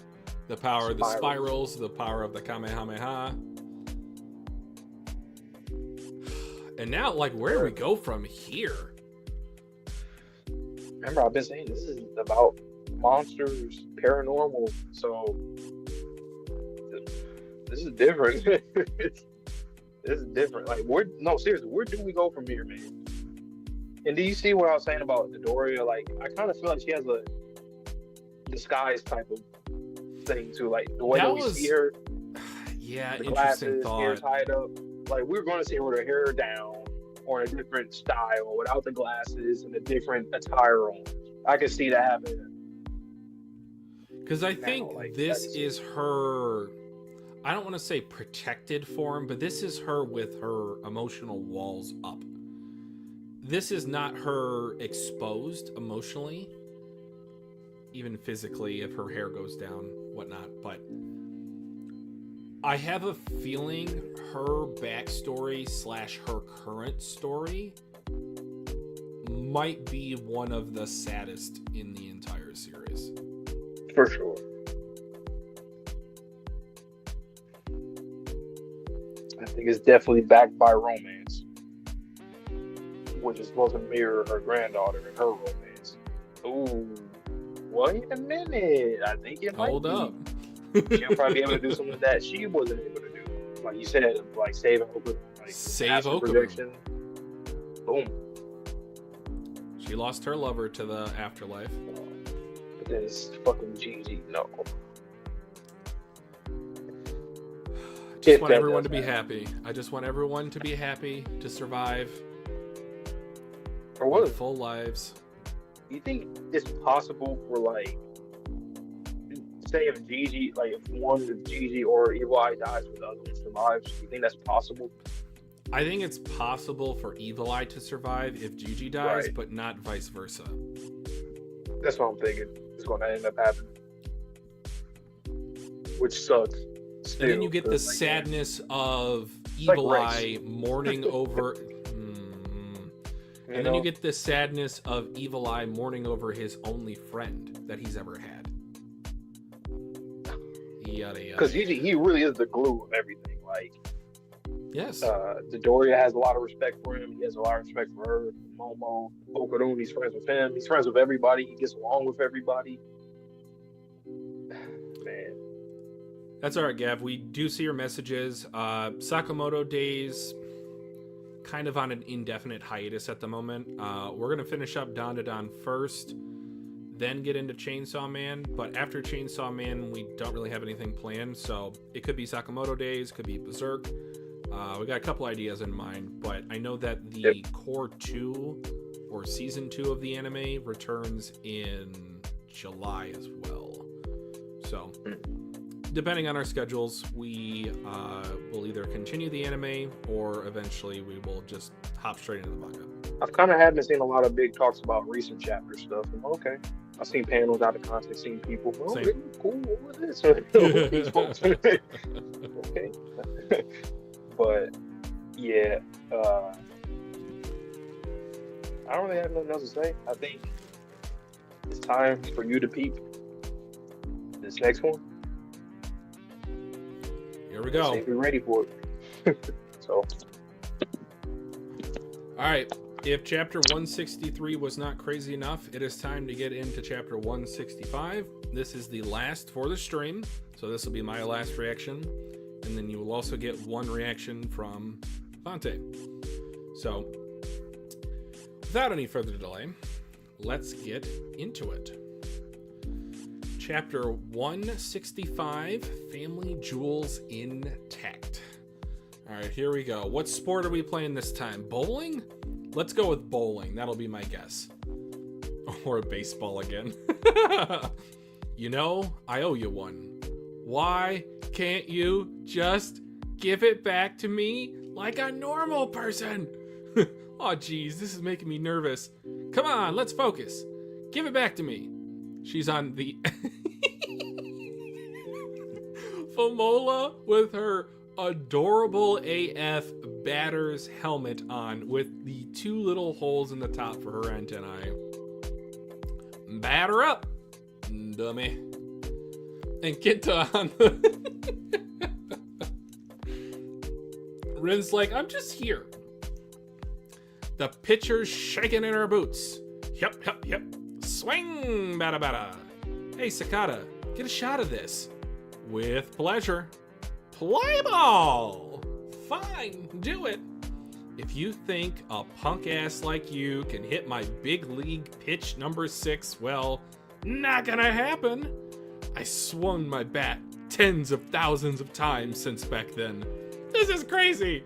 The power of the spirals, the power of the Kamehameha. And now, like, where do we go from here? Remember, I've been saying this is about monsters, paranormal, so this is different. This is different. Like, seriously, where do we go from here, man? And do you see what I was saying about Midoriya? Like, I kind of feel like she has a disguise type of thing too. Like the way that we see her, yeah, the interesting glasses, thought. hair tied up. Like we're going to see her with her hair down, or in a different style, without the glasses and a different attire on. I can see that happening. Because I think this is her. I don't want to say protected form, but this is her with her emotional walls up. This is not her exposed emotionally, even physically, if her hair goes down, whatnot. But I have a feeling her backstory / her current story might be one of the saddest in the entire series. For sure. I think it's definitely backed by romance, which is supposed to mirror her granddaughter and her romance. Ooh, wait a minute. I think it might Hold up. She'll probably be able to do something that she wasn't able to do. Like you said, like save Okarun, like Save astral Okarun. projection. Boom. She lost her lover to the afterlife. But then it's fucking Gigi. No. Just want everyone to be happy. I just want everyone to be happy, to survive. For what? Full lives. You think it's possible for, like, say if Gigi, like, if one of Gigi or Evil Eye dies but the other one survives, you think that's possible? I think it's possible for Evil Eye to survive if Gigi dies, Right. but not vice versa. That's what I'm thinking. It's going to end up happening. Which sucks. Still, and then you get the like, sadness of like Evil race. Eye mourning over. And then you get the sadness of Evil Eye mourning over his only friend that he's ever had. Yada yada. Because he really is the glue of everything. Like, yes. Dodoria has a lot of respect for him. He has a lot of respect for her. Momo, Okarun, he's friends with him. He's friends with everybody. He gets along with everybody. Man. That's all right, Gav. We do see your messages. Sakamoto Days, kind of on an indefinite hiatus at the moment. We're going to finish up Dandadan first, then get into Chainsaw Man. But after Chainsaw Man, we don't really have anything planned. So it could be Sakamoto Days, could be Berserk. We got a couple ideas in mind, but I know that the Core 2 or Season 2 of the anime returns in July as well. So depending on our schedules, we will either continue the anime or eventually we will just hop straight into the manga. I've kind of haven't seen a lot of big talks about recent chapter stuff. I'm okay. I've seen panels out of context, seen people. Oh, Same. really cool. What was this? These folks. Okay. But yeah, I don't really have nothing else to say. I think it's time for you to peep this next one. Here we go. See if we're ready for it. So, All right. If chapter 163 was not crazy enough, it is time to get into chapter 165. This is the last for the stream, so this will be my last reaction. And then you will also get one reaction from Fonte. So, without any further delay, let's get into it. Chapter 165, Family Jewels Intact. All right, here we go. What sport are we playing this time? Bowling? Let's go with bowling. That'll be my guess. Or baseball again. You know, I owe you one. Why can't you just give it back to me like a normal person? Oh, geez, this is making me nervous. Come on, let's focus. Give it back to me. She's on the... Fomola with her adorable AF batter's helmet on with the two little holes in the top for her antennae. Batter up, dummy. And Kenta on the... Rin's like, I'm just here. The pitcher's shaking in her boots. Yup. Swing, bada bada. Hey, Sakata, get a shot of this. With pleasure. Play ball. Fine, do it. If you think a punk ass like you can hit my big league pitch number 6, well, not gonna happen. I swung my bat tens of thousands of times since back then. This is crazy.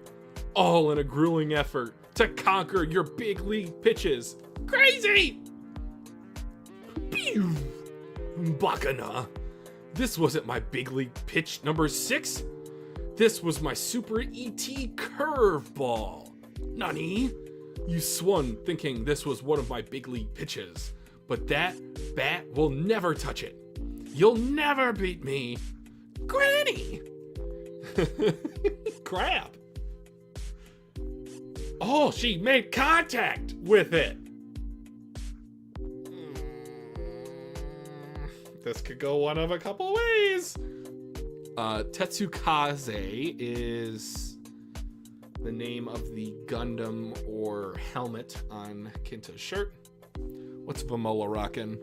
All in a grueling effort to conquer your big league pitches. Crazy! Pew! Bakana. This wasn't my big league pitch number 6. This was my super ET curveball. Nani? You swung thinking this was one of my big league pitches, but that bat will never touch it. You'll never beat me. Granny! Crap. Oh, she made contact with it. This could go one of a couple ways. Tetsukaze is the name of the Gundam or helmet on Kinta's shirt. What's Vamola rockin'?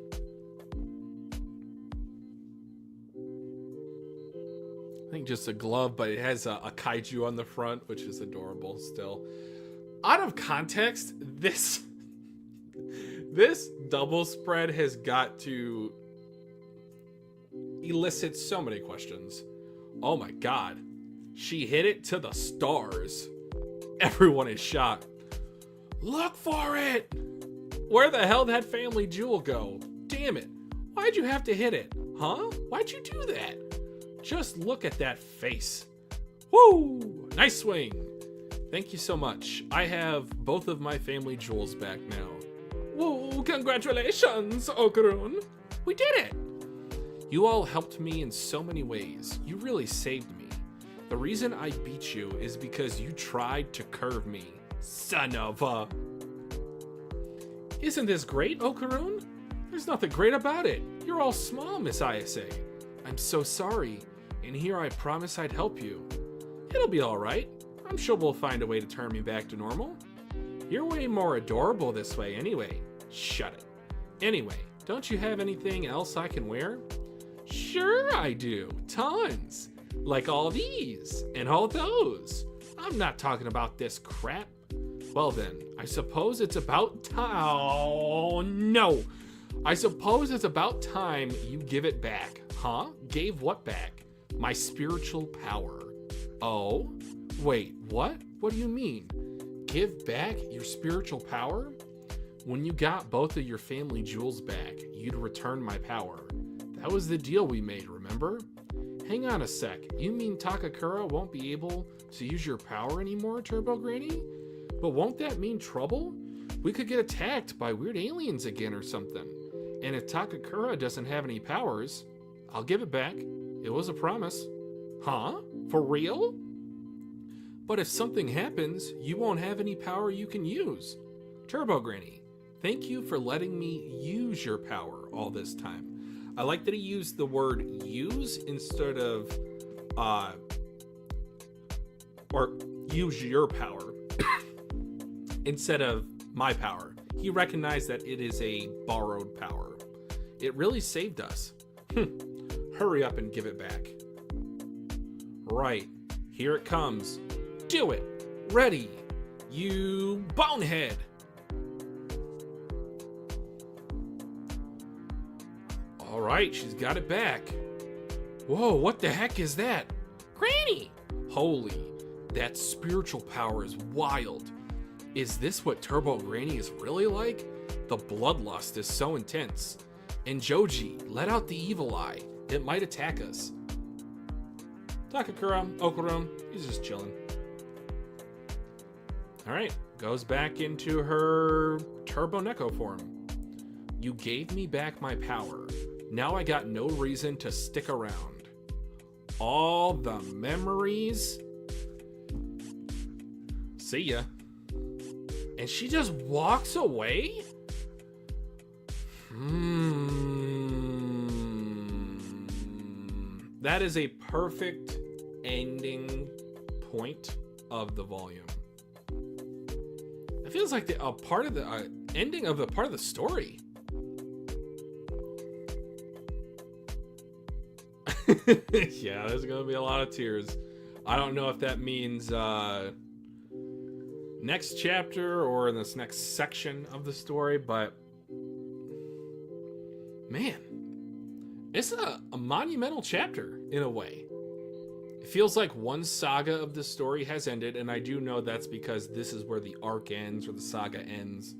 I think just a glove, but it has a kaiju on the front, which is adorable still. out of context, this double spread has got to elicit so many questions. Oh my god. She hit it to the stars. Everyone is shocked. Look for it! Where the hell did that family jewel go? Damn it. Why'd you have to hit it? Huh? Why'd you do that? Just look at that face. Woo! Nice swing. Thank you so much. I have both of my family jewels back now. Whoa, congratulations, Okarun. We did it. You all helped me in so many ways. You really saved me. The reason I beat you is because you tried to curve me. Son of a... Isn't this great, Okarun? There's nothing great about it. You're all small, Miss Ayase. I'm so sorry. And here I promise I'd help you. It'll be alright. I'm sure we'll find a way to turn me back to normal. You're way more adorable this way anyway. Shut it. Anyway, don't you have anything else I can wear? Sure I do. Tons. Like all these and all those. I'm not talking about this crap. Well then, I suppose it's about time. Oh, no. I suppose it's about time you give it back. Huh? Gave what back? My spiritual power. Oh? Wait, what? What do you mean? Give back your spiritual power? When you got both of your family jewels back, you'd return my power. That was the deal we made, remember? Hang on a sec. You mean Takakura won't be able to use your power anymore, Turbo Granny? But won't that mean trouble? We could get attacked by weird aliens again or something. And if Takakura doesn't have any powers, I'll give it back. It was a promise. Huh? For real? But if something happens, you won't have any power you can use. Turbo Granny, thank you for letting me use your power all this time. I like that he used the word use instead of, or use your power instead of my power. He recognized that it is a borrowed power. It really saved us. Hurry up and give it back. Right, here it comes. Do it. Ready. You bonehead. All right, she's got it back. Whoa, what the heck is that? Granny! Holy, that spiritual power is wild. Is this what Turbo Granny is really like? The bloodlust is so intense. And Joji, let out the evil eye. It might attack us. Takakura, Okarun, he's just chilling. All right, goes back into her Turbo Neko form. You gave me back my power. Now I got no reason to stick around. All the memories. See ya. And she just walks away? That is a perfect ending point of the volume. It feels like a part of the ending of the part of the story. Yeah, there's gonna be a lot of tears. I don't know if that means next chapter or in this next section of the story, but man, it's a monumental chapter in a way. It feels like one saga of the story has ended, and I do know that's because this is where the arc ends or the saga ends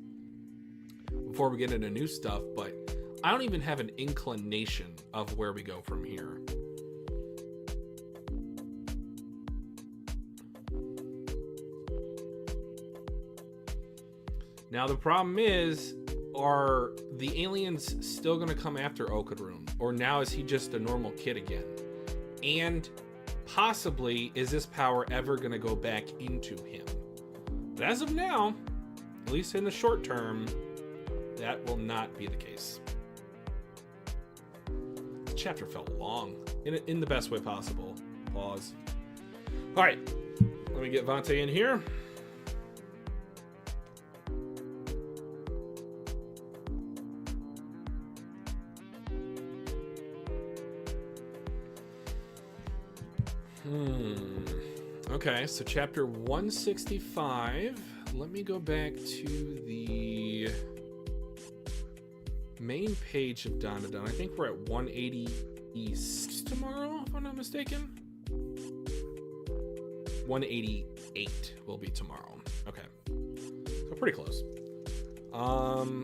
before we get into new stuff, but I don't even have an inclination of where we go from here. Now the problem is, are the aliens still going to come after Okarun? Or now is he just a normal kid again? And possibly, is this power ever going to go back into him? But as of now, at least in the short term, that will not be the case. The chapter felt long, in the best way possible. Pause. All right, let me get Vante in here. Okay, so chapter 165. let me go back to the main page of Dandadan. I think we're at 186 tomorrow, if I'm not mistaken. 188 will be tomorrow. Okay. So pretty close. Wow,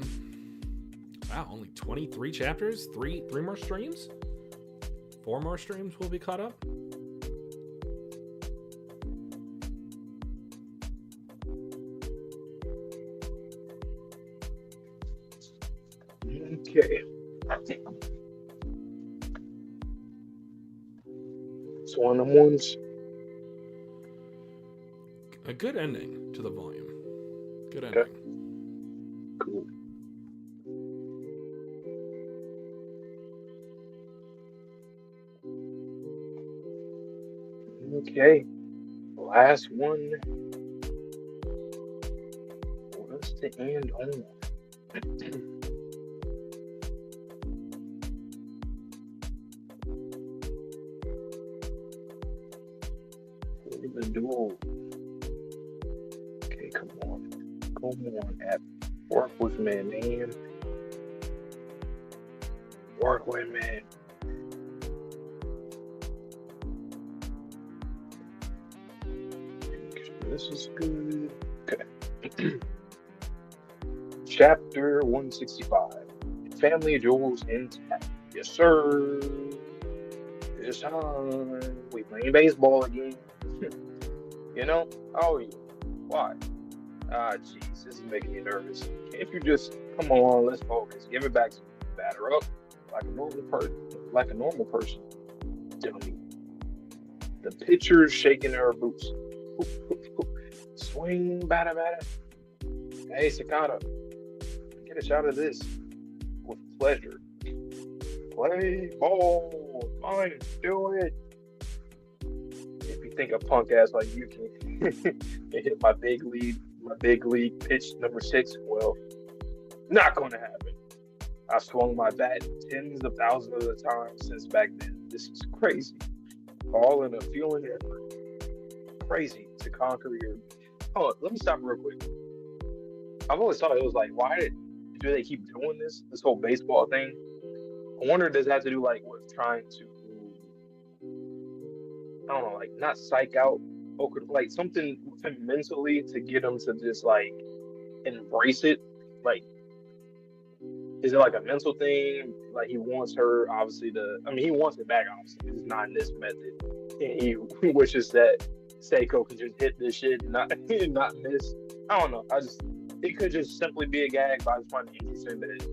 only 23 chapters, three more streams, 4 more streams will be caught up. Okay. It's one of them ones. A good ending to the volume. Good Okay. ending. Cool. Okay. Last one. What's the end on? The duel. Okay, come on, app. Work with me, man. Work with me. This is good. Okay. Chapter 165. Family jewels intact. Yes, sir. This time we playing baseball again. You know? Oh, yeah. Why? Ah, jeez, this is making me nervous. If you just come on, let's focus. Give it back to me. Batter up like a normal person. Dummy. The pitcher's shaking her boots. Swing, batter. Hey, Sakata, get a shot of this with pleasure. Play ball. Fine, do it. If you think a punk ass like you can hit my big league pitch number 6, well, not gonna happen. I've swung my bat tens of thousands of times since back then. This is crazy. All in a feeling effort. Crazy to conquer your. Oh, let me stop real quick. I've always thought it was like, why do they keep doing this whole baseball thing? I wonder, does that have to do like with trying to, I don't know, like not psych out, like something with him mentally to get him to just like embrace it? Like, is it like a mental thing? Like he wants her, obviously, he wants it back, obviously. It's not in this method. And he wishes that Seiko could just hit this shit and not miss. I don't know. It could just simply be a gag, but I just find it interesting that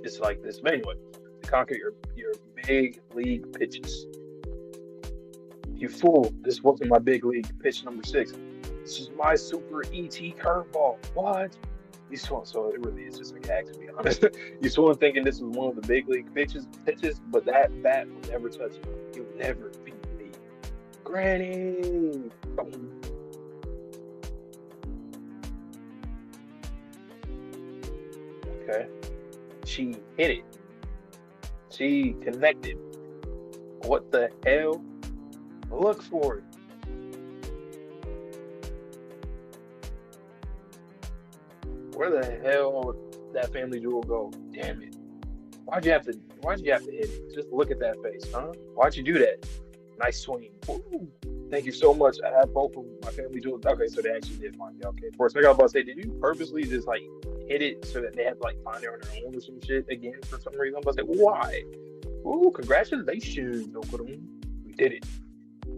it's like this. But anyway, to conquer your big league pitches. You fool, this wasn't my big league pitch number 6. This is my super ET curveball. What? You swung, so it really is just a gag, to be honest. You swung thinking this was one of the big league pitches, but that bat will never touch you. You'll never beat me. Granny! Boom. Okay. She hit it. She connected. What the hell? Look for it. Where the hell that family jewel go? Damn it. Why'd you have to hit it? Just look at that face, huh? Why'd you do that? Nice swing. Ooh. Thank you so much. I have both of my family jewels. Okay, so they actually did find me. Okay. For a second I was about to say, did you purposely just like hit it so that they had to like find it on their own or some shit again for some reason? I'm about to say, why? Ooh, congratulations, Okurum. We did it.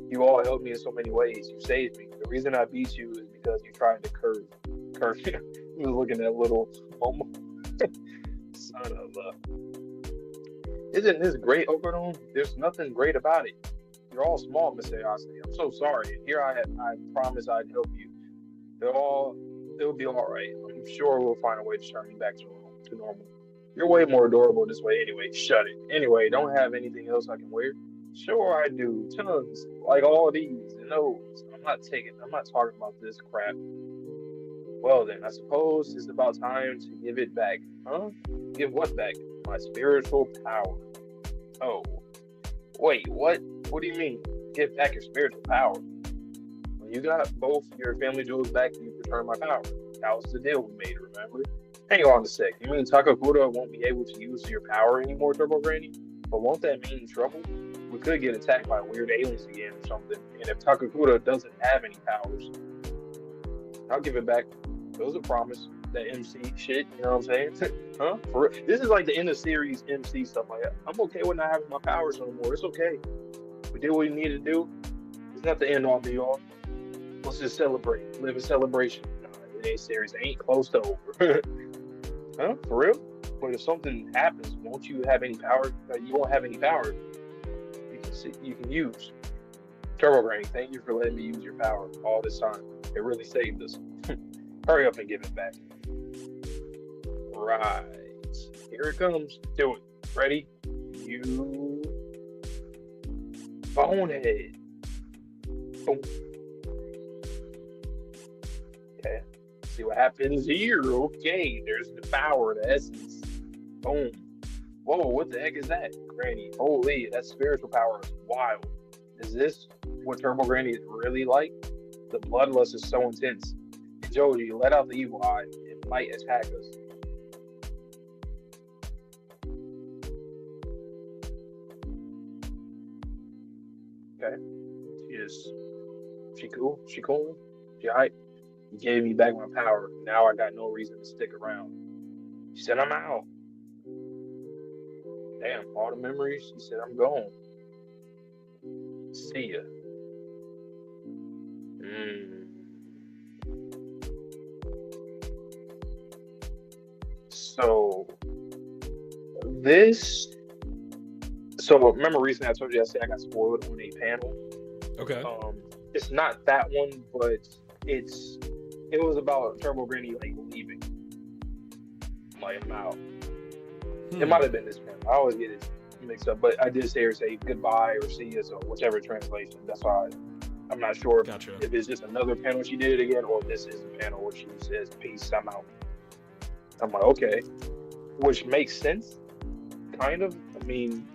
You all helped me in so many ways. You saved me. The reason I beat you is because you tried to curve. He was looking at little Momo. Son of a. Isn't this great, Okurum? There's nothing great about it. You're all small, Mr. Ayase. I'm so sorry. And here I promise I'd help you. It'll be all right. I'm sure we'll find a way to turn you back to normal. You're way more adorable this way anyway. Shut it. Anyway, don't have anything else I can wear? Sure I do. Tons. Like all these and those. I'm not talking about this crap. Well then, I suppose it's about time to give it back. Huh? Give what back? My spiritual power. Oh. Wait, what? What do you mean? Give back your spiritual power? When you got both your family jewels back, you return my power. That was the deal we made, remember? Hang on a sec. You mean Takakuta won't be able to use your power anymore, Turbo Granny? But won't that mean trouble? We could get attacked by weird aliens again or something. And if Takakuta doesn't have any powers, I'll give it back. It was a promise. That MC shit, you know what I'm saying? Huh? For real. This is like the end of series MC stuff like that. I'm okay with not having my powers no more. It's okay. We did what we needed to do. It's not the end all be all. Let's just celebrate. Live in celebration. Nah, it ain't serious. It ain't close to over. Huh? For real? But if something happens, won't you have any power? You won't have any power. You can use. Turbo Granny, thank you for letting me use your power all this time. It really saved us. Hurry up and give it back. Right. Here it comes. Do it. Ready? You. Bonehead. Boom. Okay. See what happens here. Okay. There's the power, the essence. Boom. Whoa, what the heck is that? Granny. Holy, that spiritual power is wild. Is this what Turbo Granny is really like? The bloodlust is so intense. Joji, let out the evil eye. It might attack us. Okay. She cool? She cool? She alright? You gave me back my power. Now I got no reason to stick around. She said, I'm out. Damn, all the memories. She said, I'm gone. See ya. So remember recently I told you I got spoiled on a panel. Okay. It's not that one, but it was about Turbo Granny like leaving. Like I'm out. It might have been this panel. I always get it mixed up, but I did say goodbye or see you, so whichever translation. That's why I'm not sure if it's just another panel she did it again, or if this is a panel where she says peace, I'm out. I'm like, okay, which makes sense, kind of. I mean,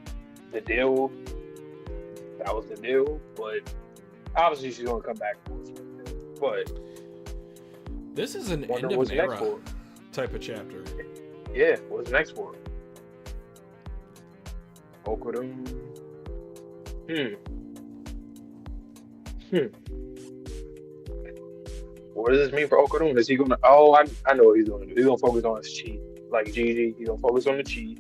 the deal, that was the deal, but obviously she's gonna come back for us. But this is an end of an era type of chapter. Yeah, what's next for? Okudun. What does this mean for Okudun? Is he gonna? Oh, I know what he's gonna do. He's gonna focus on his chi, like Gigi. He's gonna focus on the chi,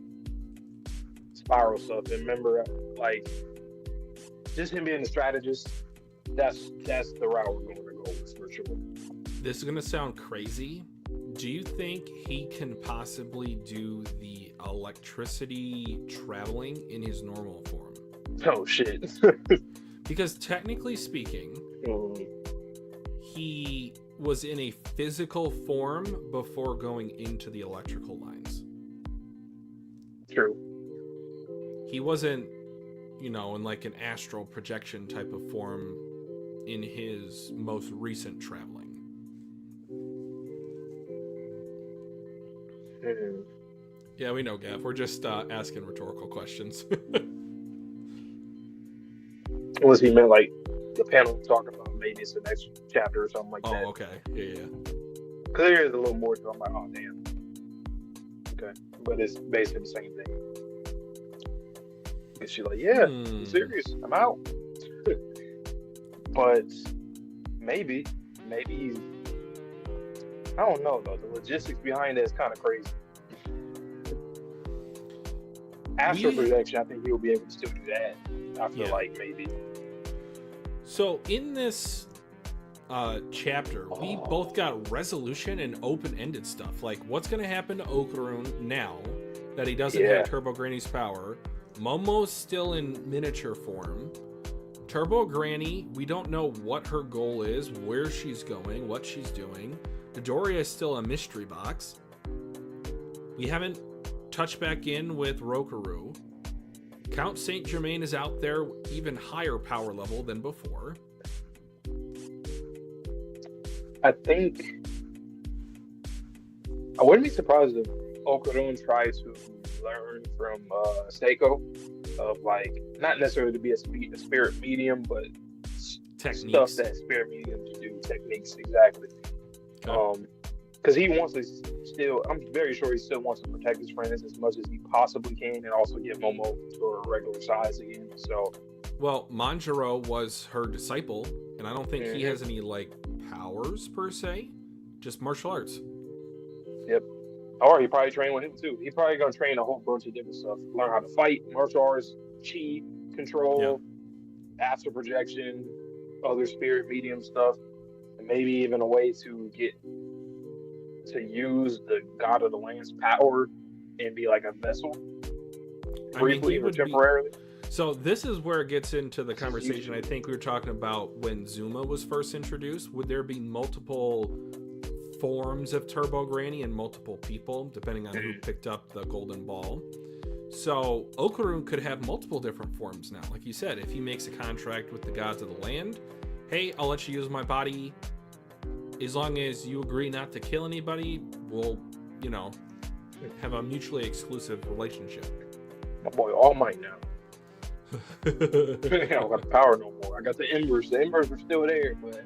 spiral stuff. And remember, like, just him being a strategist. That's the route we're going to go with for sure. This is gonna sound crazy. Do you think he can possibly do the electricity traveling in his normal form? Oh shit! Because technically speaking. He was in a physical form before going into the electrical lines. True. He wasn't, in like an astral projection type of form in his most recent traveling. Yeah, we know, Gav. We're just asking rhetorical questions. Unless he meant like the panel talking about maybe it's the next chapter or something like that. Oh, okay. Yeah. Because there is a little more to it. I'm like, oh, damn. Okay. But it's basically the same thing. And she's like, yeah, I'm serious. I'm out. But maybe he's... I don't know, though. The logistics behind it is kind of crazy. Astral projection, I think he'll be able to still do that. I feel like maybe. So in this chapter, we both got resolution and open-ended stuff. Like, what's going to happen to Okudun now that he doesn't have Turbo Granny's power? Momo's still in miniature form. Turbo Granny, we don't know what her goal is, where she's going, what she's doing. Midoriya is still a mystery box. We haven't touched back in with Rokurou. Count Saint Germain is out there, even higher power level than before. I think I wouldn't be surprised if Okudun tries to learn from Seiko of like not necessarily to be a spirit medium, but techniques. stuff that spirit mediums do. Techniques, exactly. Okay. Because he wants to still, I'm very sure he still wants to protect his friends as much as he possibly can, and also get Momo to a regular size again. So, Well, Manjaro was her disciple, and I don't think he has any like powers per se, just martial arts. yep. Or he probably trained with him too. He probably gonna train a whole bunch of different stuff. Learn how to fight, martial arts, chi, control, astral projection, other spirit medium stuff, and maybe even a way to get to use the god of the land's power and be like a vessel briefly or temporarily. So this is where it gets into the conversation I think we were talking about when Zuma was first introduced. Would there be multiple forms of Turbo Granny and multiple people, depending on who picked up the golden ball? So Okarun could have multiple different forms now. Like you said, if he makes a contract with the gods of the land, hey, I'll let you use my body as long as you agree not to kill anybody. We'll, have a mutually exclusive relationship. My boy All Might now. I don't got the power no more. I got the embers. The embers are still there, but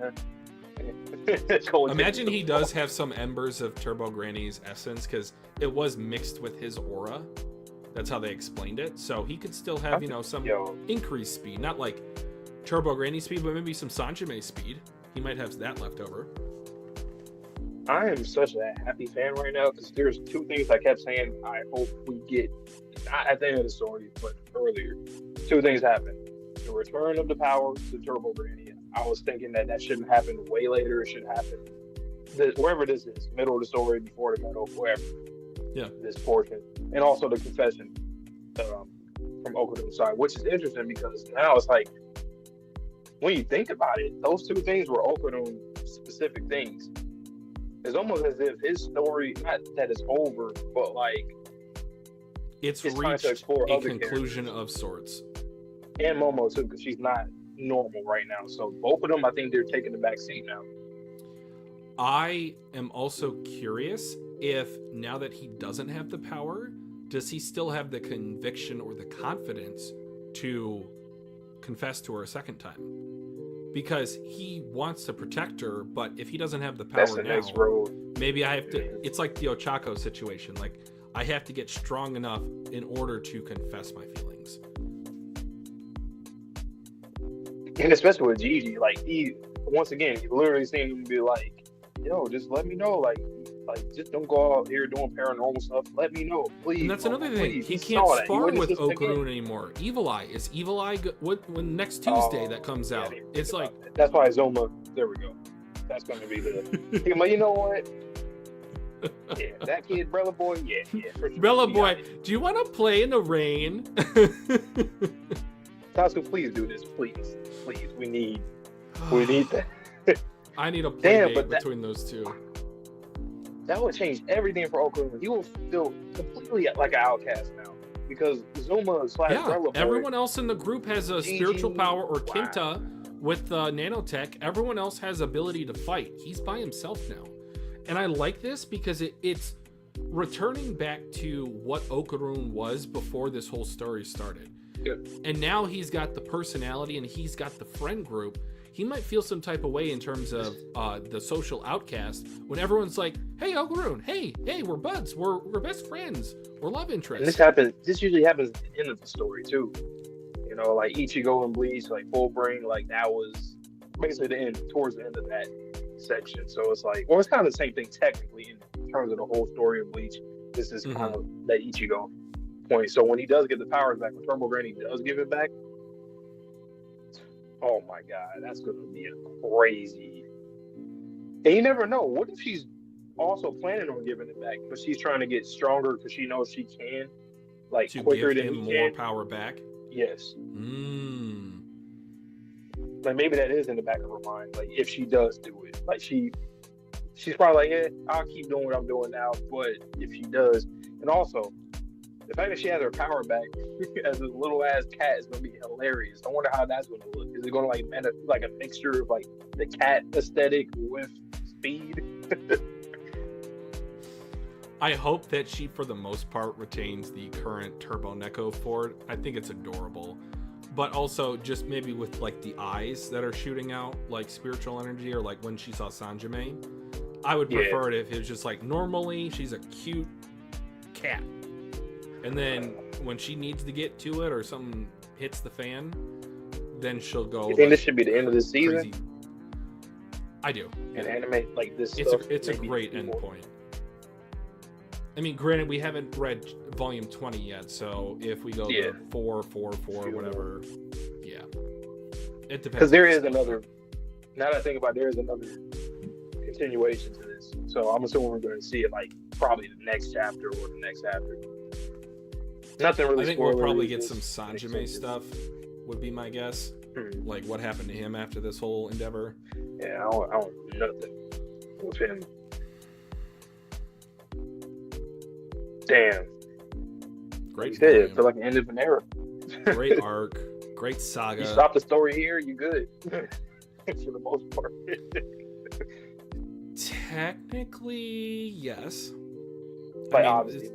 imagine he does have some embers of Turbo Granny's essence, because it was mixed with his aura. That's how they explained it. So he could still have, some increased speed, not like Turbo Granny speed, but maybe some Sanjime speed. He might have that left over. I am such a happy fan right now because there's two things I kept saying I hope we get, not at the end of the story, but earlier. Two things happened. The return of the power to Turbo Granny. I was thinking that shouldn't happen way later. It should happen wherever this is, middle of the story, before the middle, wherever. Yeah. This portion. And also the confession from Okudo's side, which is interesting because now it's like, when you think about it, those two things were Okudo specific things. It's almost as if his story, not that it's over, but like it's reached a conclusion of sorts. And Momo too, because she's not normal right now. So both of them, I think they're taking the back seat now. I am also curious if now that he doesn't have the power, does he still have the conviction or the confidence to confess to her a second time? Because he wants to protect her, but if he doesn't have the power that's the now, next road. Maybe I have to. It's like the Ochako situation. Like I have to get strong enough in order to confess my feelings. And especially with Gigi, like he literally seen him be like, "Yo, just let me know, like just don't go out here doing paranormal stuff. Let me know, please." And that's another thing. He can't spar with Okarun anymore. Evil Eye is Evil Eye. When next Tuesday that comes out, it's like that's why Zuma. There we go. That's going to be the. Like, you know what? Yeah, that kid, Brella Boy. Yeah. Brella Boy, do you want to play in the rain? Tatsu, please do this, please. We need that. I need a play date between those two. That would change everything for Oakland. He will feel completely like an outcast now because Zuma / Brella Boy. Everyone else in the group has a spiritual power or Kinta with nanotech. Everyone else has ability to fight. He's by himself now. And I like this because it's returning back to what Okarun was before this whole story started. Yeah. And now he's got the personality and he's got the friend group. He might feel some type of way in terms of the social outcast when everyone's like, "Hey, Okarun, hey, we're buds, we're best friends, we're love interests." And this usually happens at the end of the story too. Like Ichigo and Bleach, like Fullbring, like that was basically towards the end of that section. So it's like, well, it's kind of the same thing technically in terms of the whole story of Bleach. This is kind of that Ichigo point. So when he does get the powers back, when Turbo Granny does give it back, oh my God, that's going to be a crazy. And you never know. What if she's also planning on giving it back, but she's trying to get stronger because she knows she can, like to quicker give than him he more can. power back. Yes. Like maybe that is in the back of her mind. Like if she does do it, like she's probably like, yeah, I'll keep doing what I'm doing now. But if she does, and also the fact that she has her power back as a little ass cat is gonna be hilarious. I wonder how that's gonna look. Is it gonna like a mixture of like the cat aesthetic with speed? I hope that she, for the most part, retains the current Turbo Neko Ford. I think it's adorable. but also just maybe with like the eyes that are shooting out like spiritual energy, or like when she saw Sanjime. I would prefer it if it was just like normally she's a cute cat, and then when she needs to get to it or something hits the fan, then she'll go. You think this should be the end of the season? Crazy. I do. And anime like this. It's a great endpoint. I mean, granted, we haven't read volume 20 yet, so if we go to 4, whatever, yeah, it depends. Because there is another. Now that I think about it, there is another continuation to this, so I'm assuming we're going to see it like probably the next chapter or the next after. Nothing really. I think we'll probably get some Sanjime stuff. Would be my guess. Like what happened to him after this whole endeavor. Yeah, I don't nothing with him. Damn. Great. I feel like the end of an era. Great arc. Great saga. You stop the story here, you good. For the most part. Technically, yes. But obviously,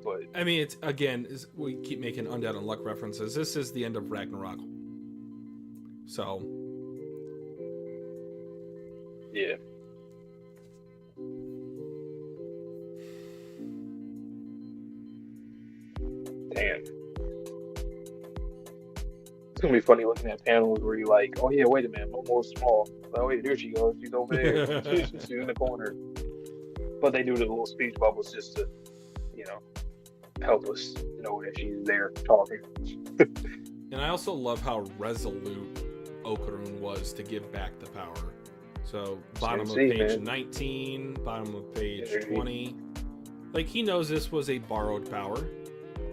but I mean, it's again, we keep making Undead Unluck references. This is the end of Ragnarok. So, yeah. Damn. It's gonna be funny looking at panels where you're like, oh yeah, wait a minute, Momo's small. Like, oh yeah, there she goes. She's over there. She's in the corner. But they do the little speech bubbles just to, help us know that she's there talking. And I also love how resolute Okarun was to give back the power. So bottom of page 19, bottom of page 20. Like, he knows this was a borrowed power,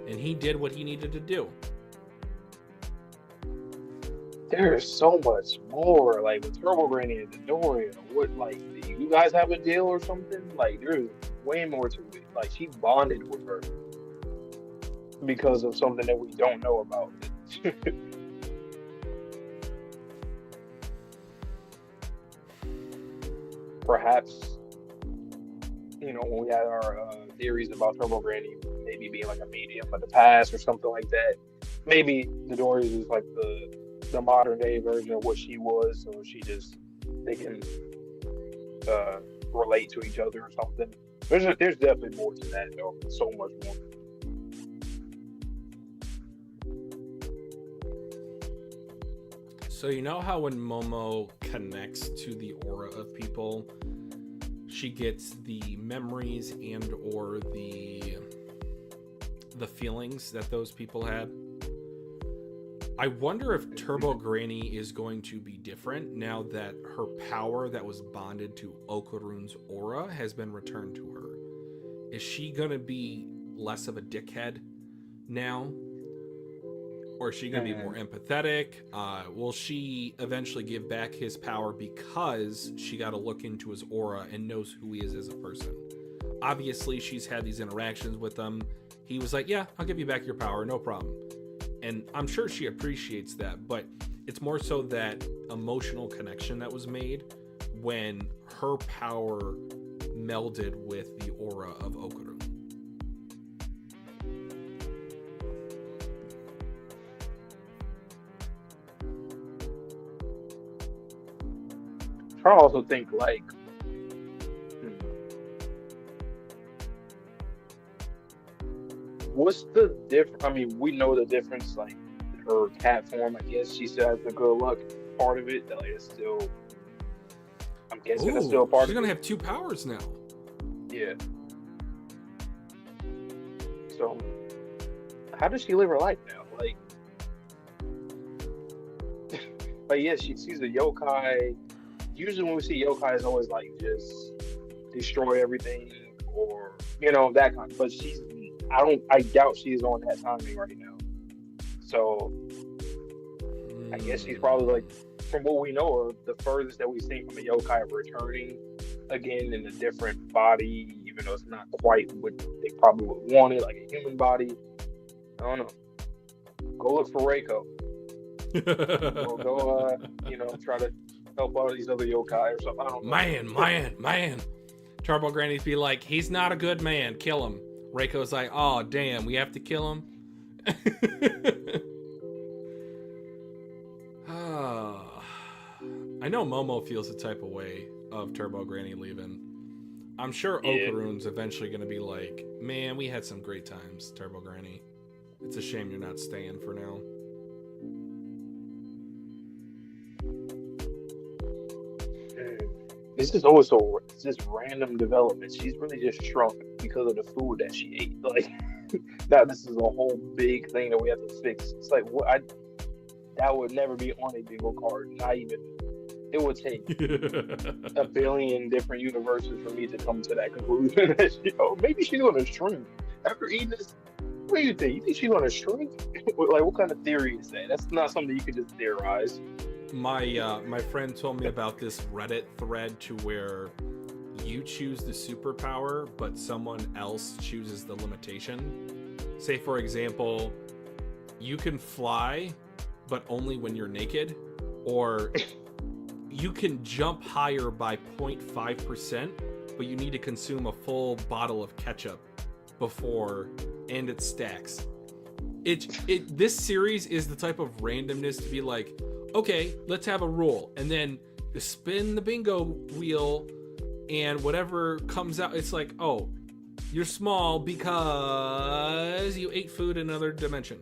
and he did what he needed to do. There is so much more. Like, with Turbo Granny and Midoriya, what, like, do you guys have a deal or something? Like, there's way more to it. Like, she bonded with her because of something that we don't know about. Perhaps, when we had our theories about Turbo Granny maybe being like a medium of the past or something like that, maybe Midoriya's is like the modern day version of what she was, so they can relate to each other or something. There's definitely more to that, though. So much more. So you know how when Momo connects to the aura of people, she gets the memories and or the feelings that those people had? I wonder if Turbo Granny is going to be different now that her power that was bonded to Okarun's aura has been returned to her. Is she going to be less of a dickhead now? Or is she going to be more empathetic? Will she eventually give back his power because she got to look into his aura and knows who he is as a person? Obviously, she's had these interactions with him. He was like, yeah, I'll give you back your power, no problem. And I'm sure she appreciates that, but it's more so that emotional connection that was made when her power melded with the aura of Okarun. I also think, like, what's the difference? I mean, we know the difference, like, her cat form, I guess she still has the good luck part of it. Like, it's still, I'm guessing that's still a part of it. She's going to have two powers now. Yeah. So, how does she live her life now? Like, yeah, she's a yokai. Usually when we see yokai, it's always like just destroy everything or that kind. But I doubt she's on that timing right now. So I guess she's probably, like, from what we know of, the furthest that we've seen from a yokai returning again in a different body, even though it's not quite what they probably would want it, like a human body. I don't know. Go look for Reiko. Go try to help out these other yokai or something. I don't know. Man. Turbo Granny's be like, he's not a good man. Kill him. Reiko's like, oh, damn, we have to kill him. I know Momo feels the type of way of Turbo Granny leaving. I'm sure Yeah. Okarune's eventually going to be like, man, we had some great times, Turbo Granny. It's a shame you're not staying for now. This is also just random development. She's really just shrunk because of the food that she ate. Like, now this is a whole big thing that we have to fix. It's like, that would never be on a bingo card. Not even. It would take a billion different universes for me to come to that conclusion. Maybe she's gonna shrink after eating this. What do you think? You think she's gonna shrink? Like, what kind of theory is that? That's not something you could just theorize. My friend told me about this Reddit thread to where you choose the superpower, but someone else chooses the limitation. Say, for example, you can fly, but only when you're naked, or you can jump higher by 0.5%, but you need to consume a full bottle of ketchup before, and it stacks. This series is the type of randomness to be like, okay, let's have a rule, and then you spin the bingo wheel, and whatever comes out, it's like, oh, you're small because you ate food in another dimension.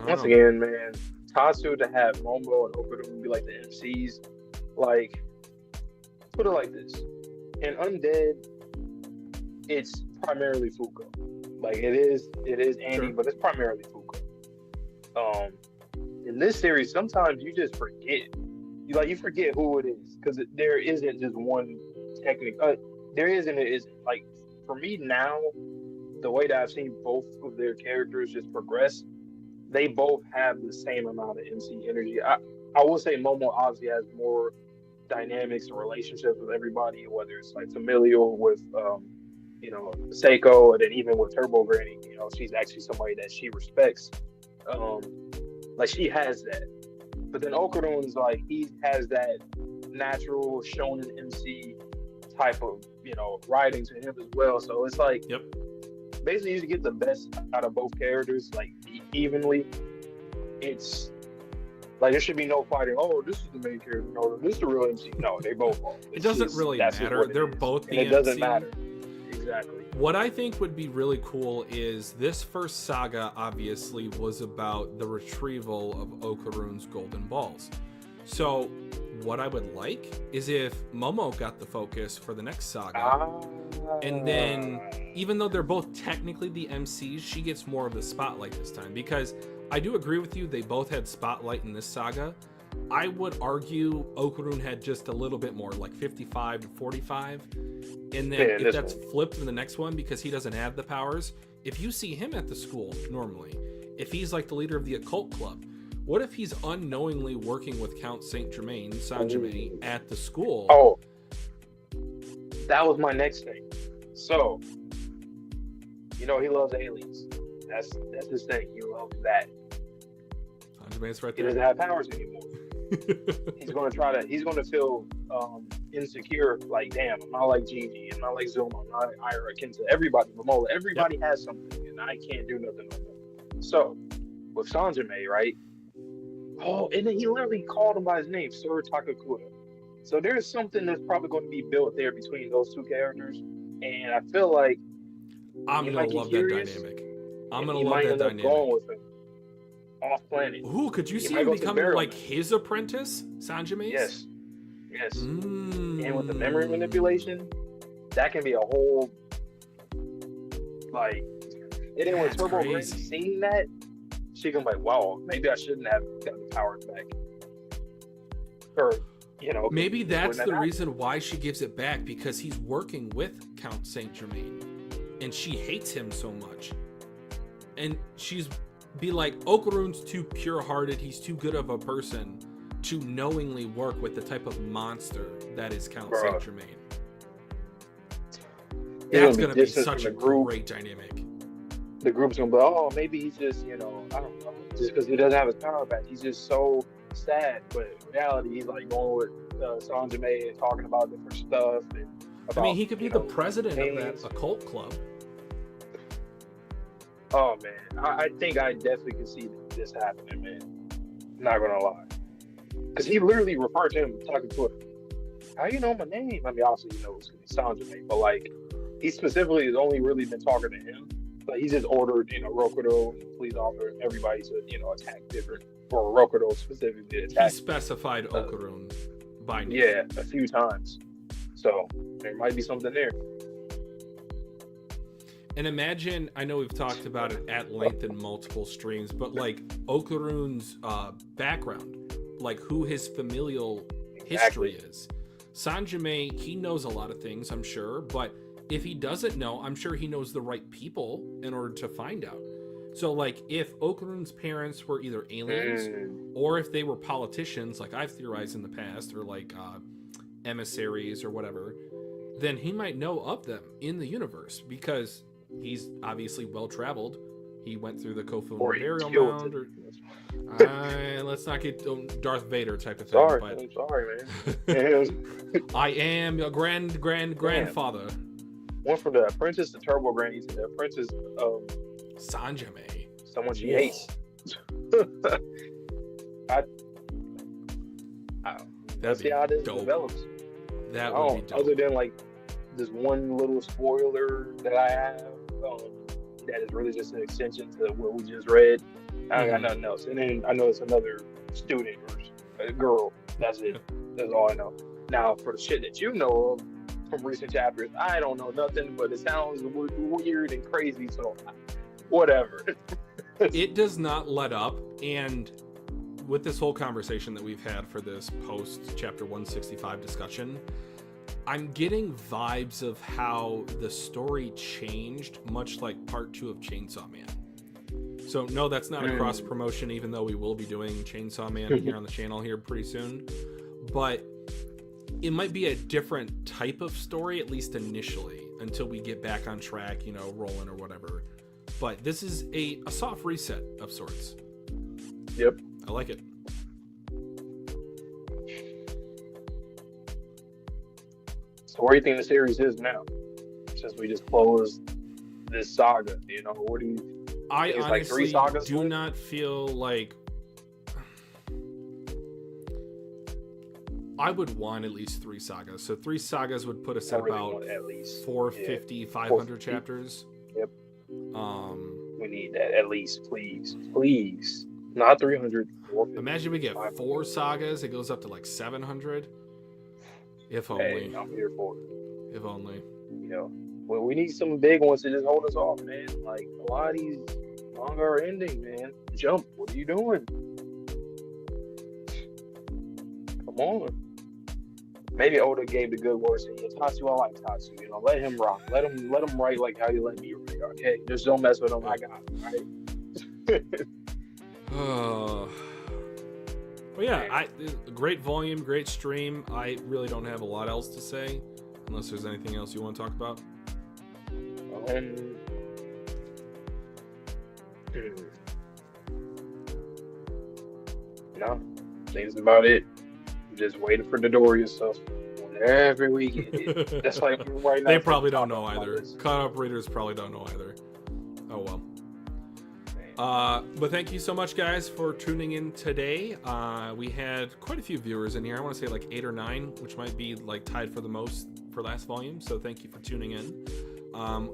Once again, man, Tatsu to have Momo and Okura be like the MCs, like, put it like this. In Undead, it's primarily Fuko. Like, it is Andy, Sure. but it's primarily Fuko. In this series, sometimes you just forget. You forget who it is, because there isn't just one technique. There isn't. It isn't. Like, for me now, the way that I've seen both of their characters just progress, they both have the same amount of MC energy. I will say Momo obviously has more dynamics and relationships with everybody, whether it's like familial with Seiko, and then even with Turbo Granny, she's actually somebody that she respects. Like, she has that. But then Okarune's like, he has that natural shonen MC type of, writing to him as well. So it's like, yep. Basically, you get the best out of both characters, like, evenly. It's like, there should be no fighting. Oh, this is the main character. No, this is the real MC. No, they both are. It doesn't really matter. They're both the and it MC. doesn't matter. Exactly. What I think would be really cool is this first saga obviously was about the retrieval of Okarune's golden balls. So what I would like is if Momo got the focus for the next saga. And then, even though they're both technically the MCs, she gets more of the spotlight this time. Because I do agree with you, they both had spotlight in this saga. I would argue Okarune had just a little bit more, like 55 to 45. And then if that's flipped in the next one, because he doesn't have the powers, if you see him at the school normally, if he's like the leader of the occult club, what if he's unknowingly working with Count Saint Germain at the school? Oh, that was my next thing. So, he loves aliens. That's his thing. He loves that. Saint Germain's right He there. doesn't have powers anymore. He's gonna feel insecure, like, damn, I'm not like Gigi, I'm not like Zuma, I'm not like Ira, Kenta, everybody, Momola, everybody has something, and I can't do nothing no more. So, with Sanjime, right? Oh, and then he literally called him by his name, Sir Takakuta. So there's something that's probably going to be built there between those two characters, and I feel like I'm gonna love that dynamic. I'm gonna love that dynamic. Going with him off planet. Ooh, could you see him becoming like his apprentice, Sanjime's? Yes. And with the memory manipulation, that can be a whole, like, and then when Turbo Granny seeing that, she can be like, wow, maybe I shouldn't have gotten the powers back. Or, maybe that's the reason why she gives it back, because he's working with Count Saint Germain and she hates him so much. And she's be like, Okarune's too pure-hearted, he's too good of a person to knowingly work with the type of monster that is Count Saint Germain. That's gonna be such a great dynamic. The group's gonna be, oh, maybe he's just, I don't know, just because he doesn't have his power back, he's just so sad. But in reality, he's like going with Sanjime and talking about different stuff. And he could be the president of that occult club. Oh man, I think I definitely could see this happening, man. Not gonna lie, because he literally referred to him talking to him. How you know my name? I mean, obviously he knows because he sounds your name, but like he specifically has only really been talking to him. Like he just ordered, Rokudo, the police officer, everybody to, attack different, or Rokudo specifically to He attack. specified Okurun by name. Yeah, a few times. So there might be something there. And imagine, I know we've talked about it at length in multiple streams, but like Okurun's background, like who his familial history is. Sanjime, he knows a lot of things, I'm sure, but if he doesn't know, I'm sure he knows the right people in order to find out. So like if Okurun's parents were either aliens or if they were politicians, like I've theorized in the past, or like emissaries or whatever, then he might know of them in the universe because he's obviously well traveled. He went through the Kofun burial mound. Let's not get Darth Vader type of thing. I'm sorry, man. I am your grandfather. Went from the apprentice to Turbo Granny to the apprentice of Sanjime. Someone she hates. Let's see how this develops. That would be dope. Other than like this one little spoiler that I have, that is really just an extension to what we just read. I got nothing else. And then I know it's another student or a girl. That's it. That's all I know. Now, for the shit that you know of from recent chapters, I don't know nothing, but it sounds weird and crazy, so whatever. It does not let up, and with this whole conversation that we've had for this post chapter 165 discussion, I'm getting vibes of how the story changed, much like part 2 of Chainsaw Man. So no, that's not a cross promotion, even though we will be doing Chainsaw Man here on the channel here pretty soon. But it might be a different type of story, at least initially, until we get back on track, rolling or whatever. But this is a soft reset of sorts. Yep. I like it. So where do you think the series is now? Since we just closed this saga, what do you... I honestly like 3 sagas do not feel like... I would want at least 3 sagas. So 3 sagas would put us at about at least 450, 500 chapters. Yep. We need that at least, please. Not 300. Imagine we get 4 sagas. It goes up to like 700. If only. Hey, I'm here for it. If only. Well, we need some big ones to just hold us off, man. Like, a lot of these manga are ending, man. Jump, what are you doing? Come on. Maybe Oda gave the good words to Tatsu. I like Tatsu. Let him rock. Let him write like how you let me write. Okay, just don't mess with him. I got it, right? Well, yeah, great volume, great stream. I really don't have a lot else to say, unless there's anything else you want to talk about. No, I think that's about it. I'm just waiting for Dodoria stuff every weekend. That's like right now. They probably don't know either. Caught up readers probably don't know either. Oh well. But thank you so much, guys, for tuning in today. We had quite a few viewers in here. I want to say like 8 or 9, which might be like tied for the most for last volume. So thank you for tuning in.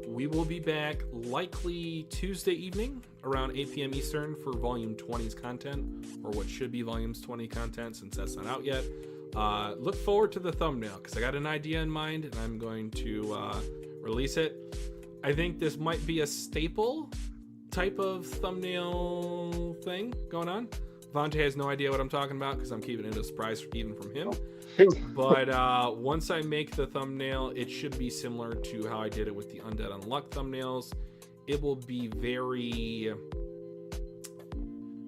We will be back likely Tuesday evening around 8 p.m. Eastern for Volume 20's content, or what should be Volumes 20 content since that's not out yet. Look forward to the thumbnail because I got an idea in mind and I'm going to release it. I think this might be a staple type of thumbnail thing going on. Vontae has no idea what I'm talking about because I'm keeping it a surprise even from him. But once I make the thumbnail, it should be similar to how I did it with the Undead Unluck thumbnails. It will be very, I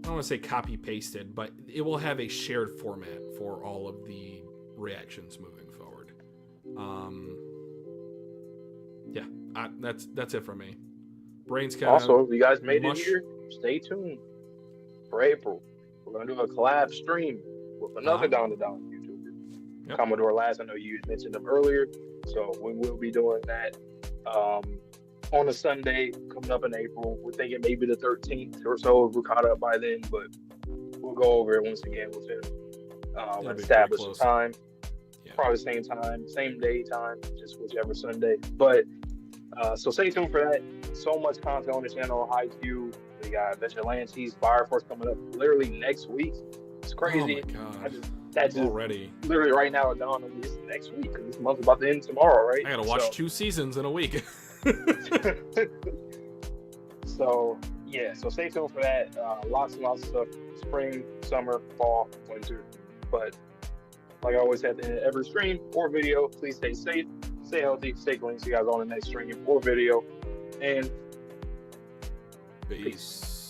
don't want to say copy pasted, but it will have a shared format for all of the reactions moving forward. That's it from me. Brain's kind of also, if you guys made it here, stay tuned for April. We're gonna do a collab stream with another Dandadan YouTuber, Commodore Last. I know you mentioned him earlier, so we will be doing that. on a Sunday coming up in April. We're thinking maybe the 13th or so if we're caught up by then, but we'll go over it once again with him. It'll be Establish pretty some time. Yeah. Probably same time, same day time, just whichever Sunday. But so stay tuned for that. So much content on the channel. Haikyuu. We got Vigilantes, Fire Force coming up literally next week. It's crazy. Oh my god. That just Already. literally right now it dawned on me it's next week because this month's about to end tomorrow, right? I gotta watch 2 seasons in a week. So yeah, so stay tuned for that. Lots and lots of stuff. Spring, summer, fall, winter. But like I always say at the end of every stream or video, please stay safe, stay healthy, stay clean. See you guys on the next stream or video. And Peace.